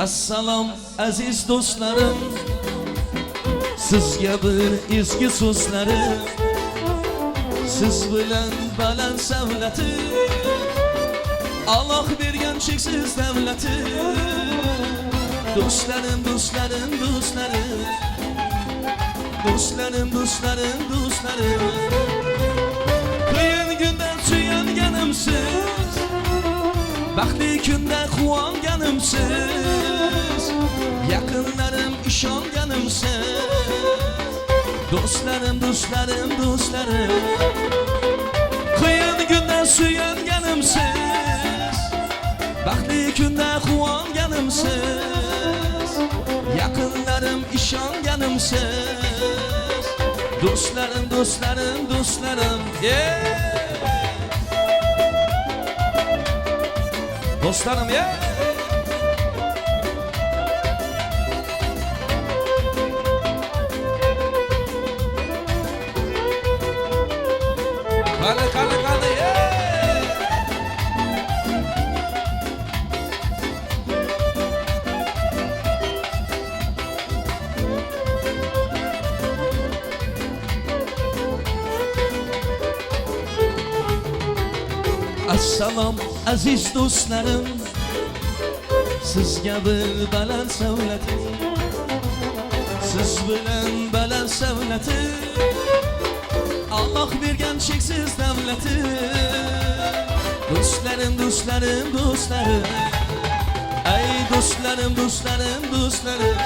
Assalom aziz do'stlarim. Sizga bir eski so'zlarim. Siz bilan baland savlati. Allah bergan cheksiz davlati. Do'stlarim, do'stlarim, do'stlarim. Do'stlarim, do'stlarim, do'stlarim. Qiyin kunda suyanganimsiz. Baxtli kunda quvonganimsiz. Yaqinlarim ishonganimsiz. Do'stlarim, do'stlarim, do'stlarim. Qiyin kunda suyanganimsiz. Baxtli kunda quvonganimsiz. Yaqinlarim ishonganimsiz. Do'stlarim, do'stlarim, do'stlarim. Do'stlarim, Qani, qani, qani, Assalom aziz do'stlarim. Sizga bir baland savlatim. Siz bilan baland savlatim. Allah bergan cheksiz davlati. Do'stlarim, do'stlarim, do'stlarim. Ay do'stlarim, do'stlarim, do'stlarim.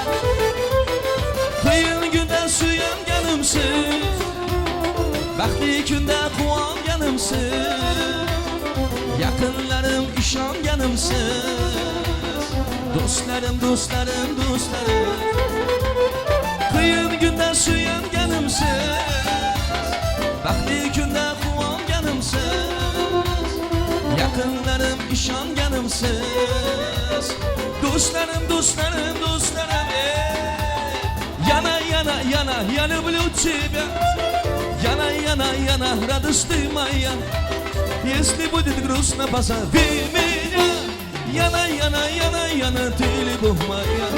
Qiyin kunda suyanganimsiz. Baxtli kunda quvonganimsiz. Yaqinlarim ishonganimsiz. Do'stlarim, do'stlarim, do'stlarim. Qiyin kunda suyanganimsiz. Baxtli kunda quvonganimsiz. Yaqinlarim ishonganimsiz. Do'stlarim, do'stlarim, do'stlarim. Yana, yana, yana, я люблю тебя. Yana, yana, yana, радости моя. Если будет грустно, позови меня. Яна, яна, яна, яна, ты любовь моя.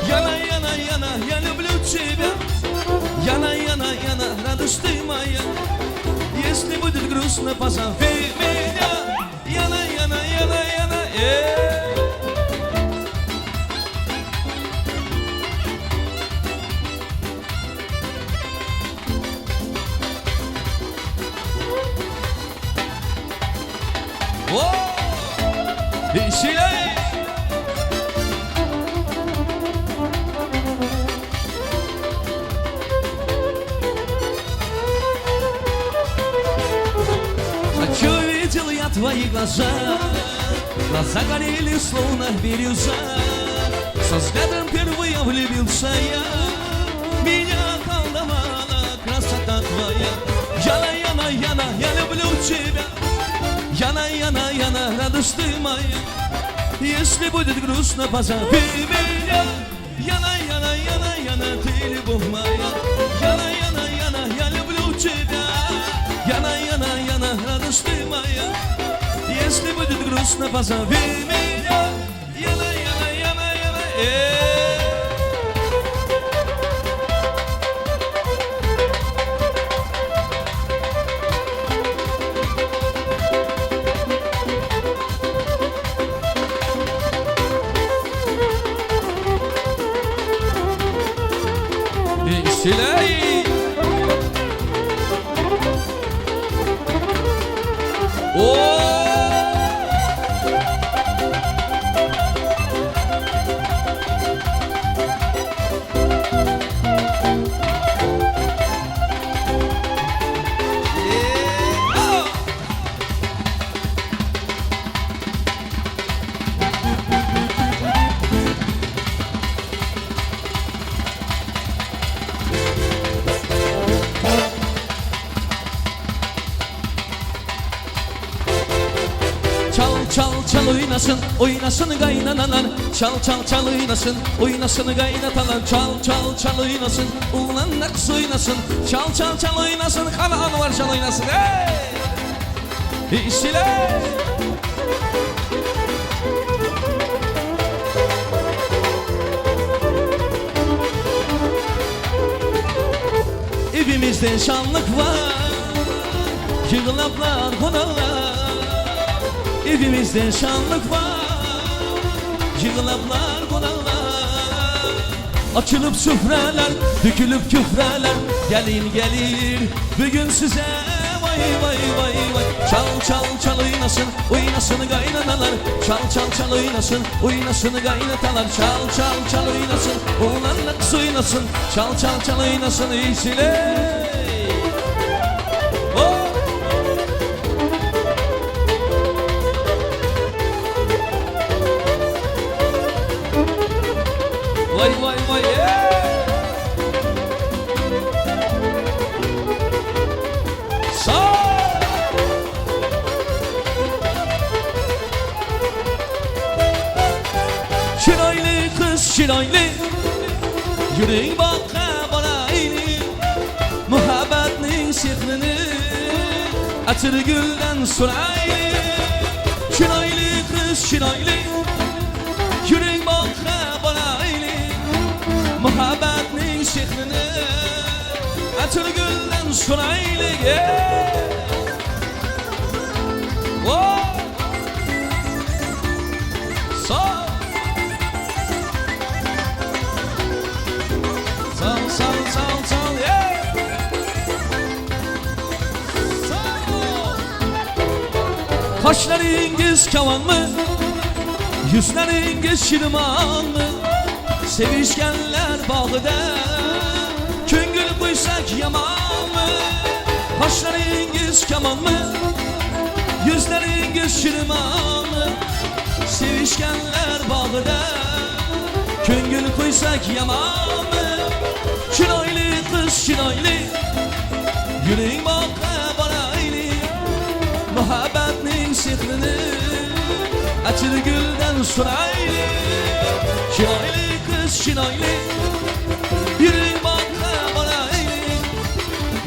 Яна, яна, яна, я люблю тебя. Яна, яна, яна, радость ты моя. Если будет грустно, позови меня. Яна, яна, яна, яна, Веселей! Хочу, видел я твои глаза. Глаза горели, словно бирюза. Со взглядом впервые влюбился я. Меня колдовала красота твоя. Яна, яна, яна, я люблю тебя. Яна, яна, яна, радость ты моя. Если будет грустно, позови меня. Яна, яна, яна, яна, ты любовь моя. Яна, яна, яна, я люблю тебя. Яна, яна, яна, радость ты моя. Если будет грустно, позови меня. Яна, яна, яна, яна, Веселей! oynasın, oynasın kaynanalar. Çal çal çal oynasın, oynasın kaynatalar. Çal çal çal oynasın, oğlanlar kız oynasın. Çal çal çal oynasın, kanağını var çal oynasın. Hey! İşçiler! Evimizde şanlık var, yığılaplar konarlar. Evimizde şanlık var, yığılaplar konarlar. Açılıp süfreler, dökülüp küfreler. Gelin gelir bugün size vay vay vay vay. Çal çal çal oynasın, oynasın kaynanalar. Çal çal çal oynasın, oynasın kaynatalar. Çal çal çal oynasın, oğlanlar kız oynasın. Çal çal çal oynasın iyisiler. Vay vay vay Sağ Şiraylı kız şiraylı Yüreği bakka bana eğilir Muhabbetin sihrini Atır gülden suraylı Şiraylı kız şiraylı Yüreği bakka bana eğilir Muhabbetin sihrini Atır gülden suraylı Sağ Sal yeah. Kaşlarınız kavan mı? Yüzleriniz şirman mı? Sevişkenler bağda Küngül buysak yaman mı? Kaşlarınız kavan mı? Yüzleriniz şirman mı? Sevişkenler bağda Küngül koysak yaman mı? Şiraylı kız şiraylı Yüreğim bakka bana eğilir Muhabbetin sihrini Açır gülden suraylı Şiraylı kız şiraylı Yüreğim bakka bana eğilir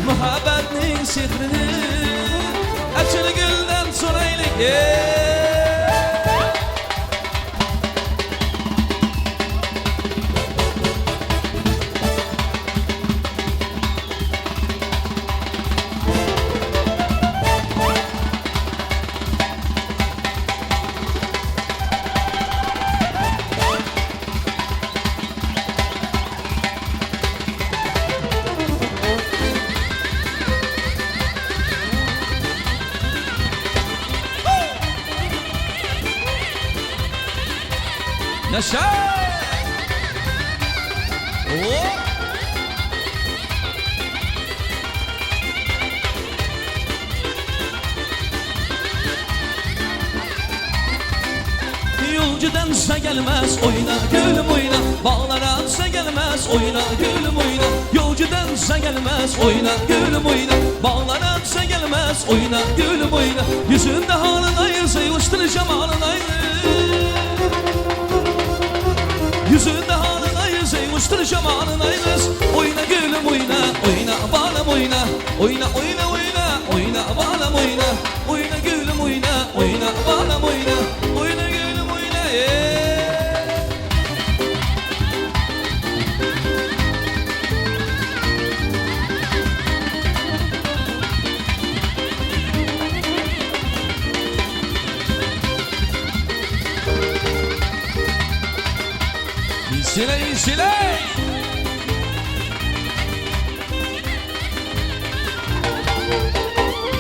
Muhabbetin sihrini Açır gülden suraylı Yaşa! Yolcudansa gelmez oyna gülüm oyna Bağlara atsa gelmez oyna gülüm oyna Yolcudansa gelmez oyna gülüm oyna Bağlara atsa gelmez oyna gülüm oyna Yüzünde halın ayrı sayılıştıracağım halın ayrı Yüzünde halın ayrı sayılıştıracağım halın ayrı Oyna gülüm oyna oyna bağlam oyna Oyna oyna oyna oyna bağlam oyna Oyna gülüm oyna oyna bağlam oyna Oyna gülüm oyna İyisile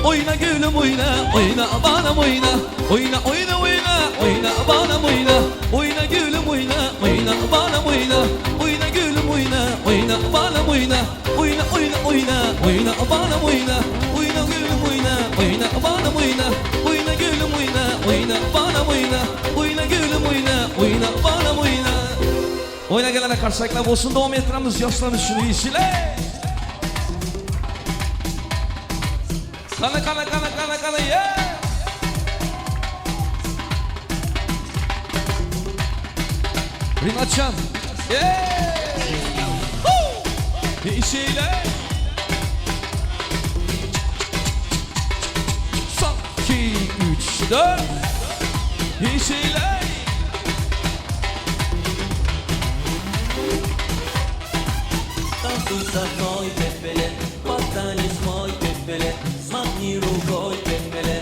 Oyna gülüm oyna oyna bağlam oyna Oyna oyna oyna oyna bağlam oyna Oyna gülüm oyna oyna bağlam oyna Oyna gülüm oyna oyna bağlam oyna Oyna oyna oyna oyna bağlam oyna Oyna gülüm oyna oyna bağlam oyna Oyna gülüm oyna oyna bağlam oyna Oyna gülüm oyna oyna bağlam oyna Oyna gelene karşılıkla olsun devam ettiremiz yaşlarımız şunu iyisiyle Kana yeah Rinatcan. Bir şeyler. Son, 2, 3, 4. Bir şeyler. Танцуй со мной, пепеле, потанец мой, пепеле, смахни рукой, пепеле,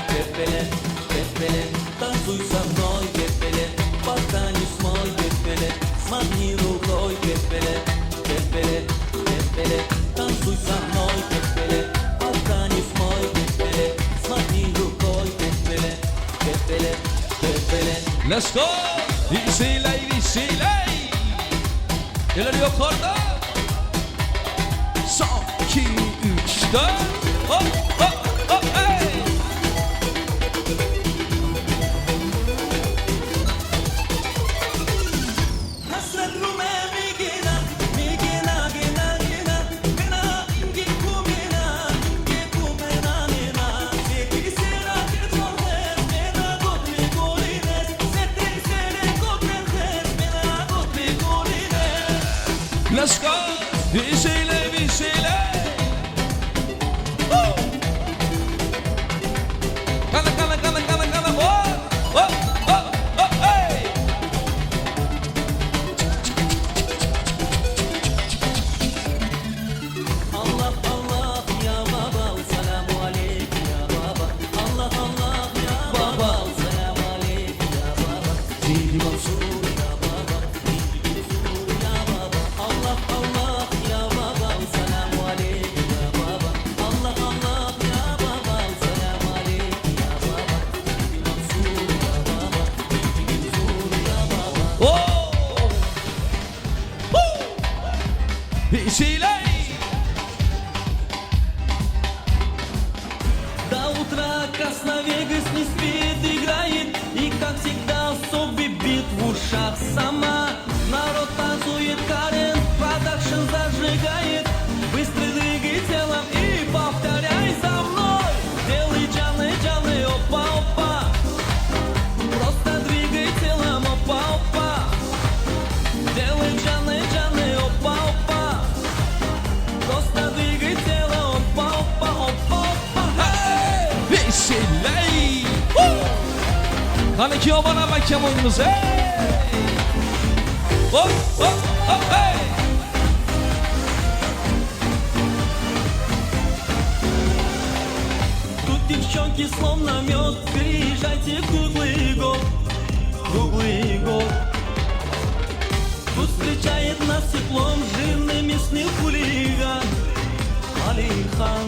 пепеле, пепеле. Танцуй со мной, пепеле, потанец мой, пепеле, смахни рукой, пепеле, пепеле, пепеле. Танцуй со мной, пепеле, потанец мой, пепеле, смахни рукой, пепеле, пепеле, pepele. Let's go. Bir şeyler. Neler yok orada? Son, 2, 3, 4. Hop hop hop hey. Hasret rume migina, migina, gina, gina, gina, ingi kumina, nina. Setisera kertones, mena gotli golines. Setisere gotles, mena gotli golines. Let's go. Bir şeyler. Kala. Hop hey. Allah Allah ya baba, selamu aleykum ya baba. Allah Allah ya baba, selamu aleykum ya baba. Dili Mansur ya baba, dili Mansur ya baba. Allah Allah ya baba, selamu aleykum ya baba. Allah Allah ya baba, selamu aleykum ya baba. Dili Mansur ya baba, dili Mansur ya baba. Oh! Bir şeyler. До утра Красновегас не спит, играет. И как всегда особый бит в ушах сама. Народ танцует, Карен продакшн зажигает. Быстро двигай телом и повторяй за мной. Делай джаны, опа-опа. Просто двигай телом, опа-опа. Делай джаны, опа-опа. Просто двигай телом, опа-опа, опа-опа. Bir şeyler. Hani ki o bana bakayım oyunumuz hey. Hop hey. Тут девчонки словно мед, приезжайте круглый год, круглый год. Тут встречает нас теплом жирный местный хулиган Алихан.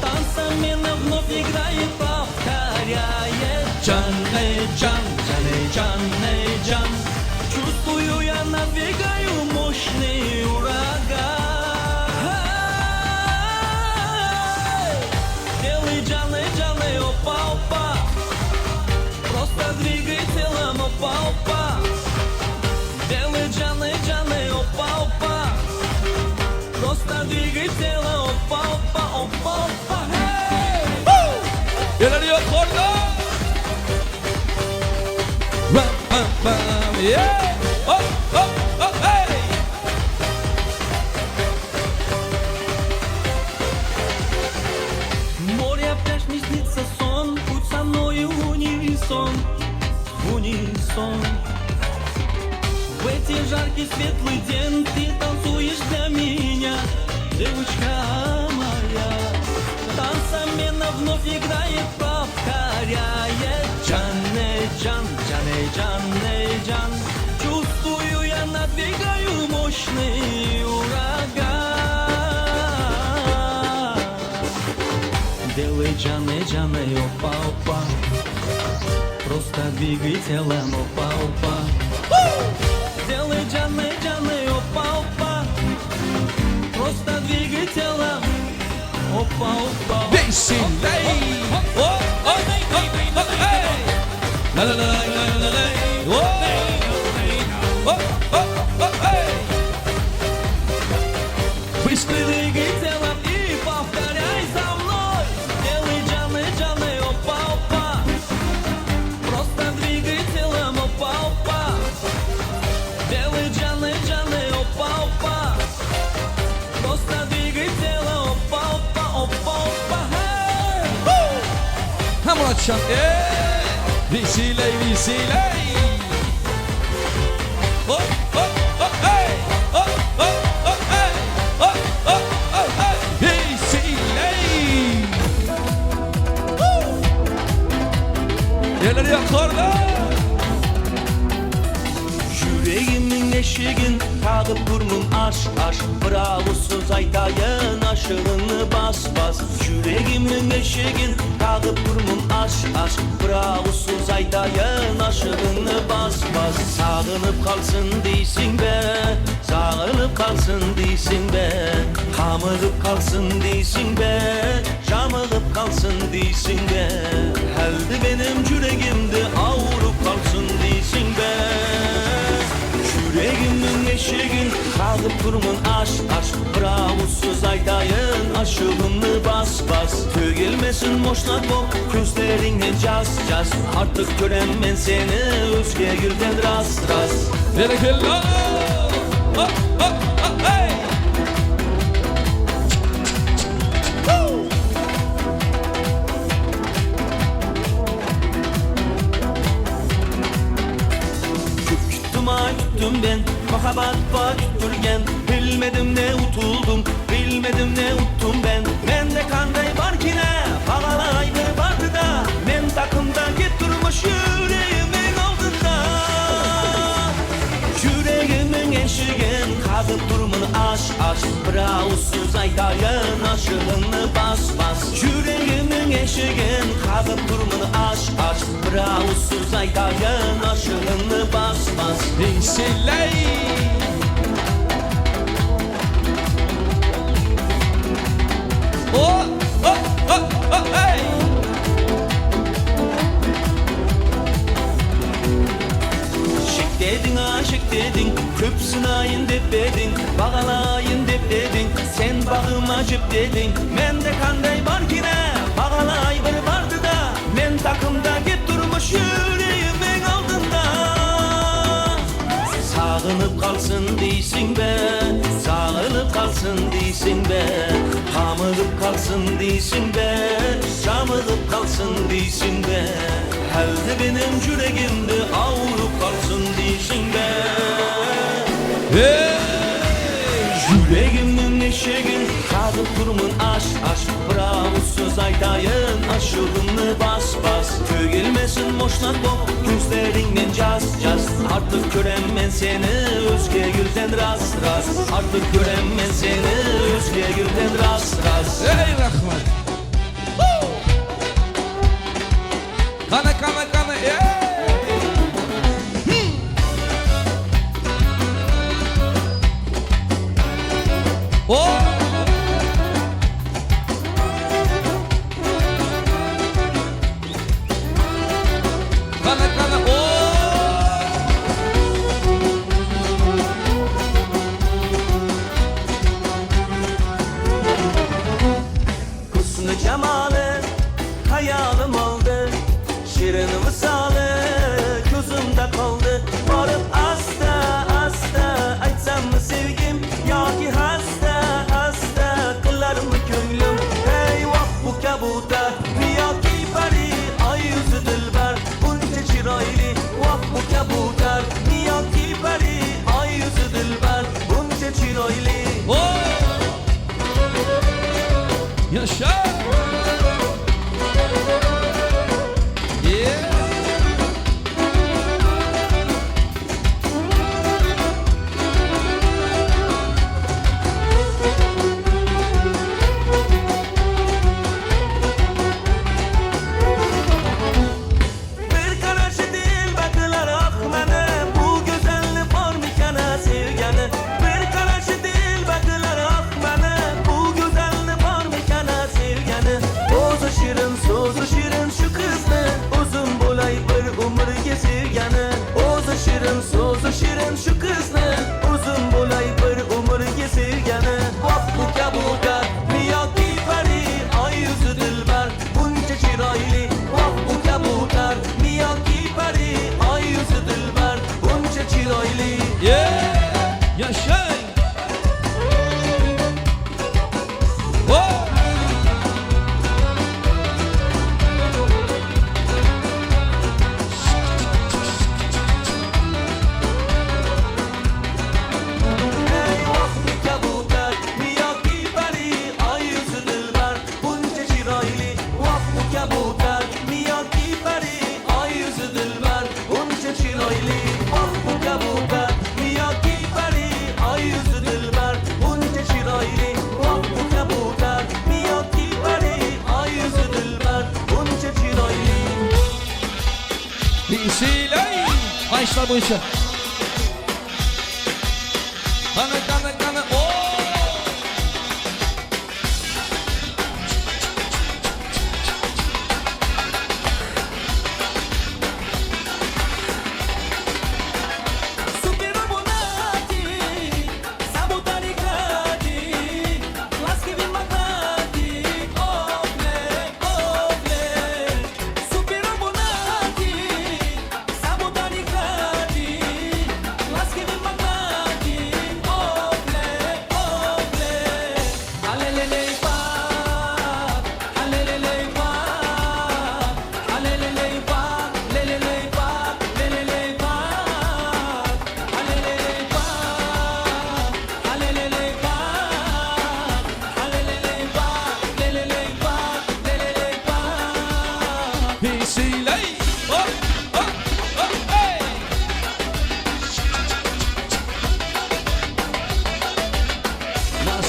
Танцамена вновь играет, повторяет Джан. Чувствую, я надвигаю мощный ураган. Делай джаны, опа-опа. Просто двигай телом, опа-опа. Делай джаны, опа-опа. Просто двигай телом, опа-опа, опа-опа. Neler yok orada? Yeah. Hop hey. Море, пляж, не снится сон, путь со мною унисон, унисон. В эти жаркий светлый день ты танцуешь для меня, девочка моя. Танцамена вновь играет, повторяет Джан. Чувствую, я надвигаю мощный ураган. Делай джаны, опа-опа. Просто двигай телом, опа-опа. Делай джаны, опа-опа. Просто двигай телом, опа-опа. Bir şeyler. Hop hey. La. Hop hey. Быстро двигай телом и повторяй за мной. Делай джаны, опа-опа. Просто двигай телом, опа-опа. akşam Vesiley Hop hop hop hey hop hop hop hey hop hop hop hey Vesiley Neler yakarlar Yüreğimin eşigin tağıp durmun aş Bravosuz aytayın aşığını bas Yüreğimin eşigin tağıp durmun aş Bravosuz aytayın aşığını bas Sağınıp kalsın deysin be Sağınıp kalsın deysin be Kamılıp kalsın deysin be Camılıp kalsın deysin be Heldi benim yüreğimde avrup kalsın deysin be Yüreğimin eşigin kalıp durmun aş Bravosuz aytayın aşığını bas Tügelmesin moşnak bok gözlerinle caz Artık görem ben seni özge gülden rast Berekella hop hop hop hey Küttüm ben Mahabat var küttürgen Bilmedim ne utuldum Bilmedim ne uttum ben Mende kanday var ki ne Bağalaydı vardı da Men takımda getirmiş yüreğimin altında Yüreğimin eşiğin Kazıp durmun aş Bravosuz aytayın aşığını bas Yüreğimin eşiğin Kazıp durmun aş Bravosuz aytayın aşığını bas Vesiley Oh oh oh oh hey Aşık dedin, köpsünayın dep dedin Bağalayın dep dedin, sen bağıma cıp dedin Mende kanday var ki ne, bağalay bir vardı da Men takımda git durmuş yüreğimin altında Sağınıp kalsın deysin be, sağınıp kalsın deysin be Hamılıp kalsın deysin be, camılıp kalsın deysin be Heldi benim yüreğimde avrup kalsın deysin be Yüreğimin eşeğin Kazıp durmun aş Bravosuz aytayın aşığını bas Tügelmesin moşnak bok gözlerinden caz Artık görem ben seni özge gülden rast Artık görem ben seni özge gülden rast Ey Rahman Kana Oh Kana Hüsnü cemalı hayalim oldu Şirin visalı gözümde kaldı Varıp asta açsam mı sevgim Yaki hasta kılar mı köylüm Hey vah bu kabuta Miyaki pari ay yüzü dilber Bunca çirayli vah bu kabutar Miyaki pari ay yüzü dilber Bunca çirayli Yaşa şirin şu kızını Uzun bulay bir umur sevgeni Vah bu kabuta Miyaki pari ay yüzü dilber Bunca çirayli Vah bu kabuta Miyaki pari ay yüzü dilber Bunca çirayli Yaşay chiroyli oh bu kabutar yoki pari oy yuzi dilbar buncha chiroyli oh bu kabutar yoki pari oy yuzi dilbar buncha chiroyli Bisilay Ayşlar bu işe Kana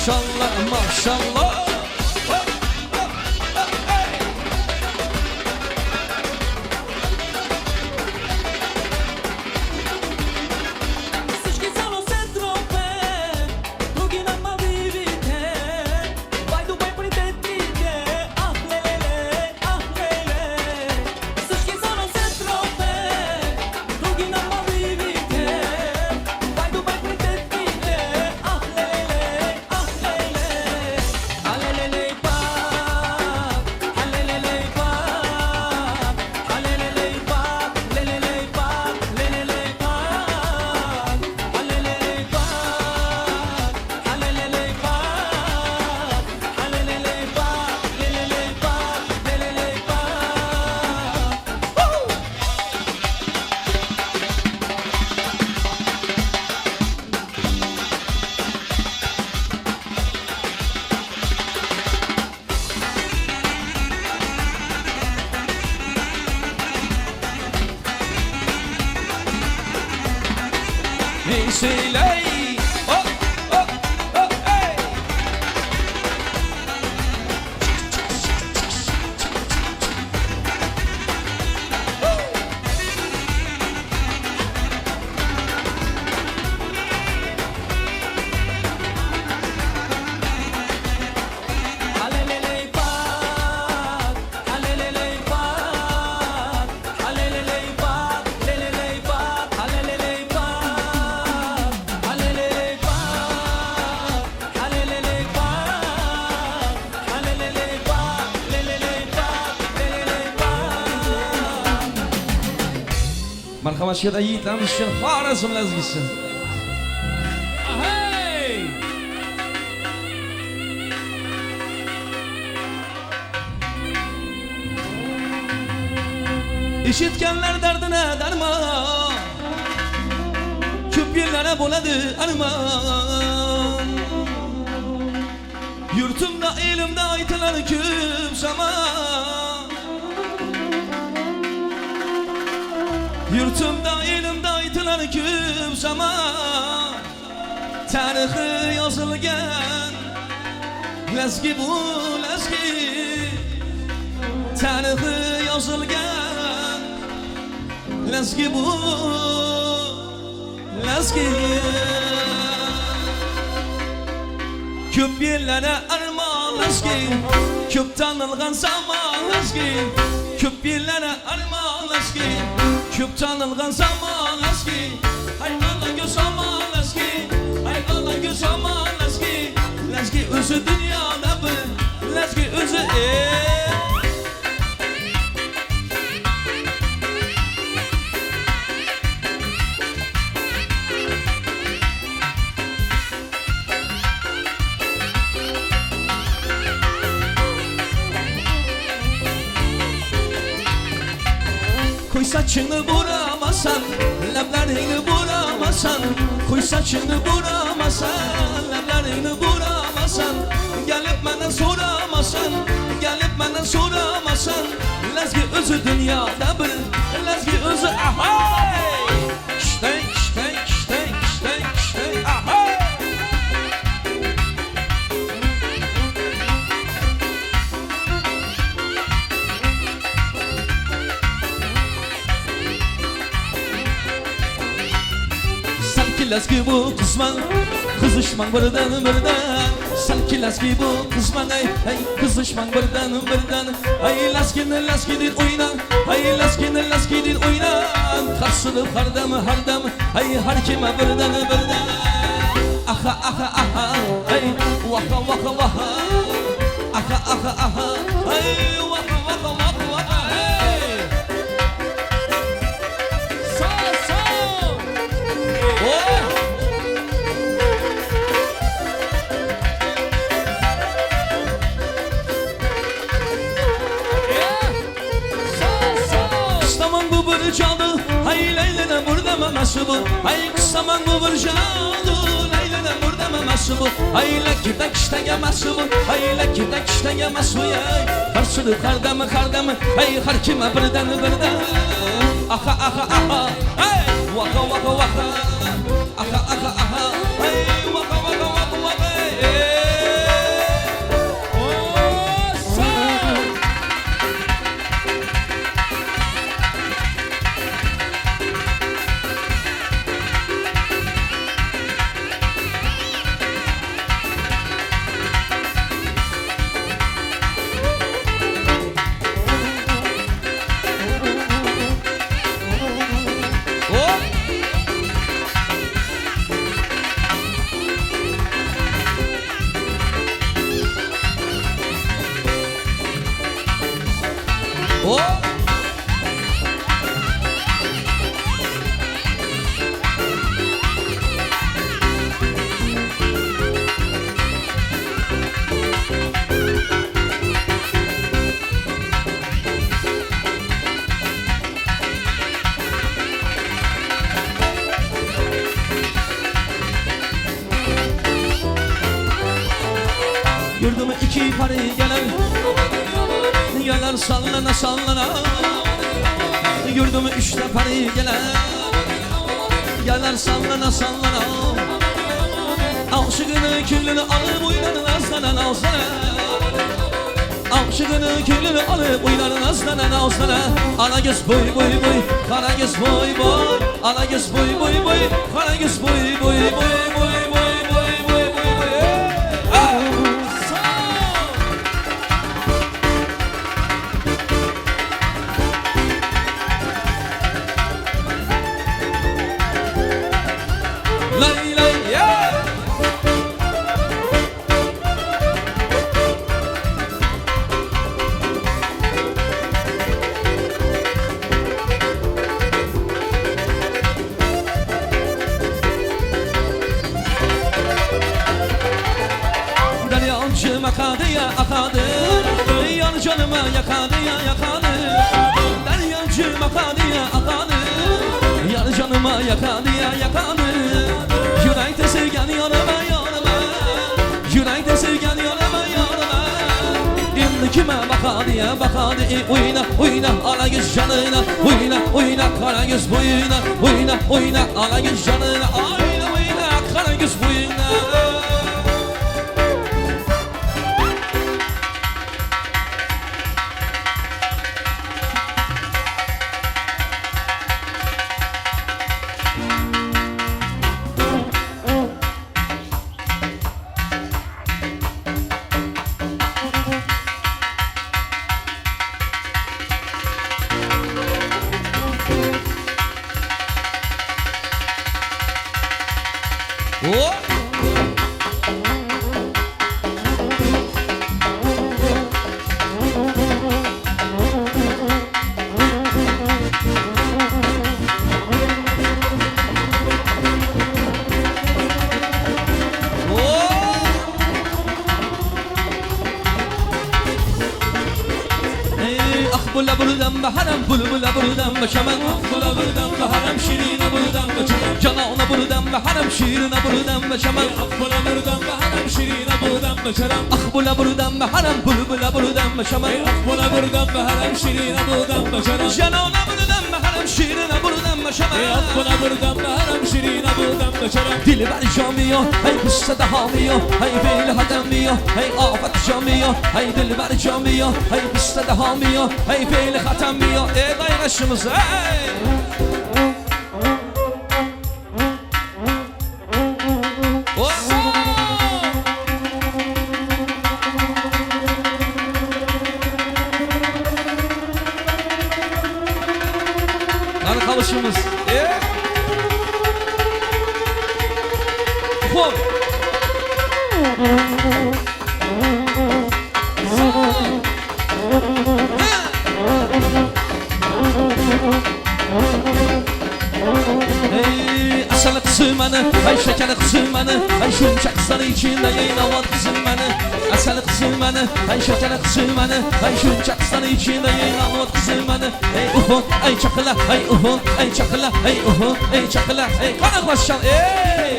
Maşallah maşallah Bisilay Marhamat şurada yiğitlerimiz için Harazm lezgisi. Hey! İşitkenler derdine derman, köp yerlere boladı arman. Yurtumda elimde aytılar küp zaman. Yurtumda elimde aytılar küp zaman. Tarihi yazılgan lezgi bu lezgi. Tarihi yazılgan lezgi bu lezgi. Köp yerlere arman lezgi. Köp tanılgan zaman lezgi. Köp yerlere arman lezgi. Köp tanılgan zaman lezgi. Hay Allah göz aman lezgi. Hay Allah göz aman lezgi. Lezgi özü dünyada bir lezgi özü Koy saçını buramasan, leblerini buramasan. Koy saçını buramasan, leblerini buramasan. Gelip benden soramasan, gelip benden soramasan. Lezgi özü dünyada bir, lezgi özü ahay. Sanki leski bu kısman kızışman birden birden Sanki leski bu kısman ey kızışman birden birden Ay leskinin oynan Ay leskinin oynan Karsılıp hardam Ay har kime birden birden Aha aha aha Ay vaka vaka vaka Aha aha aha Ay vaka vaka vaka vaka Hey Sağ Oh çaldı Hay Leyla'dan burada maması bu Hay kısaman bu bir çaldı Leyla'dan burada maması bu Hay lekirden kişten yaması bu Hay lekirden kişten yaması bu Karsılı kardamı Hay har kime birden Aha aha aha Hey vaka vaka vaka Aha aha aha Hey vaka vaka vaka vaka Yurduma iki parı gelen Yalar sallana sallana Yurduma üçte parı gelen Yalar sallana sallana Aşıkını küllünü alıp uylanın azlanan ağzına Aşıkını küllünü alıp uylanın azlanan ağzına Ana göz boy boy boy Kara göz boy boy Ana göz boy boy boy Kara göz boy boy boy boy boy Akadı ya akadı Yan canıma yakadı ya yakadı Deryancım akadı ya akadı Yan canıma yakadı ya yakadı Yürekte sevgen yanıma yanıma Yürekte sevgen yanıma yanıma İndi kime bakadı ya bakadı Oyna oyna ala göz canına Oyna oyna kara göz boyuna Oyna oyna ala göz canına Oyna oyna kara göz boyuna Bula buradan baharam bula buradan başaman Bula buradan baharam şirine buradan başaman Cana ona buradan baharam şirine buradan başaman Bula buradan baharam şirine buradan başaram Ah bula buradan baharam bula buradan başaman Bula buradan baharam şirine buradan başaram Cana ona buradan baharam şirine buradan başaman Bula buradan baharam şirine buradan başaram Dilber camiyo hey kıssa da hamiyo Hey beyli hademiyo hey afet camiyo Hey dilber camiyo hey kıssa da hamiyo Hey beyli hademiyo Ey dayanaşımız hey ufuk. Ey asılı kızım beni, ay şekerli kızım beni, ay şunca kızlar içinde yayınavat kızım beni. Asılı kızım beni, ay şekerli kızım beni, ay şunca kızlar içinde yayınavat kızım beni. Ey ufuk, ey çakıla, ey ufuk, ey çakıla, ey ufuk, ey çakıla, ey kanak başcan, ey.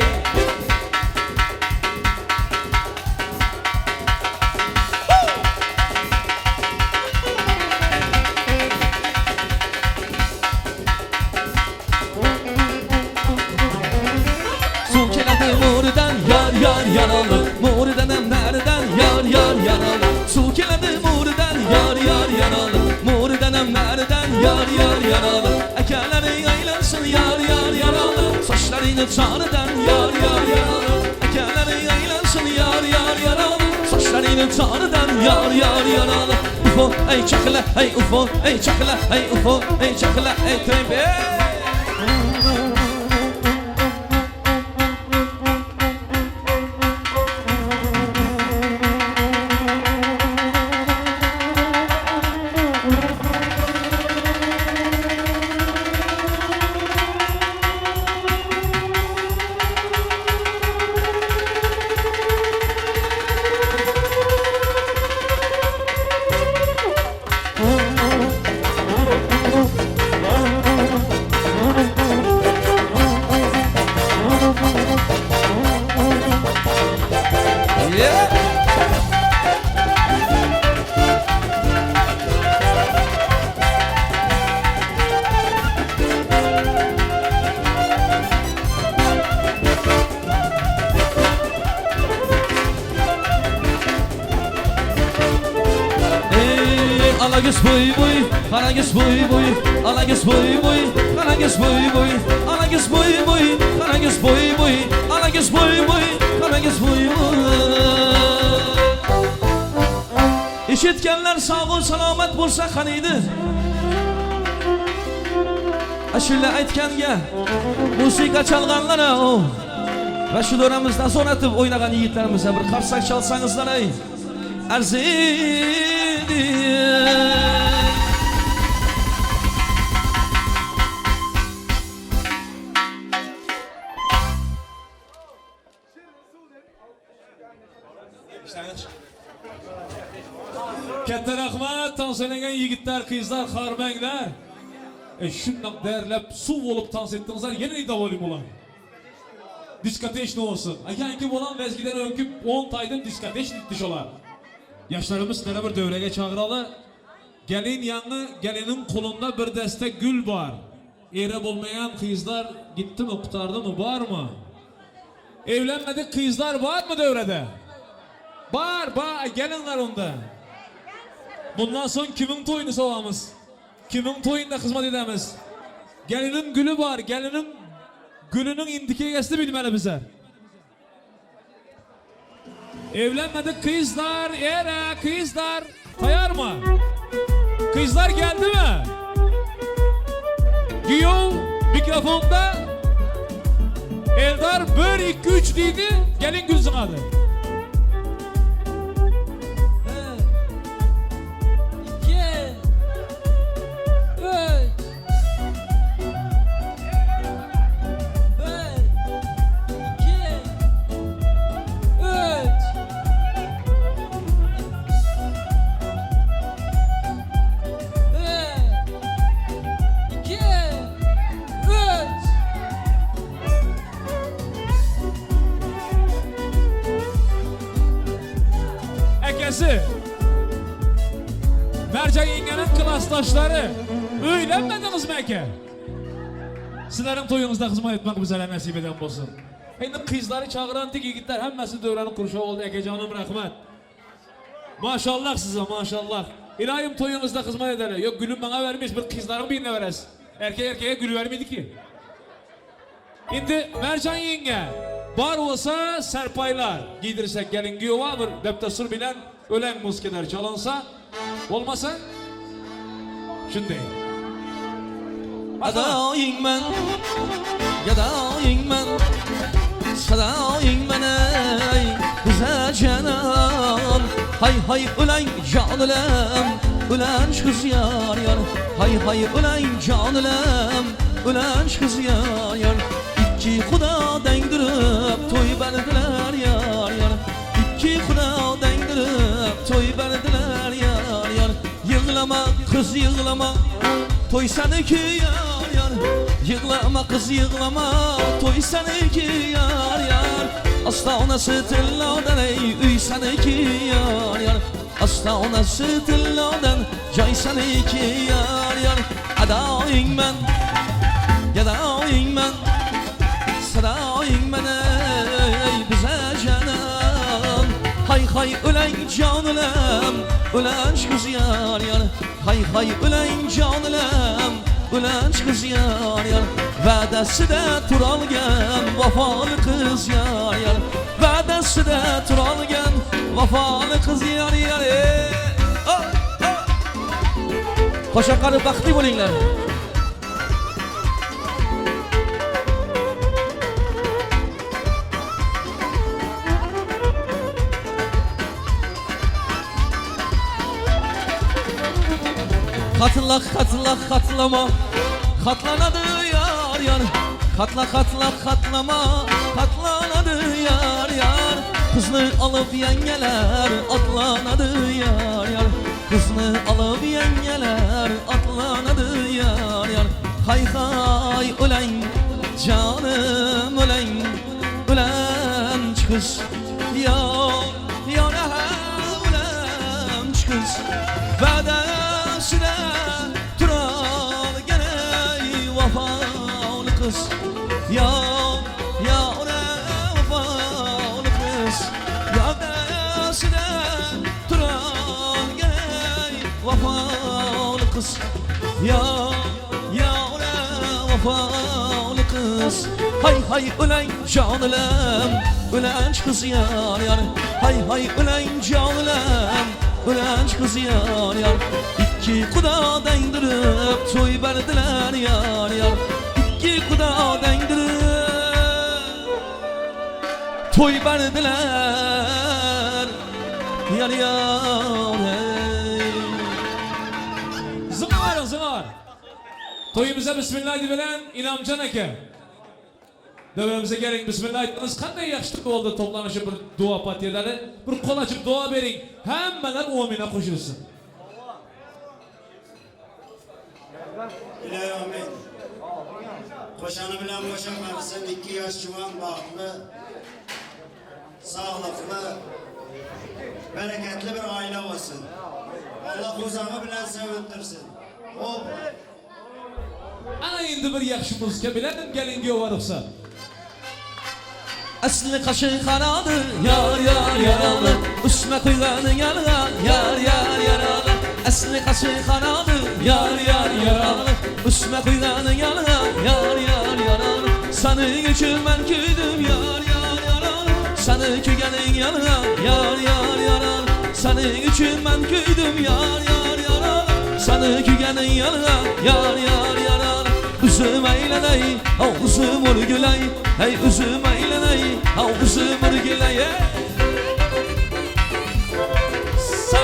Yaralı Muridanım nereden yar yaralı Su keledi Muridan yar yaralı Muridanım nereden yar yaralı Ekerleri aylansın yar yaralı Saçlarını çağrıdan yar yaralı Ekerleri aylansın yar yaralı Saçlarını çağrıdan yar yaralı Ufo ey çakıla ey ufo ey çakıla ey ufo ey çakıla ey trembe. Alagöz boy boy, alagöz boy boy, alagöz boy boy, alagöz boy boy, alagöz boy boy, alagöz boy boy, alagöz boy boy, alagöz boy boy. İşitkenler sağ ol selamet bulsa kanıydı. Aşırı aytkanga, musika çalganlara o. Ve şu dönemimizden sonra atıp oynagan yiğitlerimize bir karsak çalsanızlar ey. Arzidi. Katta rahmat, tansiyalangan yigitlar, qizlar, xormanglar. Shundoq derlab suv bo'lib tans etdingizlar, yana davolim ular. Diskotechni olsun. Akanki bolan vezgidan önküp 10 taydan diskotechni dişolar. Yaşlarımız nere bir dövrege çağıralı. Gelin yanı, gelinin kolunda bir deste gül var. Ere bulmayan kızlar gitti mi, kurtardı mı, var mı? Evlenmedik kızlar var mı devrede? Var, gelinler onda. Bundan sonra kimin toyunu savamız? Kimin toyunda hizmet edemiz? Gelinin gülü var, gelinin gülünün indikiyesi bilmeli bize. Evlenmedik kızlar, kızlar tayar mı? Kızlar geldi mi? Giyov mikrofonda Eldar 1, 2, 3 dedi, gelin gülsün adı. 2, 3. Mercan yengenin klastaşları öylenmediniz mi eke? Sizlerin toyunuzda hizmet etmek bize nasip eden olsun. Şimdi kızları çağıran tek yigitler hemmesi dövrenin kurşağı oldu eke canım rahmet. Maşallah size maşallah. İlahim toyunuzda hizmet ederler. Yok gülüm bana vermiş bir kızların birine veres. Erkeğe gül vermedi ki. Şimdi Mercan yenge var olsa serpaylar giydirirsek gelin giyiyor bir deptasır bilen ölen muskeler çalınsa olmasa şimdi. Adayım ben, yadayım ben, sadayım ben. hay hay ulan canılım ulan şu kız yar yar hay hay ulan canılım ulan şu kız yar yar İki kuda dengdirip toy berdiler yar yar İki kuda dengdirip toy berdiler yar yar Yığlama kız yığlama toy seninki yar yar Yığlama kız yığlama toy seninki yar yar Asla onası tilladan ey üy seninki yar yar Asla onası tilladan cay seninki yar yar Adayın ben Yadayın ben Sadayın ben ey bize canım Hay hay ölen canılım Ölen kız yar yar Hay hay ölen canılım Ölen kız yar yar Vədəsi de turalgen Vafalı kız yar yar Vədəsi de turalgen Vafalı kız yar yar Hoşa qarı baxtı bo'linglar Katla katla katlama Katlanadı yar yar Katla katla katlama Katlanadı yar yar Kızını alıp yengeler Atlanadı yar yar Kızını alıp yengeler Atlanadı yar yar Hay hay ölen canım ölen Ölen kız yar yar ölen kız Vədəsine tural gene vafalı kız Ya ya ne vafalı kız Vədəsine tural gene vafalı kız Ya ya ne vafalı kız Hay hay ölen canılım Ölen kız yar yar Hay hay ölen canılım Ulan kız yar yar İki kuda dengdirip toy berdiler yar yar İki kuda dengdirip toy berdiler yar yar Zınar zınar Toyumuza bismillah bilen İnamcan aka Devremize gelin bismillah aytınız qanday yaxshilik oldu toplanışı bir dua patiyeleri bir kol açıp dua verin hemmeler omine koşulsun İlahi amin Koşanı bilen boşanmamışsın 2 yaş civan baklı Sağlıklı Bereketli bir aile olsun Allah uzamı bilen sevindirsin Hop Ana indi bir yaxshi muzika bilen gelinge varıqsa Aslı kaşı kanadı yar yar yaralı Üstüme kuyganın yanına yar yar yaralı Aslı kaşı kanadı yar yar yaralı Üstüme kuyganın yanına yar yar yaralı Senin için ben küydüm yar yar yaralı Senin küygenin yanına yar yar yaralı Senin için ben küydüm yar yar yaralı Senin küygenin yanına yar yar yaralı Üzüm eyleney, o üzüm urgüley Hey üzüm eyleney, o üzüm urgüley Sağ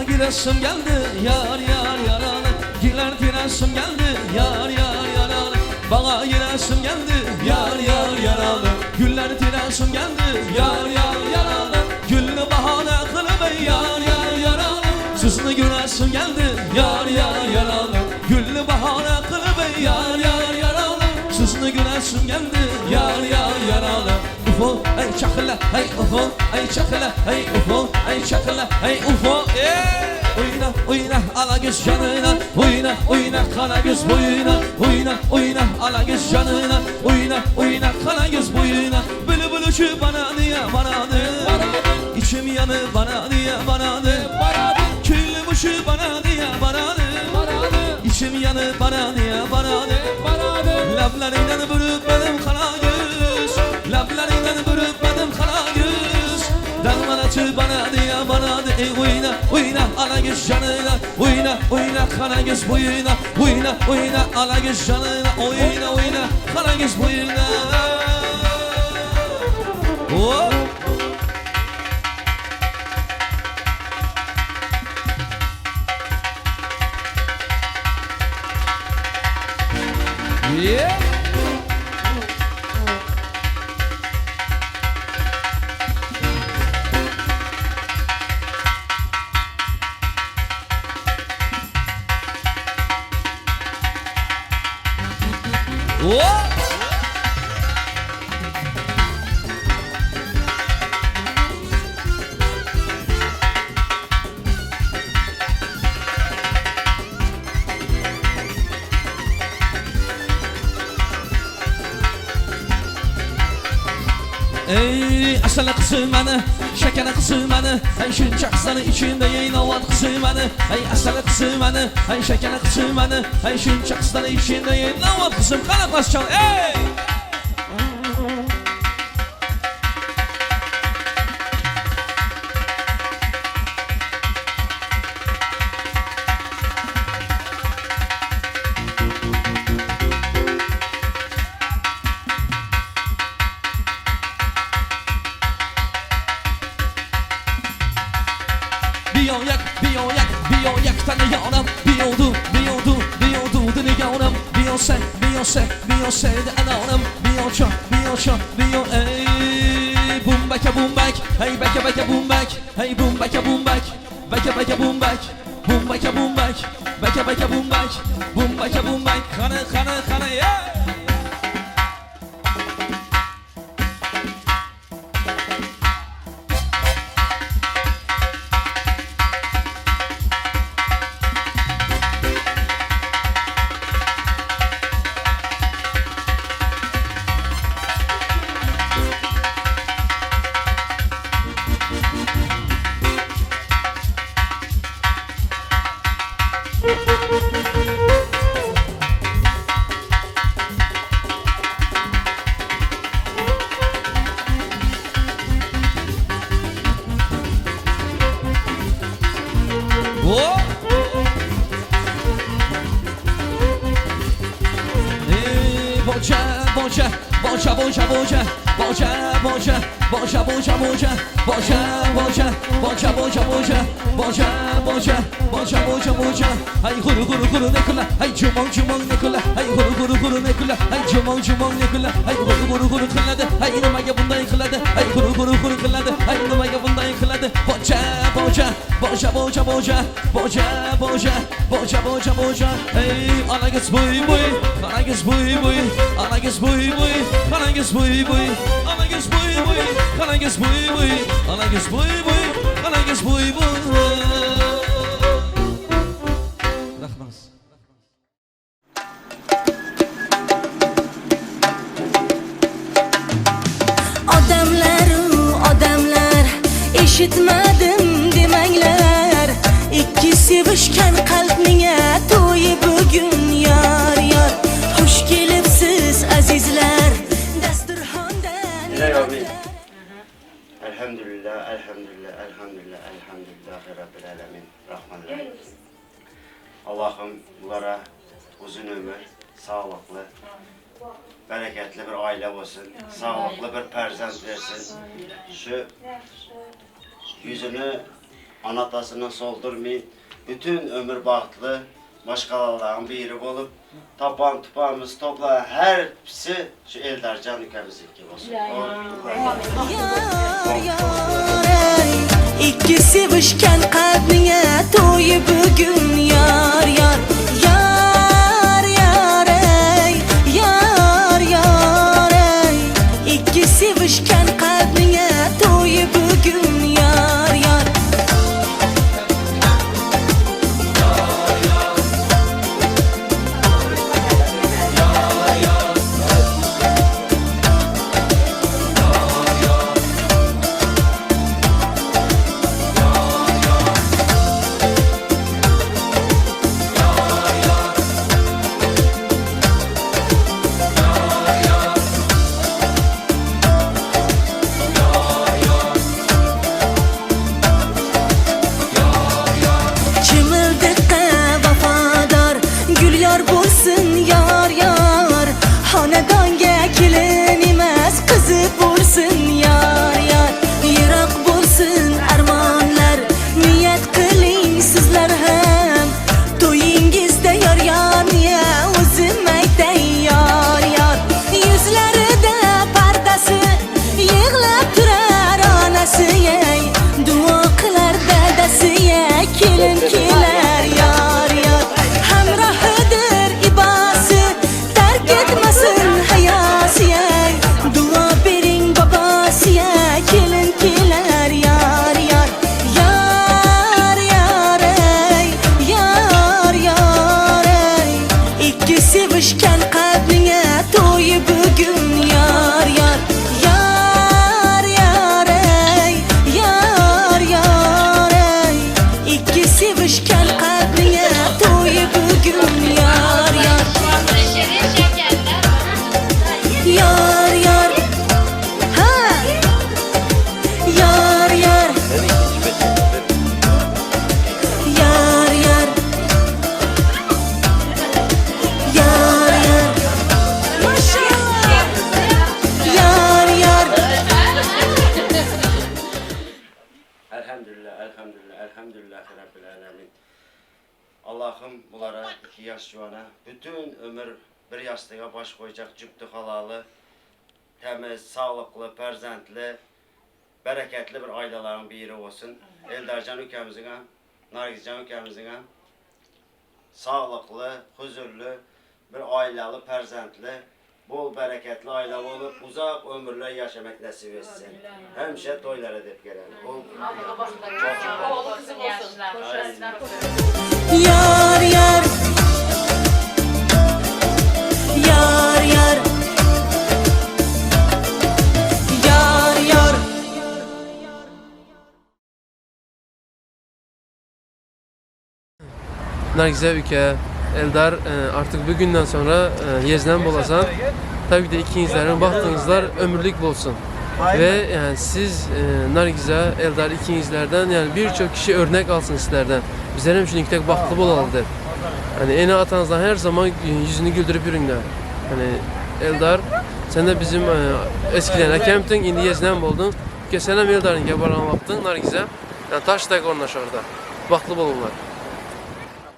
Giresim geldi, yar yar yaralı Giler giresim geldi, yar yar yaralı Bana giresim geldi, yar yar yaralı Güller tiresim geldi, yar yar yaralı Güllü bahane kılıbı, yar yar yaralı Sızını güresim geldi, yar yar yaralı Güllü bahane kılıbı, yar yar yaralı Sızını güresim geldi, yar yar yaralı Ufo, ey çakıla, hey ufo, ey çakıla, hey ufo, ey çakıla, hey ufo, Oyna oyna ala göz canına Oyna oyna kana göz boyuna Oyna oyna ala göz canına Oyna oyna kana göz boyuna Bülü bülüşü bana diye bana de İçim yanı bana diye bana de Küllü buşu bana diye bana de İçim yanı bana diye bana de Lablarından bürüp benim kana göz Lablarından bürüp benim kana göz Dalman açıp bana de oyna oyna ala göz canına oyna oyna kara göz boyuna oyna oyna ala göz canına oyna oyna kara göz boyuna. Oh. Yeah. Whoa. Ey asala kızım beni, şekere kızım beni, ey şunca kızların içinde yayınlavat kızım beni. Ey asala kızım beni, ey şekere kızım beni, ey şunca kızların içinde yayınlavat kızım. Kana klas çal, ey! Beyoncé de anam, Beyoncé, ey boom back, hey back, boom back, hey boom back, boom back, boom back, boom back, boom back, kana, yeah. Boca, ay guru ne kula, ay cumong ne kula, ay guru ne kula, ay cumong ne kula, ay guru kıladı, ay numaya bundan kıladı, ay guru kıladı, ay numaya bundan kıladı. Boca, ey ana gez boy, ana gez boy, ana gez boy, ana gez boy, ana gez boy, ana gez boy, ana gez boy, ana gez boy. Odamlar eshitmadim demanglar, ikki sevishgan qalbninga to'yi bugun yor. Xush kelibsiz azizlar dasturxondan. Elhamdülillah Rabbil alemin, Rahmanirrahim. Allah'ım bunlara uzun ömür, sağlıklı, bereketli bir aile olsun, sağlıklı bir perzent versin. Şu yüzünü anatasını soldurmayın, bütün ömür bahtlı, başkalarının biri olup, tapan tupamız topla, hepsi şu Eldarcan ülkemizdeki gibi olsun. İkki sevishgan qalbninga to'yi bugun yor. İkki sevishgan qalbninga to'yi bugun yor. elhamdülillah, elhamdülillahi rabbil alemin. Allah'ım bunlara 2 yaş civana, bütün ömür bir yastığa baş koyacak cübdü halalı, temiz, sağlıklı, perzentli, bereketli bir ailelerin biri olsun. Eldarcan ülkemizin, Nargizcan ülkemizin sağlıklı, huzurlu, bir aileli, perzentli, bol bereketli aile olup uzak ömürler yaşamak nasip etsin. Hemşe toylar edip gelelim. Oğlu kızım olsun. Yar yar Yar yar Yar yar Nargize Üke, Eldar artık bugünden sonra yezden bolasan. Tabii de ikinizlerin baktığınızlar ömürlük olsun. Ve yani siz Nargize, Eldar ikinizlerden yani birçok kişi örnek alsın sizlerden. Bizler hem şimdi tek baktı bolalıdır. Hani eni atanızdan her zaman yüzünü güldürüp yürüngler. Hani Eldar, sen de bizim eskiden hakemtin, indi yezden boldun. Geçen hem Eldar'ın gebaran baktın Nargize. Yani taş tek ornaş orada. Baktı bolunlar.